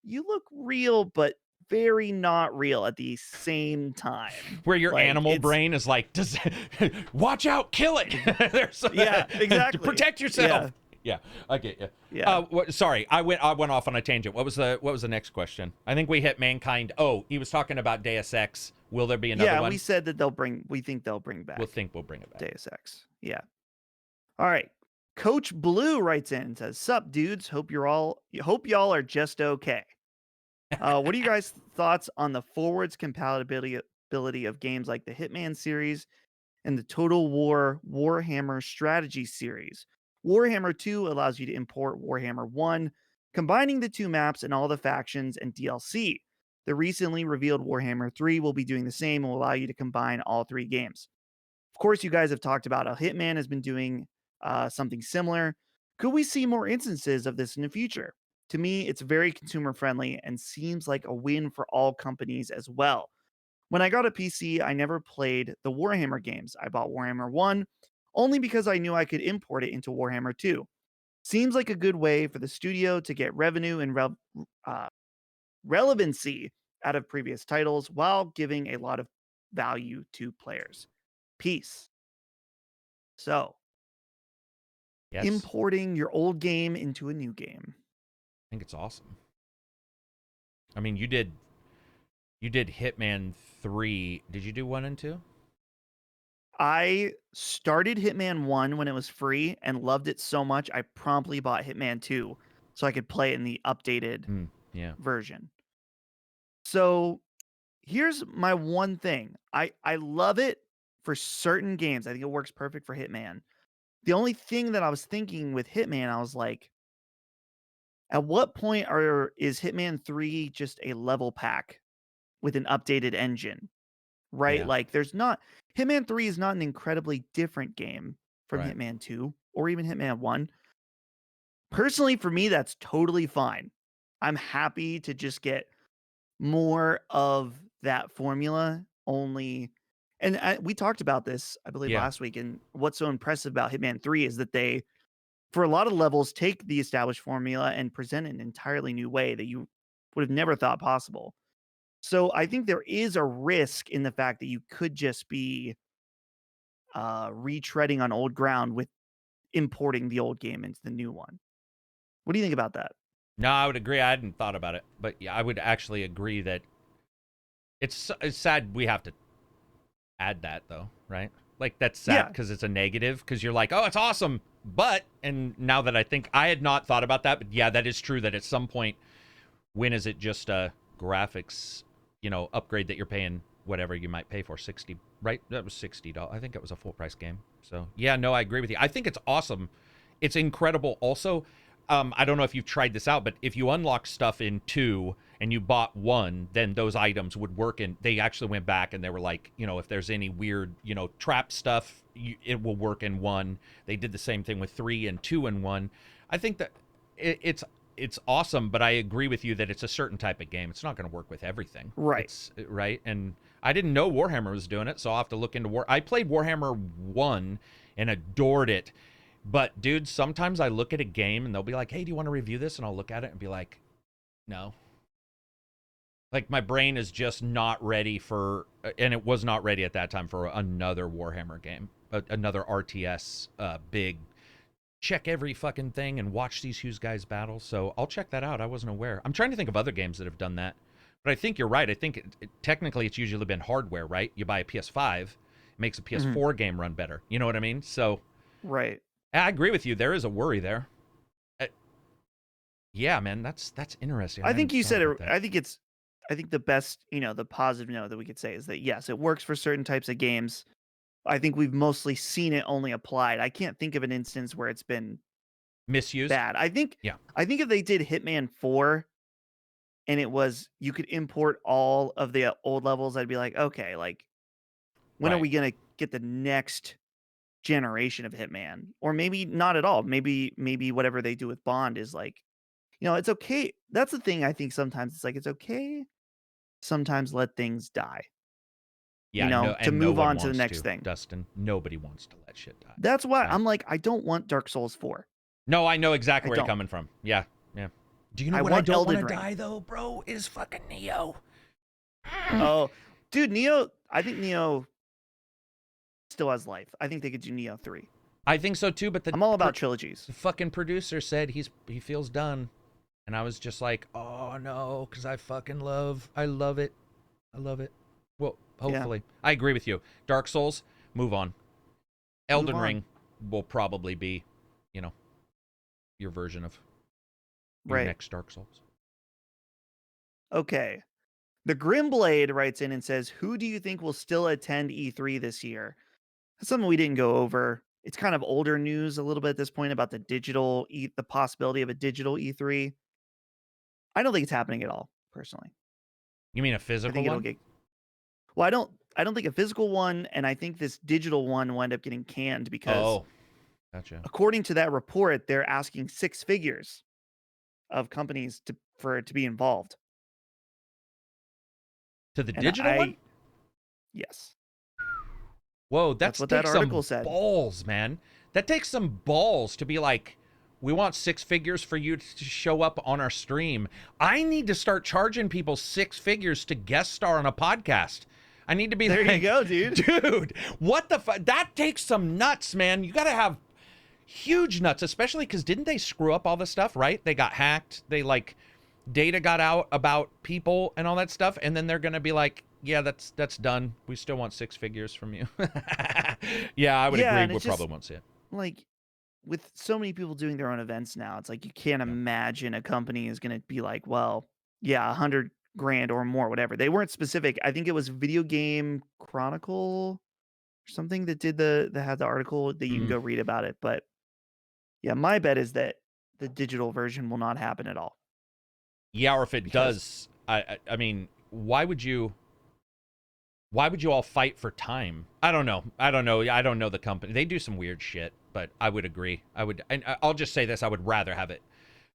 you look real but very not real at the same time. Where your animal brain is like, watch out, kill it. Yeah, exactly. Protect yourself. Yeah, I get you. Yeah. Sorry, I went off on a tangent. What was the next question? I think we hit mankind. Oh, he was talking about Deus Ex. Will there be another one? Yeah, we said that we think they'll bring back. We'll bring it back. Deus Ex. Yeah. All right. Coach Blue writes in and says, "Sup, dudes? Hope y'all are just okay." What are you guys' thoughts on the forwards compatibility of games like the Hitman series and the Total War Warhammer strategy series? Warhammer 2 allows you to import Warhammer 1, combining the two maps and all the factions and DLC. The recently revealed Warhammer 3 will be doing the same and will allow you to combine all three games. Of course, you guys have talked about how Hitman has been doing something similar. Could we see more instances of this in the future? To me, it's very consumer friendly and seems like a win for all companies as well. When I got a PC, I never played the Warhammer games. I bought Warhammer 1 only because I knew I could import it into Warhammer 2. Seems like a good way for the studio to get revenue and relevancy out of previous titles while giving a lot of value to players. Peace. So, Yes. importing your old game into a new game. I think it's awesome. I mean, you did Hitman 3. Did you do 1 and 2? I started Hitman 1 when it was free and loved it so much I promptly bought Hitman 2 so I could play it in the updated version. So here's my one thing. I love it for certain games. I think it works perfect for Hitman. The only thing that I was thinking with Hitman, I was like, at what point is Hitman 3 just a level pack with an updated engine? Right? Yeah. Like Hitman 3 is not an incredibly different game from Right. Hitman 2 or even Hitman 1. Personally, for me, that's totally fine. I'm happy to just get more of that formula only. And we talked about this, I believe, Yeah. last week. And what's so impressive about Hitman 3 is that they, for a lot of levels, take the established formula and present it in an entirely new way that you would have never thought possible. So I think there is a risk in the fact that you could just be retreading on old ground with importing the old game into the new one. What do you think about that? No, I would agree. I hadn't thought about it, but yeah, I would actually agree that it's sad we have to add that though, right? Like that's sad because it's a negative because you're like, oh, it's awesome, but and now that I think I had not thought about that, but yeah, that is true that at some point, when is it just a graphics, upgrade that you're paying whatever you might pay for 60, right? That was $60. I think it was a full price game. So yeah, no, I agree with you. I think it's awesome. It's incredible. Also, I don't know if you've tried this out, but if you unlock stuff in 2 and you bought 1, then those items would work. And they actually went back and they were like, if there's any weird, trap stuff, it will work in 1. They did the same thing with 3 and 2 and 1. I think that it's awesome, but I agree with you that it's a certain type of game. It's not going to work with everything. Right. Right. And I didn't know Warhammer was doing it, so I'll have to look into I played Warhammer 1 and adored it. But, dude, sometimes I look at a game and they'll be like, hey, do you want to review this? And I'll look at it and be like, no. Like, my brain is just not ready for, and it was not ready at that time for another Warhammer game, another RTS, big, check every fucking thing and watch these huge guys battle. So I'll check that out. I wasn't aware. I'm trying to think of other games that have done that. But I think you're right. I think technically it's usually been hardware, right? You buy a PS5, it makes a PS4 game run better. You know what I mean? So. Right. I agree with you. There is a worry there. Yeah, man, that's interesting. I think you said it. I think the best, the positive note that we could say is that yes, it works for certain types of games. I think we've mostly seen it only applied. I can't think of an instance where it's been misused. Bad. I think if they did Hitman 4 and it was you could import all of the old levels, I'd be like, okay, like when are we gonna get the next generation of Hitman? Or maybe not at all. Maybe whatever they do with Bond is like, it's okay. That's the thing. I think sometimes it's like it's okay. Sometimes let things die. Yeah, to move on to the next thing. Dustin, nobody wants to let shit die. That's why I'm like, I don't want Dark Souls 4. No, I know exactly where you're coming from. Yeah. Do you know what I don't want to die though, bro? Is fucking Neo. Oh, dude, Neo. I think Neo still has life. I think they could do Neo 3. I think so too, but I'm all about trilogies. The fucking producer said he feels done. And I was just like, oh no, because I love it. Well, hopefully. Yeah. I agree with you. Dark Souls, move on. Elden Ring will probably be, your version of your next Dark Souls. Okay. The Grimblade writes in and says, who do you think will still attend E3 this year? That's something we didn't go over. It's kind of older news a little bit at this point about the possibility of a digital E3. I don't think it's happening at all, personally. You mean a physical one? Well, I don't think a physical one, and I think this digital one will end up getting canned because gotcha. According to that report, they're asking 6 figures of companies for it to be involved. To the digital one? Yes. Whoa, that's what that article said. Balls, man. That takes some balls to be like, we want 6 figures for you to show up on our stream. I need to start charging people 6 figures to guest star on a podcast. I need to be there. You go, dude. Dude, what the fuck? That takes some nuts, man. You got to have huge nuts, especially because didn't they screw up all the stuff, right? They got hacked. They like data got out about people and all that stuff. And then they're going to be like, yeah, that's done. We still want 6 figures from you. Yeah, I would Yeah, agree. and We'll it's just probably won't see it. like with so many people doing their own events now, it's like you can't Yeah. imagine a company is going to be like, well, yeah, 100 grand or more, whatever. They weren't specific. I think it was Video Game Chronicle or something that did that had the article that you can Mm. go read about it. But yeah, my bet is that the digital version will not happen at all Yeah, or if it because does, I mean, why would you all fight for time? I don't know. I don't know the company. They do some weird shit, but I would agree. And I'll just say this: I would rather have it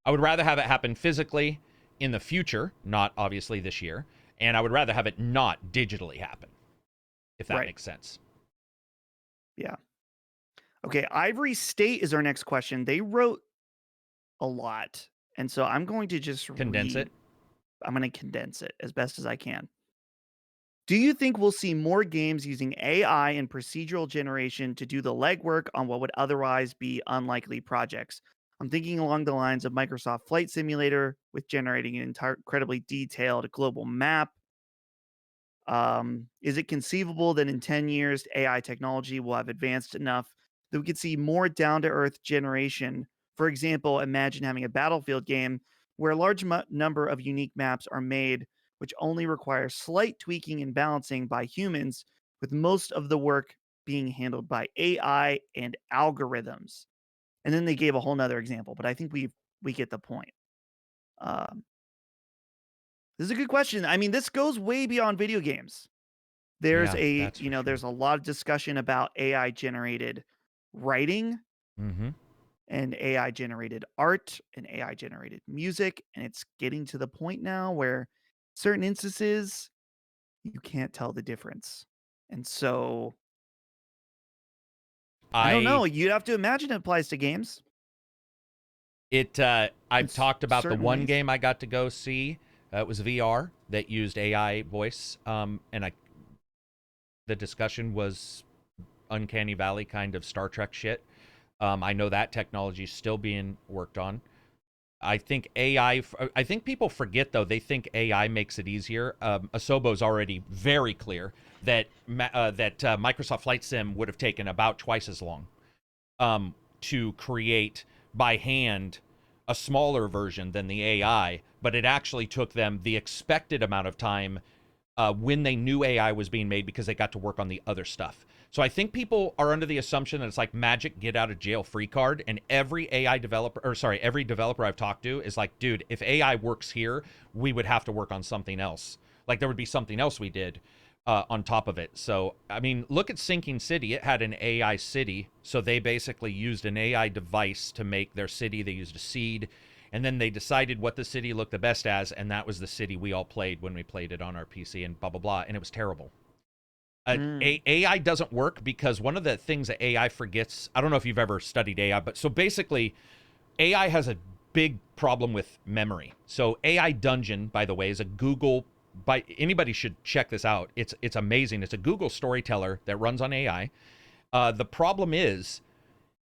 happen physically in the future, not obviously this year, and I would rather have it not digitally happen, if that right. makes sense. Yeah. Okay, Ivory State is our next question. They wrote a lot. And so I'm going to just Condense it. I'm going to condense it as best as I can. Do you think we'll see more games using AI and procedural generation to do the legwork on what would otherwise be unlikely projects? I'm thinking along the lines of Microsoft Flight Simulator with generating an incredibly detailed global map. Is it conceivable that in 10 years, AI technology will have advanced enough that we could see more down to earth generation? For example, imagine having a Battlefield game where a large number of unique maps are made, which only require slight tweaking and balancing by humans, with most of the work being handled by AI and algorithms. And then they gave a whole nother example, but I think we get the point. Um, this is a good question. I mean, this goes way beyond video games. Yeah, that's for sure. There's a lot of discussion about AI generated writing Mm-hmm. and AI generated art and AI generated music. And it's getting to the point now where certain instances you can't tell the difference. And so I don't know. I You'd have to imagine it applies to games in I've talked about the certain one ways. game I got to go see. It was VR that used AI voice, and the discussion was Uncanny Valley kind of Star Trek shit. I know that technology is still being worked on. I think AI. I think people forget though. They think AI makes it easier. Asobo's already very clear that Microsoft Flight Sim would have taken about twice as long to create by hand a smaller version than the AI, but it actually took them the expected amount of time when they knew AI was being made because they got to work on the other stuff. So I think people are under the assumption that it's like magic get out of jail free card, and every every developer I've talked to is like, dude, if AI works here, we would have to work on something else. Like there would be something else we did on top of it. So I mean, look at Sinking City. It had an AI city, so they basically used an AI device to make their city. They used a seed, and then they decided what the city looked the best as, and that was the city we all played when we played it on our PC, and blah blah blah, and it was terrible. AI doesn't work because one of the things that AI forgets, I don't know if you've ever studied AI, but so basically AI has a big problem with memory. So AI Dungeon, by the way, is a Google, by anybody should check this out. It's amazing. It's a Google storyteller that runs on AI. The problem is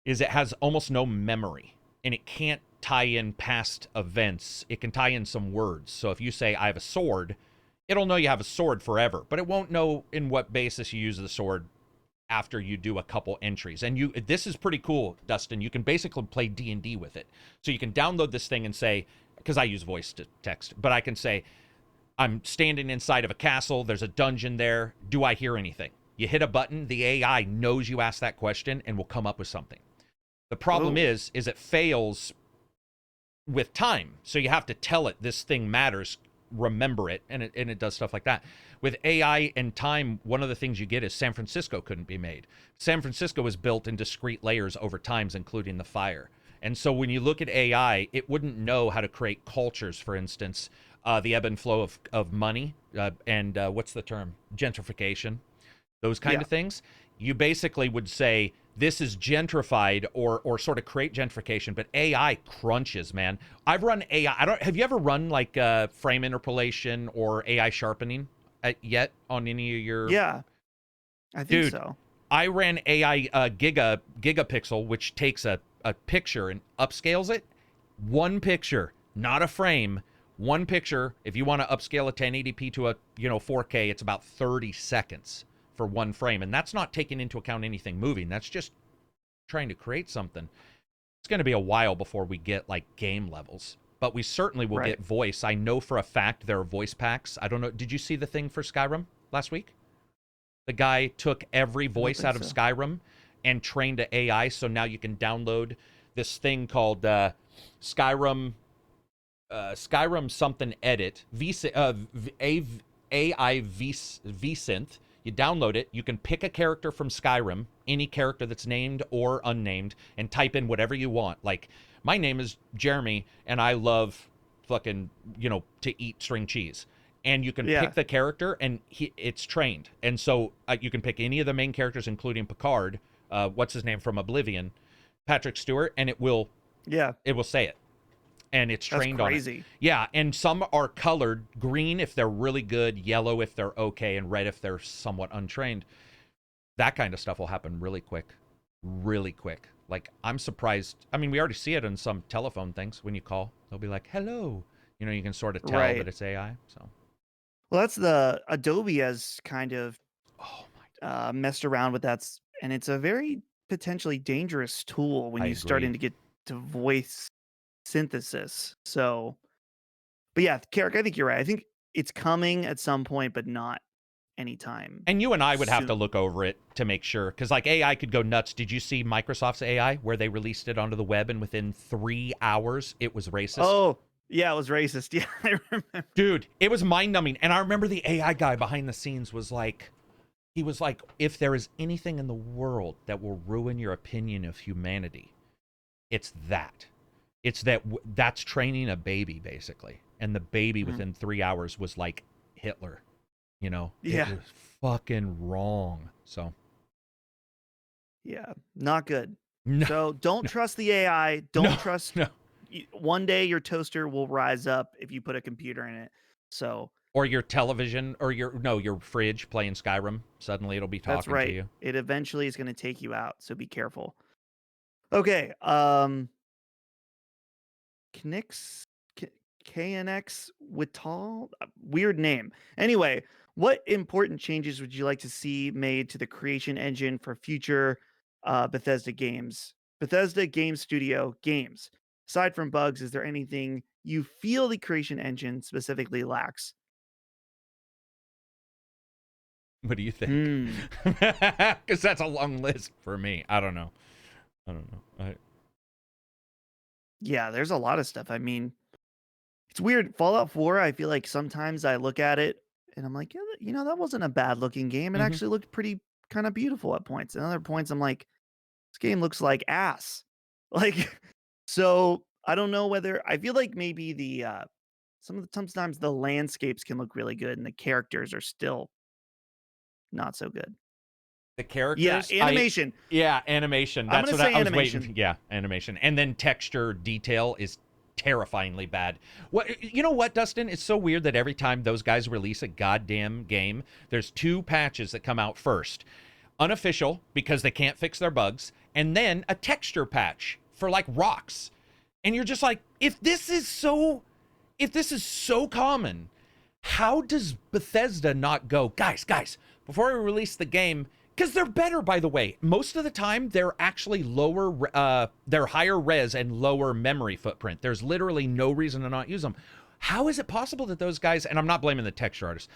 it has almost no memory, and it can't tie in past events. It can tie in some words. So if you say I have a sword, it'll know you have a sword forever, but it won't know in what basis you use the sword after you do a couple entries. And this is pretty cool, Dustin. You can basically play D&D with it. So you can download this thing and say, because I use voice to text, but I can say, I'm standing inside of a castle. There's a dungeon there. Do I hear anything? You hit a button. The AI knows you asked that question and will come up with something. The problem is it fails with time. So you have to tell it this thing matters, remember it, and it does stuff like that. With AI and time, one of the things you get is San Francisco couldn't be made. San Francisco was built in discrete layers over times, including the fire. And so when you look at AI, it wouldn't know how to create cultures, for instance, the ebb and flow of money, and what's the term? Gentrification, those kind of things. You basically would say, this is gentrified or sort of create gentrification, but AI crunches, man. I've run AI. Have you ever run like frame interpolation or AI sharpening yet on any of your? Yeah, I think so. I ran AI gigapixel, which takes a a picture and upscales it, one picture, not a frame, one picture. If you want to upscale a 1080p to a 4K, it's about 30 seconds for one frame, and that's not taking into account anything moving. That's just trying to create something. It's going to be a while before we get like game levels, but we certainly will get voice. I know for a fact there are voice packs. I don't know. Did you see the thing for Skyrim last week? The guy took every voice out of Skyrim and trained an AI, so now you can download this thing called Skyrim something edit AI vsynth. You download it. You can pick a character from Skyrim, any character that's named or unnamed, and type in whatever you want. Like, my name is Jeremy, and I love fucking, to eat string cheese. And you can pick the character, and it's trained. And so you can pick any of the main characters, including Picard. What's his name from Oblivion? Patrick Stewart, and it will say it. And it's trained on it. Yeah, and some are colored green if they're really good, yellow if they're okay, and red if they're somewhat untrained. That kind of stuff will happen really quick. Really quick. Like, I'm surprised. I mean, we already see it in some telephone things. When you call, they'll be like, hello. You can sort of tell that it's AI. So, well, that's the Adobe has kind of messed around with that, and it's a very potentially dangerous tool when you're starting to get to voice synthesis. So, but yeah, Karak, I think you're right. I think it's coming at some point, but not anytime. And you and I would have to look over it to make sure, because like AI could go nuts. Did you see Microsoft's AI where they released it onto the web and within 3 hours it was racist? Oh, yeah, it was racist. Yeah, I remember. Dude, it was mind-numbing. And I remember the AI guy behind the scenes was like, if there is anything in the world that will ruin your opinion of humanity, it's that. It's that's training a baby, basically. And the baby within 3 hours was like Hitler. It was fucking wrong. So, yeah, not good. No, so don't trust the AI. Don't trust. No. One day your toaster will rise up if you put a computer in it. So, or your television, or your fridge playing Skyrim. Suddenly it'll be talking to you. It eventually is going to take you out. So be careful. Okay. KNX Wital, weird name. Anyway, what important changes would you like to see made to the creation engine for future Bethesda games? Bethesda Game Studio games. Aside from bugs, is there anything you feel the creation engine specifically lacks? What do you think? Because that's a long list for me. I don't know. Yeah, there's a lot of stuff. I mean, it's weird. Fallout 4, I feel like sometimes I look at it and I'm like, yeah, that wasn't a bad looking game. It actually looked pretty kind of beautiful at points. And other points, I'm like, this game looks like ass. Like, so I don't know whether I feel like maybe the sometimes the landscapes can look really good and the characters are still not so good. The characters? Yeah, animation. Animation. That's what I was waiting. Yeah, animation. And then texture detail is terrifyingly bad. You know what, Dustin? It's so weird that every time those guys release a goddamn game, there's 2 patches that come out first. Unofficial, because they can't fix their bugs, and then a texture patch for like rocks. And you're just like, if this is so common, how does Bethesda not go, guys, before we release the game, because they're better, by the way. Most of the time, they're actually they're higher res and lower memory footprint. There's literally no reason to not use them. How is it possible that those guys, and I'm not blaming the texture artists,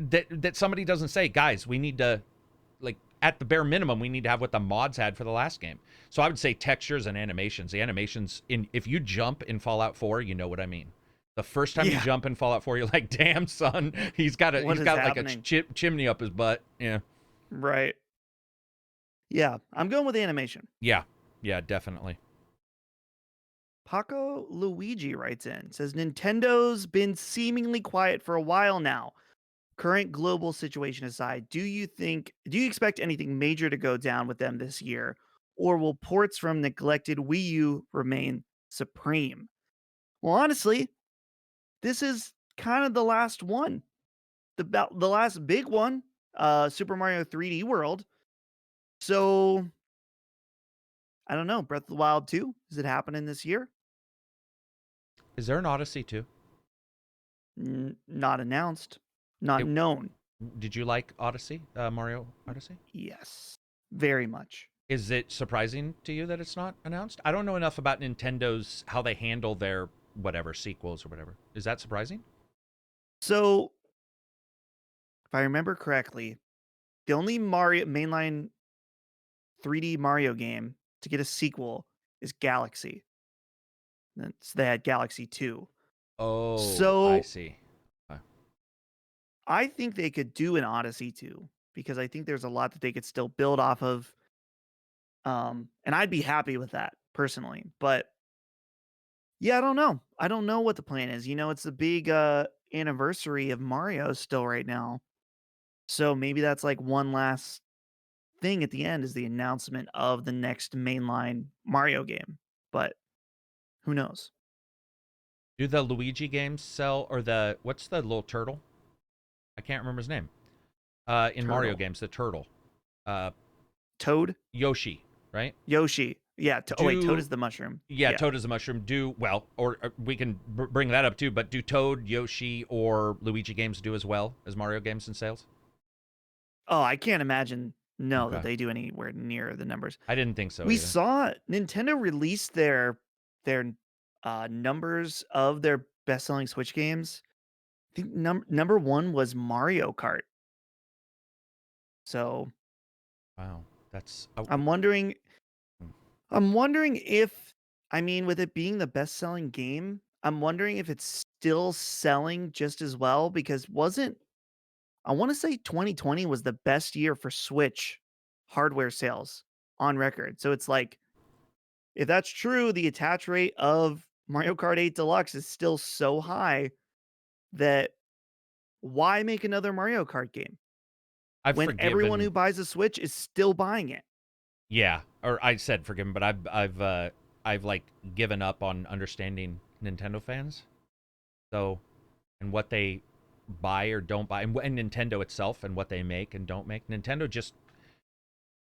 that somebody doesn't say, guys, we need to, like, at the bare minimum, we need to have what the mods had for the last game. So I would say textures and animations. The animations, if you jump in Fallout 4, you know what I mean. The first time you jump in Fallout 4, you're like, damn, son, he's got like a chimney up his butt. Yeah. Right. Yeah, I'm going with the animation. Yeah, definitely. Paco Luigi writes in, says Nintendo's been seemingly quiet for a while now. Current global situation aside, do you expect anything major to go down with them this year, or will ports from neglected Wii U remain supreme? Well, honestly, this is kind of the last one. The last big one, Super Mario 3D World. So I don't know. Breath of the Wild 2? Is it happening this year? Is there an Odyssey too? Not announced. Not It, known. did you like Odyssey, Mario Odyssey? Yes. Very much. Is it surprising to you that it's not announced? I don't know enough about Nintendo's, how they handle their whatever sequels or whatever. Is that surprising? So, if I remember correctly, the only Mario mainline 3D Mario game to get a sequel is Galaxy. So they had Galaxy 2. Oh, I So see. I think they could do an Odyssey 2 because I think there's a lot that they could still build off of. And I'd be happy with that personally. But yeah, I don't know. I don't know what the plan is. It's the big anniversary of Mario still right now. So maybe that's like one last thing at the end is the announcement of the next mainline Mario game. But who knows? Do the Luigi games sell, or what's the little turtle? I can't remember his name. In Mario Turtle. games, the turtle. Toad? Yoshi, right? Yoshi. Yeah. Wait, Toad is the mushroom. Yeah, Toad is a mushroom. Or we can bring that up too, but do Toad, Yoshi, or Luigi games do as well as Mario games in sales? Oh, I can't imagine that Okay. they do anywhere near the numbers. I didn't think so We either. saw Nintendo release their numbers of their best-selling Switch games. I think number one was Mario Kart. So Wow. That's I'm wondering if, I mean, with it being the best-selling game, I'm wondering if it's still selling just as well because I want to say 2020 was the best year for Switch hardware sales on record. So it's like, if that's true, the attach rate of Mario Kart 8 Deluxe is still so high that why make another Mario Kart game I've when everyone forgiven. who buys a Switch is still buying it? Yeah, or I said forgiven, but I've like given up on understanding Nintendo fans. So, and what they buy or don't buy, and Nintendo itself and what they make and don't make. Nintendo just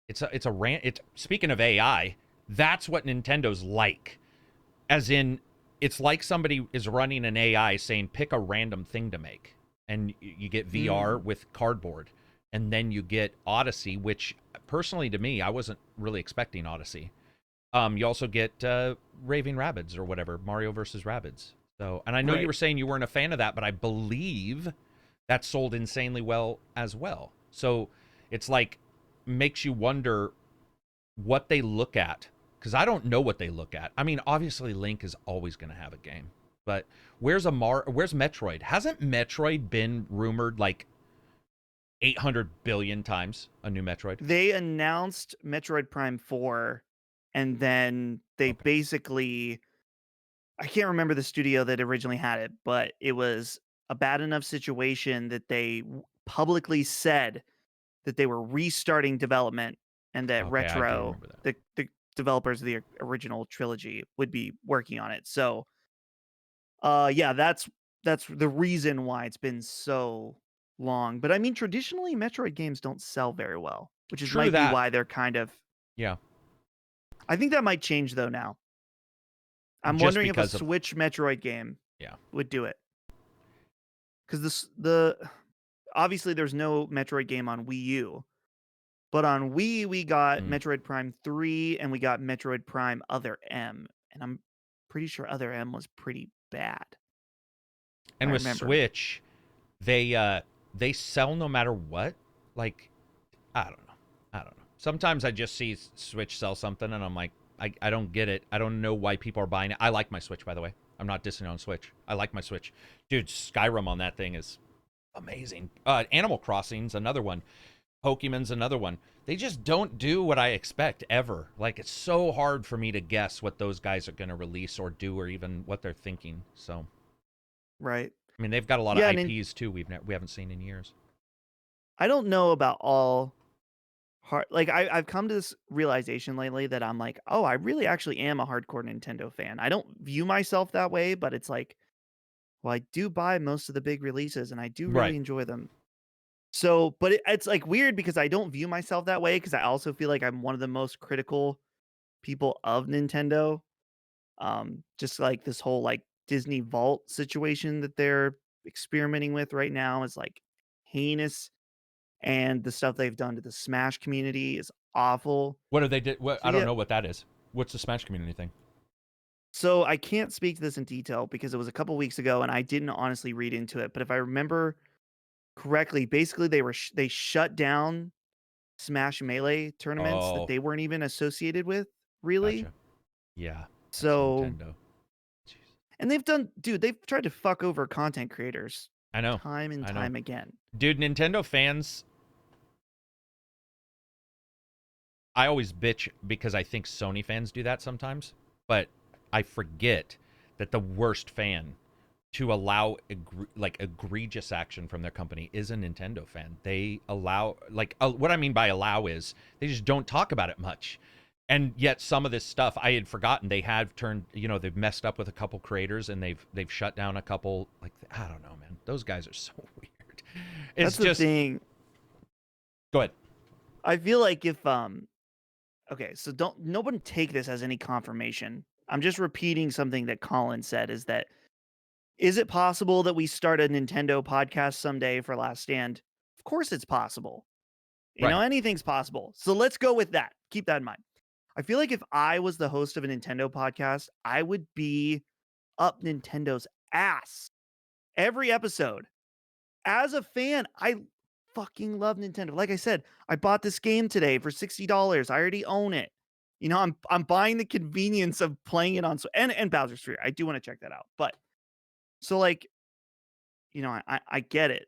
it's a rant. It's speaking of AI, that's what Nintendo's like. As in, it's like somebody is running an AI saying pick a random thing to make, and you get VR with cardboard, and then you get Odyssey, which personally to me, I wasn't really expecting Odyssey. You also get Raving Rabbids or whatever, Mario versus Rabbids. So, and I know you Right. were saying you weren't a fan of that, but I believe that sold insanely well as well. So it's like makes you wonder what they look at, because I don't know what they look at. I mean, obviously Link is always going to have a game, but where's Metroid? Hasn't Metroid been rumored like 800 billion times, a new Metroid? They announced Metroid Prime 4 and then they Okay. basically, I can't remember the studio that originally had it, but it was a bad enough situation that they publicly said that they were restarting development and that Okay, I do Retro, remember that. the developers of the original trilogy, would be working on it. So, yeah, that's the reason why it's been so long. But I mean, traditionally, Metroid games don't sell very well, which True might be that. why they're kind of. Yeah. I think that might change though now. I'm Just wondering if a because of, Switch Metroid game yeah. would do it. Because the obviously there's no Metroid game on Wii U, but on Wii we got Mm. Metroid Prime 3 and we got Metroid Prime Other M, and I'm pretty sure Other M was pretty bad. And I with remember. Switch, they sell no matter what. Like, I don't know. I don't know. Sometimes I just see Switch sell something and I'm like, I don't get it. I don't know why people are buying it. I like my Switch, by the way. I'm not dissing on Switch. I like my Switch. Dude, Skyrim on that thing is amazing. Animal Crossing's another one. Pokemon's another one. They just don't do what I expect ever. Like, it's so hard for me to guess what those guys are going to release or do or even what they're thinking. So, Right. I mean, they've got a lot of Yeah, and IPs too we haven't seen in years. I don't know about all hard. Like I've come to this realization lately that I'm like, oh, I really actually am a hardcore Nintendo fan. I don't view myself that way, but it's like, well, I do buy most of the big releases and I do really Right. enjoy them. So, but it's like weird because I don't view myself that way because I also feel like I'm one of the most critical people of Nintendo. Just like this whole like Disney Vault situation that they're experimenting with right now is like heinous, and the stuff they've done to the Smash community is awful. What do they do? So I don't yeah, know what that is. What's the Smash community thing? so I can't speak to this in detail because it was a couple weeks ago and I didn't honestly read into it. But if I remember correctly, basically they shut down Smash Melee tournaments that Oh, they weren't even associated with, really. gotcha. Yeah, that's So, Nintendo. Jeez. and they've tried to fuck over content creators I know. time and I know. time again. Dude, Nintendo fans, I always bitch because I think Sony fans do that sometimes, but I forget that the worst fan to allow like egregious action from their company is a Nintendo fan. They allow like what I mean by allow is they just don't talk about it much. And yet some of this stuff I had forgotten. They have turned, they've messed up with a couple creators and they've shut down a couple, like, I don't know, man. Those guys are so weird. It's That's the just thing. Go ahead. I feel like if okay, so no one take this as any confirmation. I'm just repeating something that Colin said is it possible that we start a Nintendo podcast someday for Last Stand? Of course it's possible. Right. Anything's possible. So let's go with that. Keep that in mind. I feel like if I was the host of a Nintendo podcast, I would be up Nintendo's ass every episode. As a fan, I fucking love Nintendo. Like I said, I bought this game today for $60. I already own it. I'm buying the convenience of playing it on and Bowser's Fury. I do want to check that out. But so like, I get it.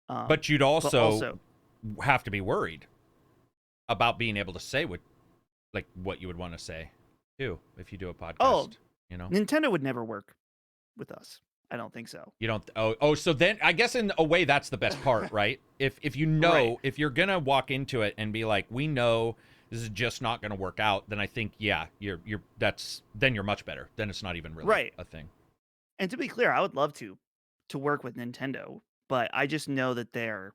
But you'd but also have to be worried about being able to say what you would want to say too if you do a podcast. Nintendo would never work with us. I don't think so. You don't. So then I guess in a way that's the best part, right? If you know, Right. if you're gonna walk into it and be like, we know this is just not gonna work out, then I think then you're much better. Then it's not even really Right. a thing. And to be clear, I would love to work with Nintendo, but I just know that they're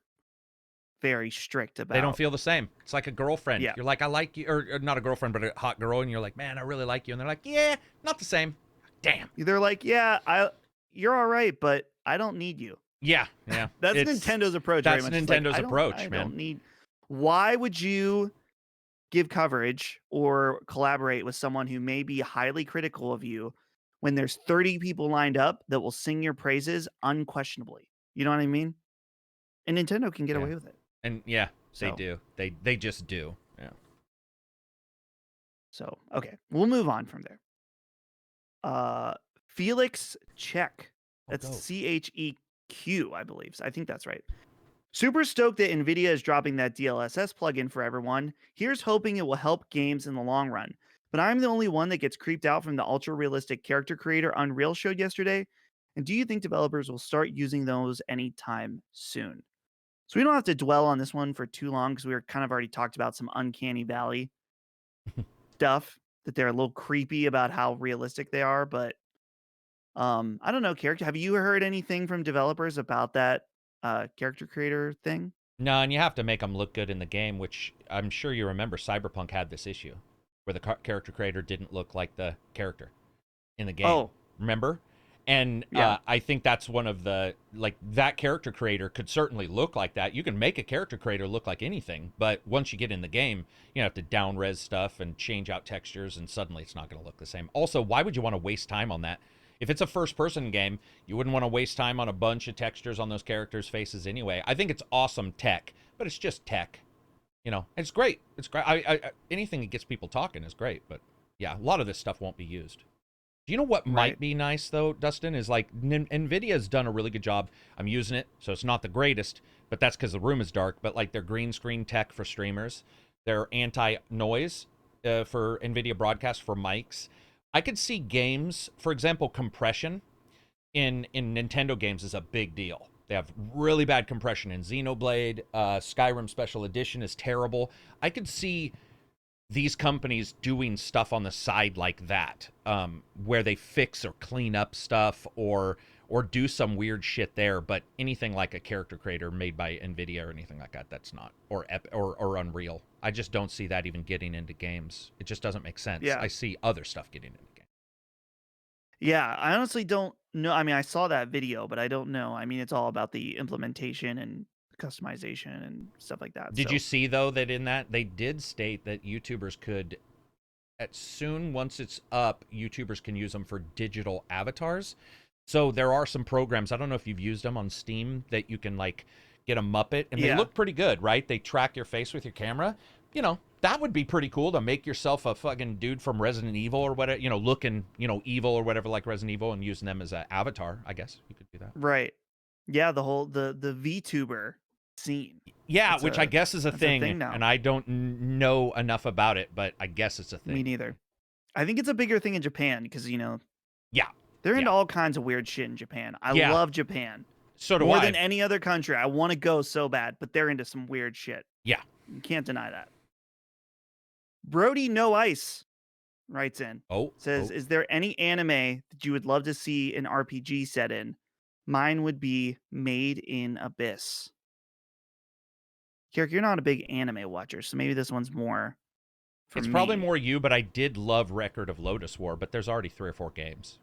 very strict about. They don't feel the same. It's like a girlfriend. Yeah. You're like, I like you, or not a girlfriend, but a hot girl, and you're like, man, I really like you, and they're like, yeah, not the same. Damn. They're like, yeah, you're all right, but I don't need you. Yeah. That's Nintendo's approach. That's very much. It's like, Nintendo's approach, I man. don't need. Why would you give coverage or collaborate with someone who may be highly critical of you when there's 30 people lined up that will sing your praises unquestionably? You know what I mean? And Nintendo can get away with it. And they do. They just do. Yeah. So, okay, we'll move on from there. Felix Check. That's CHEQ, I believe. I think that's right. Super stoked that NVIDIA is dropping that DLSS plugin for everyone. Here's hoping it will help games in the long run. But I'm the only one that gets creeped out from the ultra-realistic character creator Unreal showed yesterday. And do you think developers will start using those anytime soon? So we don't have to dwell on this one for too long because we were kind of already talked about some Uncanny Valley stuff, that they're a little creepy about how realistic they are. But I don't know, character. Have you heard anything from developers about that character creator thing? No, and you have to make them look good in the game, which I'm sure you remember Cyberpunk had this issue where the character creator didn't look like the character in the game. Oh. Remember? And Yeah. I think that's one of the, that character creator could certainly look like that. You can make a character creator look like anything, but once you get in the game, you have to down res stuff and change out textures, and suddenly it's not going to look the same. Also, why would you want to waste time on that? If it's a first-person game, you wouldn't want to waste time on a bunch of textures on those characters' faces anyway. I think it's awesome tech, but it's just tech. It's great. It's great. Anything that gets people talking is great, but yeah, a lot of this stuff won't be used. Do you know what might be nice, though, Dustin, is NVIDIA's done a really good job. I'm using it, so it's not the greatest, but that's because the room is dark, but their green screen tech for streamers, their anti-noise for NVIDIA broadcast for mics. I could see games, for example, compression in Nintendo games is a big deal. They have really bad compression in Xenoblade. Skyrim Special Edition is terrible. I could see these companies doing stuff on the side like that, where they fix or clean up stuff or do some weird shit there. But anything like a character creator made by NVIDIA or anything like that, that's not. Or Unreal. I just don't see that even getting into games. It just doesn't make sense. Yeah. I see other stuff getting into games. Yeah, I honestly don't know. I mean, I saw that video, but I don't know. I mean, it's all about the implementation and customization and stuff like that. Did so. you see, though, that in that they did state that YouTubers could, once it's up, YouTubers can use them for digital avatars. So there are some programs, I don't know if you've used them on Steam, that you can like get a Muppet, and they look pretty good, right? They track your face with your camera. You know, that would be pretty cool to make yourself a fucking dude from Resident Evil or whatever, you know, looking, you know, evil or whatever, like Resident Evil, and using them as an avatar. I guess you could do that. Right. Yeah, the whole the VTuber scene. Yeah, which I guess is a thing now. and I don't know enough about it, but I guess it's a thing. Me neither. I think it's a bigger thing in Japan because, you know, yeah, they're into all kinds of weird shit in Japan. I love Japan. So do More than any other country. I want to go so bad, but they're into some weird shit. Yeah. You can't deny that. Brody No Ice writes in. Says, is there any anime that you would love to see an RPG set in? Mine would be Made in Abyss. Kirik, you're not a big anime watcher, so maybe this one's more for It's me. probably more you, but I did love Record of Lodoss War, but there's already 3 or 4 games.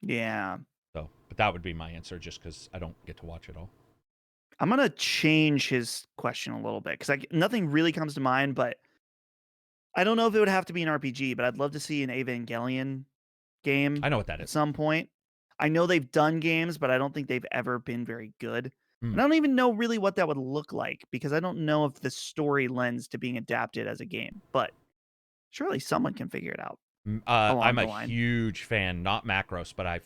Yeah. So, but that would be my answer just because I don't get to watch it all. I'm going to change his question a little bit because nothing really comes to mind, but I don't know if it would have to be an RPG, but I'd love to see an Evangelion game. I know what that is. At some point. I know they've done games, but I don't think they've ever been very good. Mm. And I don't even know really what that would look like because I don't know if the story lends to being adapted as a game, but surely someone can figure it out. I'm a huge fan, not Macros, but I'm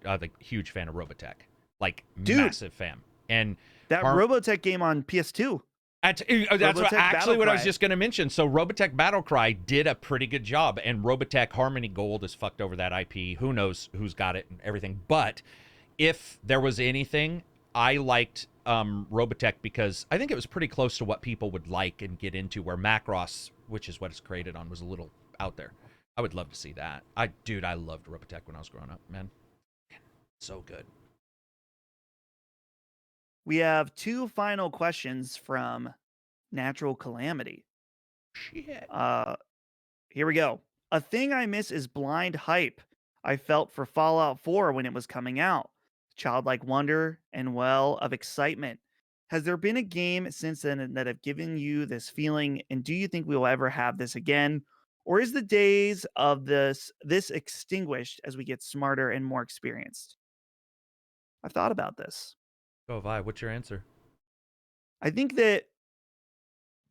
a huge fan of Robotech. Like, massive fan. And that Robotech game on PS2. That's actually what I was just going to mention. So Robotech Battlecry did a pretty good job, and Robotech Harmony Gold has fucked over that IP. Who knows who's got it and everything. But if there was anything, I liked Robotech because I think it was pretty close to what people would like and get into, where Macross, which is what it's created on, was a little out there. I would love to see that. I loved Robotech when I was growing up, man. So good. We have 2 final questions from Natural Calamity. Shit. Here we go. A thing I miss is blind hype I felt for Fallout 4 when it was coming out. Childlike wonder and well of excitement. Has there been a game since then that have given you this feeling, and do you think we will ever have this again? Or is the days of this extinguished as we get smarter and more experienced? I've thought about this. Go, Vi. What's your answer? I think that,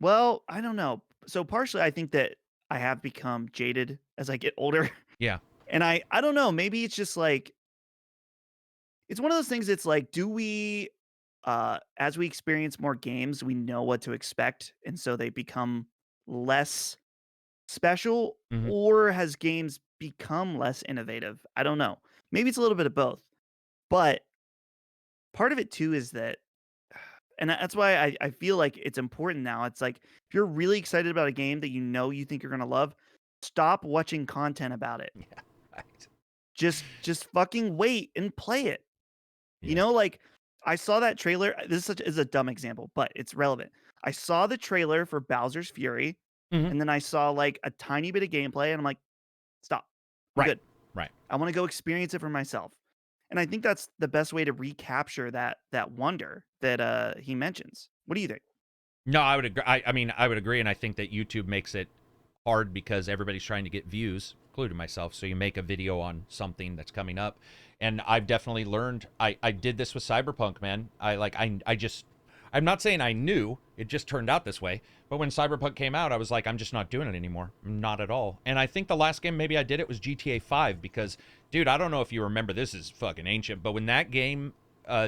well, I don't know. So partially, I think that I have become jaded as I get older. Yeah. And I don't know. Maybe it's just like, it's one of those things. It's like, do we, as we experience more games, we know what to expect, and so they become less special, or has games become less innovative? I don't know. Maybe it's a little bit of both, but part of it too is that, and that's why I feel like it's important now. It's like, if you're really excited about a game that you think you're going to love, stop watching content about it. Yeah, right. Just fucking wait and play it. Yeah. You know, like, I saw that trailer. This is a dumb example, but it's relevant. I saw the trailer for Bowser's Fury, and then I saw like a tiny bit of gameplay, and I'm like, stop. I'm good. Right. I want to go experience it for myself. And I think that's the best way to recapture that wonder that he mentions. What do you think? No, I would agree. I mean, I would agree, and I think that YouTube makes it hard because everybody's trying to get views, including myself. So you make a video on something that's coming up, and I've definitely learned. I did this with Cyberpunk, man. I'm not saying I knew, it just turned out this way. But when Cyberpunk came out, I was like, I'm just not doing it anymore. Not at all. And I think the last game maybe I did it was GTA 5 because, dude, I don't know if you remember, this is fucking ancient, but when that game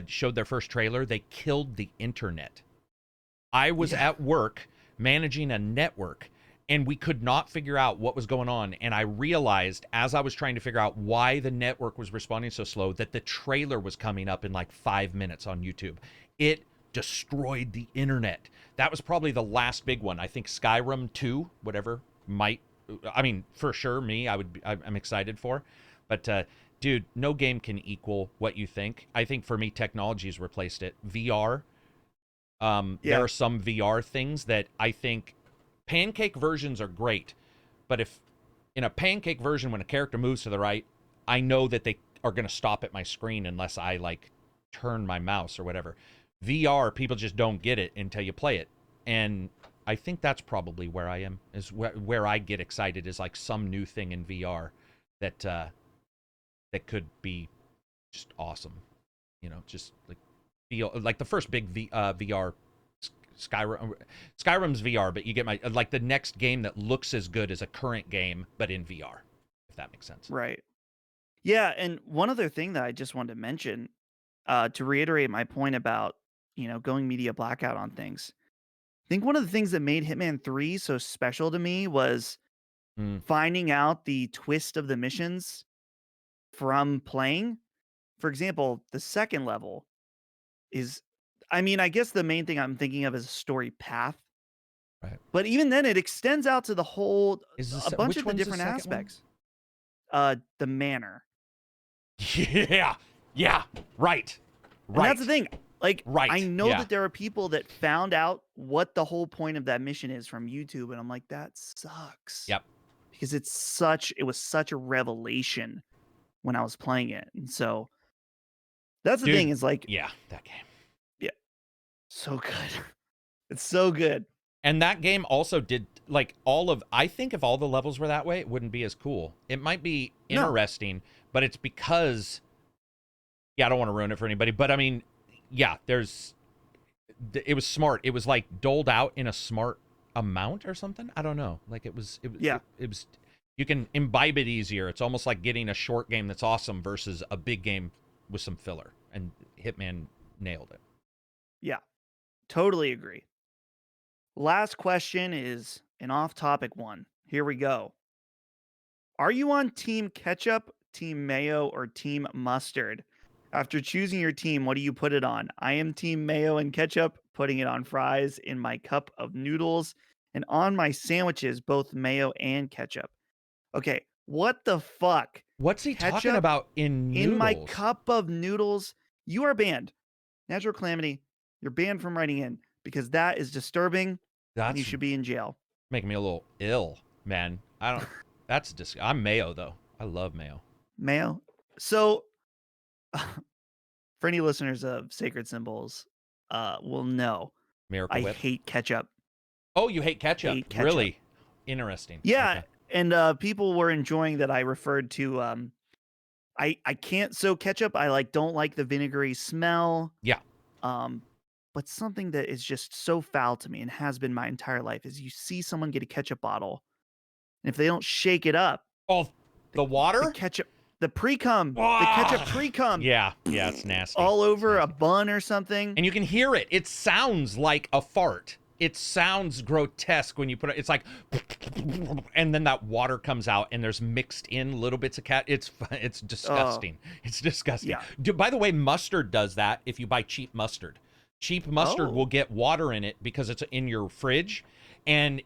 showed their first trailer, they killed the internet. I was at work managing a network, and we could not figure out what was going on. And I realized, as I was trying to figure out why the network was responding so slow, that the trailer was coming up in like 5 minutes on YouTube. It destroyed the internet. That was probably the last big one. I think Skyrim 2, whatever, I mean, for sure, I'm excited for. But, dude, no game can equal what you think. I think for me, technology's replaced it. VR, there are some VR things that I think pancake versions are great. But if in a pancake version, when a character moves to the right, I know that they are going to stop at my screen unless I, like, turn my mouse or whatever. VR, people just don't get it until you play it. And I think that's probably where I am, is where I get excited, is like some new thing in VR that that could be just awesome. You know, just like feel like the first big VR Skyrim's VR, but you get my, like, the next game that looks as good as a current game but in VR, if that makes sense. Right. Yeah, and one other thing that I just wanted to mention, to reiterate my point about, going media blackout on things. I think one of the things that made Hitman 3 so special to me was Mm, finding out the twist of the missions from playing. For example, the second level is, I mean, I guess the main thing I'm thinking of is a story path, right. but even then it extends out to the whole, a bunch Which of the one's the different second one? aspects. The manor. Yeah. Yeah. Right. And Right. that's the thing. Like, Right. I know Yeah. that there are people that found out what the whole point of that mission is from YouTube, and I'm like, that sucks. Yep. Because it was such a revelation when I was playing it. And so that's the thing, Dude. is like, Yeah. That game. yeah, so good. It's so good. And that game also did, like, I think if all the levels were that way, it wouldn't be as cool. It might be No. interesting, but it's because, I don't want to ruin it for anybody, but I mean, yeah, it was smart. It was like doled out in a smart amount or something. I don't know. Like it was, Yeah. it was, you can imbibe it easier. It's almost like getting a short game that's awesome versus a big game with some filler, and Hitman nailed it. Yeah, totally agree. Last question is an off-topic one. Here we go. Are you on Team Ketchup, Team Mayo, or Team Mustard? After choosing your team, what do you put it on? I am Team Mayo and Ketchup, putting it on fries, in my cup of noodles, and on my sandwiches, both mayo and ketchup. Okay, what the fuck? What's he talking Ketchup about in noodles? in my cup of noodles? You are banned. Natural calamity, you're banned from writing in, because that is disturbing. And you That's should be in jail. making me a little ill, man. I don't. I'm mayo though. I love mayo. Mayo. So, for any listeners of Sacred Symbols, will know Miracle I Whip. hate ketchup. Oh, you hate ketchup? Hate ketchup. Really? Interesting. Yeah, Okay. and people were enjoying that I referred to. I can't soak ketchup. I don't like the vinegary smell. Yeah. But something that is just so foul to me and has been my entire life is you see someone get a ketchup bottle, and if they don't shake it up, Oh, the water? the ketchup, the pre-cum, the ketchup pre-cum, Yeah, it's nasty. all over It's a nasty. bun or something. And you can hear it. It sounds like a fart. It sounds grotesque when you put it. It's like, and then that water comes out, and there's mixed in little bits of cat. It's disgusting. It's disgusting. Yeah. Dude, by the way, mustard does that. If you buy cheap mustard will get water in it because it's in your fridge, and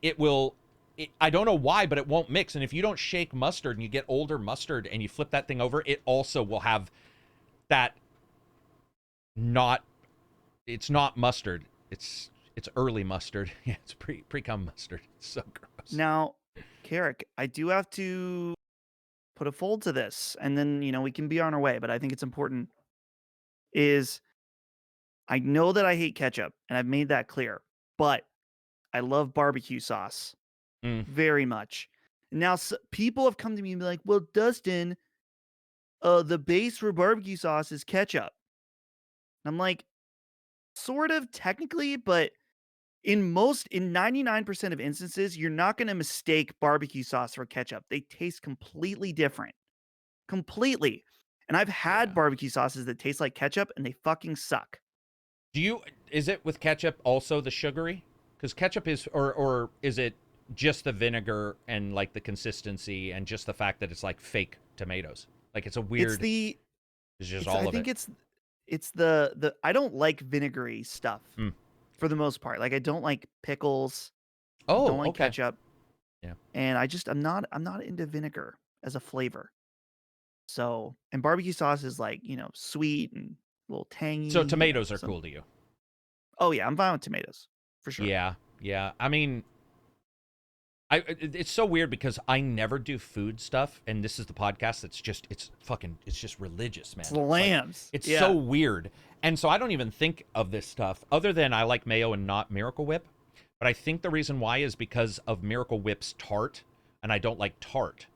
I don't know why, but it won't mix. And if you don't shake mustard and you get older mustard and you flip that thing over, it also will have that. It's not mustard. It's early mustard. Yeah, it's pre-cum mustard. It's so gross. Now, Karak, I do have to put a fold to this, and then we can be on our way. But I think it's important. I know that I hate ketchup, and I've made that clear. But I love barbecue sauce very much. Now, people have come to me and be like, "Well, Dustin, the base for barbecue sauce is ketchup." And I'm like, sort of technically, but in 99% of instances, you're not going to mistake barbecue sauce for ketchup. They taste completely different. Completely. And I've had barbecue sauces that taste like ketchup, and they fucking suck. Is it with ketchup also the sugary? Because ketchup is, or is it just the vinegar and like the consistency and just the fact that it's like fake tomatoes? Like it's a weird. It's just all of it. I think it's the I don't like vinegary stuff Mm. for the most part. Like I don't like pickles, don't Oh, like okay. ketchup, Yeah. and I'm not into vinegar as a flavor. So, and barbecue sauce is like, sweet and a little So tangy, tomatoes are some cool to you. Oh yeah, I'm fine with tomatoes for sure. Yeah, yeah. I mean, it's so weird because I never do food stuff, and this is the podcast. It's just religious, man. It's the Like, lambs. it's Yeah. so weird, and so I don't even think of this stuff other than I like mayo and not Miracle Whip. But I think the reason why is because of Miracle Whip's tart, and I don't like tart.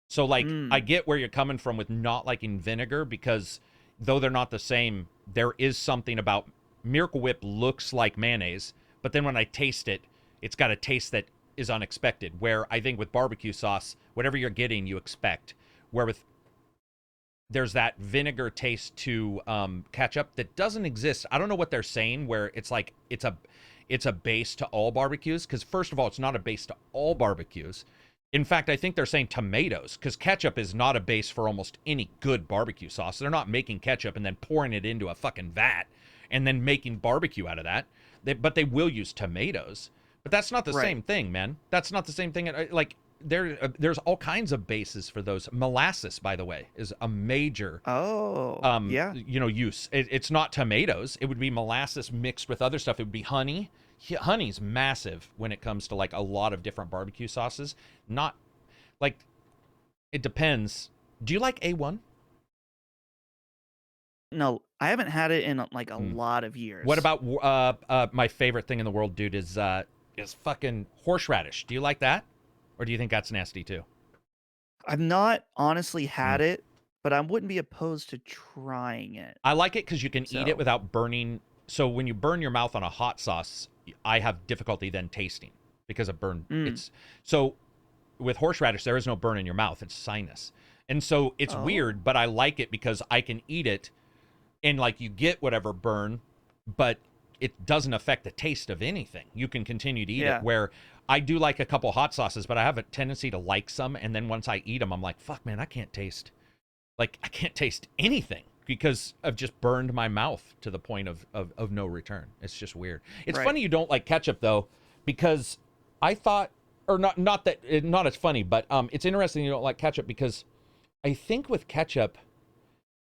So like, I Mm. get where you're coming from with not liking vinegar because though they're not the same, there is something about Miracle Whip looks like mayonnaise, but then when I taste it, it's got a taste that is unexpected. Where I think with barbecue sauce, whatever you're getting, you expect. Where with there's that vinegar taste to ketchup that doesn't exist. I don't know what they're saying. Where it's like it's a base to all barbecues because first of all, it's not a base to all barbecues. In fact, I think they're saying tomatoes because ketchup is not a base for almost any good barbecue sauce. They're not making ketchup and then pouring it into a fucking vat and then making barbecue out of that. But they will use tomatoes. But that's not the Right. same thing, man. That's not the same thing. Like there's all kinds of bases for those. Molasses, by the way, is a major Oh, yeah. use. It's not tomatoes. It would be molasses mixed with other stuff. It would be honey. Honey's massive when it comes to like a lot of different barbecue sauces. Not like it depends. Do you like A1? No, I haven't had it in like a Hmm. lot of years. What about my favorite thing in the world, dude? Is fucking horseradish. Do you like that, or do you think that's nasty too? I've not honestly Hmm. had it, but I wouldn't be opposed to trying it. I like it because you can eat it So, without burning. So when you burn your mouth on a hot sauce, I have difficulty then tasting because of burn. mm. It's so with horseradish, there is no burn in your mouth. It's sinus. And so it's Oh, weird, but I like it because I can eat it and like you get whatever burn, but it doesn't affect the taste of anything. You can continue to eat it. yeah. Where I do like a couple hot sauces, but I have a tendency to like some. And then once I eat them, I'm like, fuck, man, I can't taste anything because I've just burned my mouth to the point of no return. It's just weird. It's Right. funny you don't like ketchup though, because I thought, or not as funny, but it's interesting you don't like ketchup because I think with ketchup,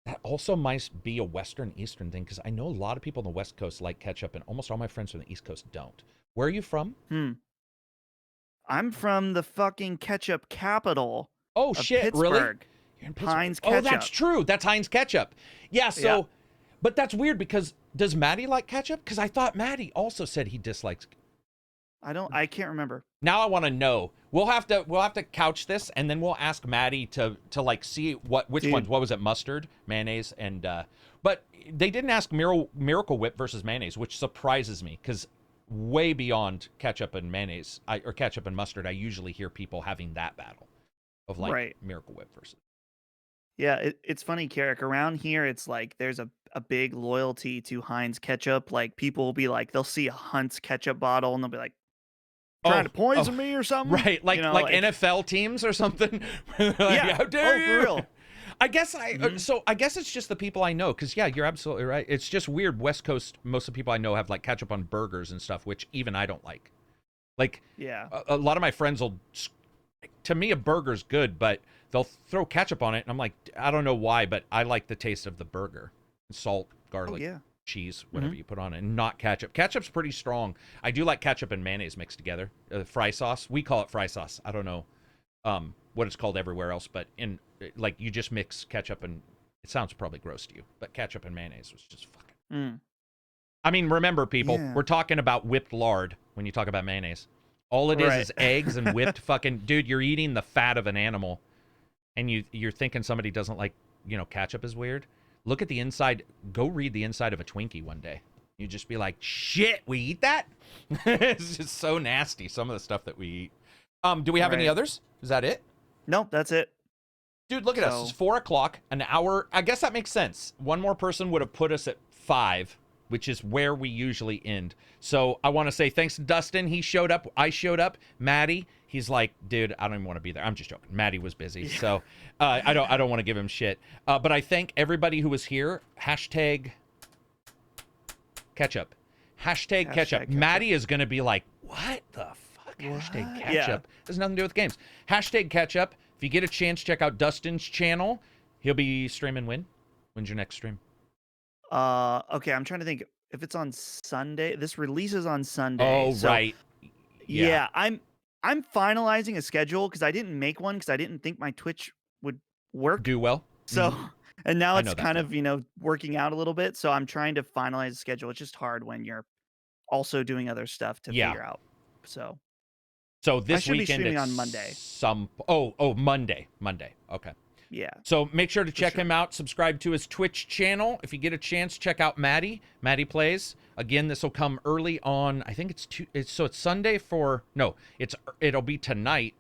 that also might be a Western Eastern thing because I know a lot of people on the West Coast like ketchup and almost all my friends from the East Coast don't. Where are you from? Hmm. I'm from the fucking ketchup capital Oh of shit, really? Pittsburgh. You're in Pittsburgh. Heinz Oh, that's ketchup. true. That's Heinz ketchup. Yeah, Yeah. so but that's weird because does Maddie like ketchup? Because I thought Maddie also said he dislikes. I can't remember. Now I want to know. We'll have to couch this and then we'll ask Maddie to like see which Dude, ones. What was it? Mustard, mayonnaise, and but they didn't ask Miracle Whip versus mayonnaise, which surprises me because way beyond ketchup and mayonnaise or ketchup and mustard, I usually hear people having that battle of like right. Miracle Whip versus. Yeah, it's funny, Carrick. Around here, it's like there's a big loyalty to Heinz ketchup. Like people will be like, they'll see a Hunt's ketchup bottle and they'll be like, trying Oh, to poison oh, me or something. right, like NFL teams or something. Like, Yeah. how dare Oh, you? for real. I guess Mhm. so I guess it's just the people I know because yeah, you're absolutely right. It's just weird. West Coast, most of the people I know have like ketchup on burgers and stuff, which even I don't like. Like Yeah. a lot of my friends will. To me, a burger's good, but they'll throw ketchup on it, and I'm like, I don't know why, but I like the taste of the burger, salt, Oh garlic, yeah. cheese, whatever Mhm. you put on it, and not ketchup. Ketchup's pretty strong. I do like ketchup and mayonnaise mixed together. Fry sauce, we call it fry sauce. I don't know what it's called everywhere else, but in like you just mix ketchup and it sounds probably gross to you, but ketchup and mayonnaise was just fucking. Mm. I mean, remember, people, Yeah. we're talking about whipped lard when you talk about mayonnaise. All it Right. is eggs and whipped fucking dude. You're eating the fat of an animal, and you're thinking somebody doesn't like ketchup is weird. Look at the inside. Go read the inside of a Twinkie one day. You just be like, shit, we eat that? It's just so nasty. Some of the stuff that we eat. Do we have any Right. others? Is that it? Nope, that's it. Dude, look at us. So It's 4:00, an hour. I guess that makes sense. One more person would have put us at 5, which is where we usually end. So I want to say thanks to Dustin. He showed up. I showed up. Maddie, he's like, dude, I don't even want to be there. I'm just joking. Maddie was busy, so I don't want to give him shit. But I thank everybody who was here. Hashtag ketchup. Hashtag ketchup. Maddie is going to be like, what the fuck? Hashtag ketchup. Yeah. Has nothing to do with games. Hashtag ketchup. If you get a chance, check out Dustin's channel. He'll be streaming when? When's your next stream? Okay, I'm trying to think. If it's on Sunday, this releases on Sunday. Oh, so, right. Yeah, I'm finalizing a schedule because I didn't make one because I didn't think my Twitch would work. Do well. So, and now I know it's that kind of, working out a little bit. So I'm trying to finalize the schedule. It's just hard when you're also doing other stuff to figure out. So this should be weekend streaming it's on Monday. Monday. Okay. Yeah. So make sure to check sure. him out. Subscribe to his Twitch channel. If you get a chance, check out MattyPlays. Again, this will come early on. I think it's Sunday it'll be tonight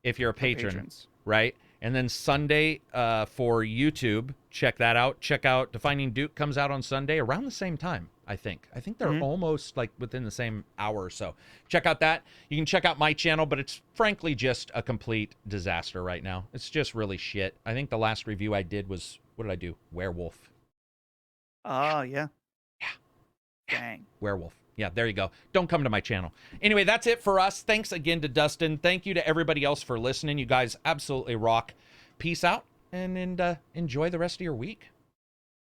if you're a patron, patrons. right? And then Sunday for YouTube. Check that out. Check out Defining Duke comes out on Sunday around the same time, I think. I think they're almost like within the same hour or so. Check out that. You can check out my channel, but it's frankly just a complete disaster right now. It's just really shit. I think the last review I did was, what did I do? Werewolf. Oh, yeah. Yeah. Dang. Werewolf. Yeah, there you go. Don't come to my channel. Anyway, that's it for us. Thanks again to Dustin. Thank you to everybody else for listening. You guys absolutely rock. Peace out and enjoy the rest of your week.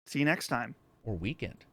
See you next time. Or weekend.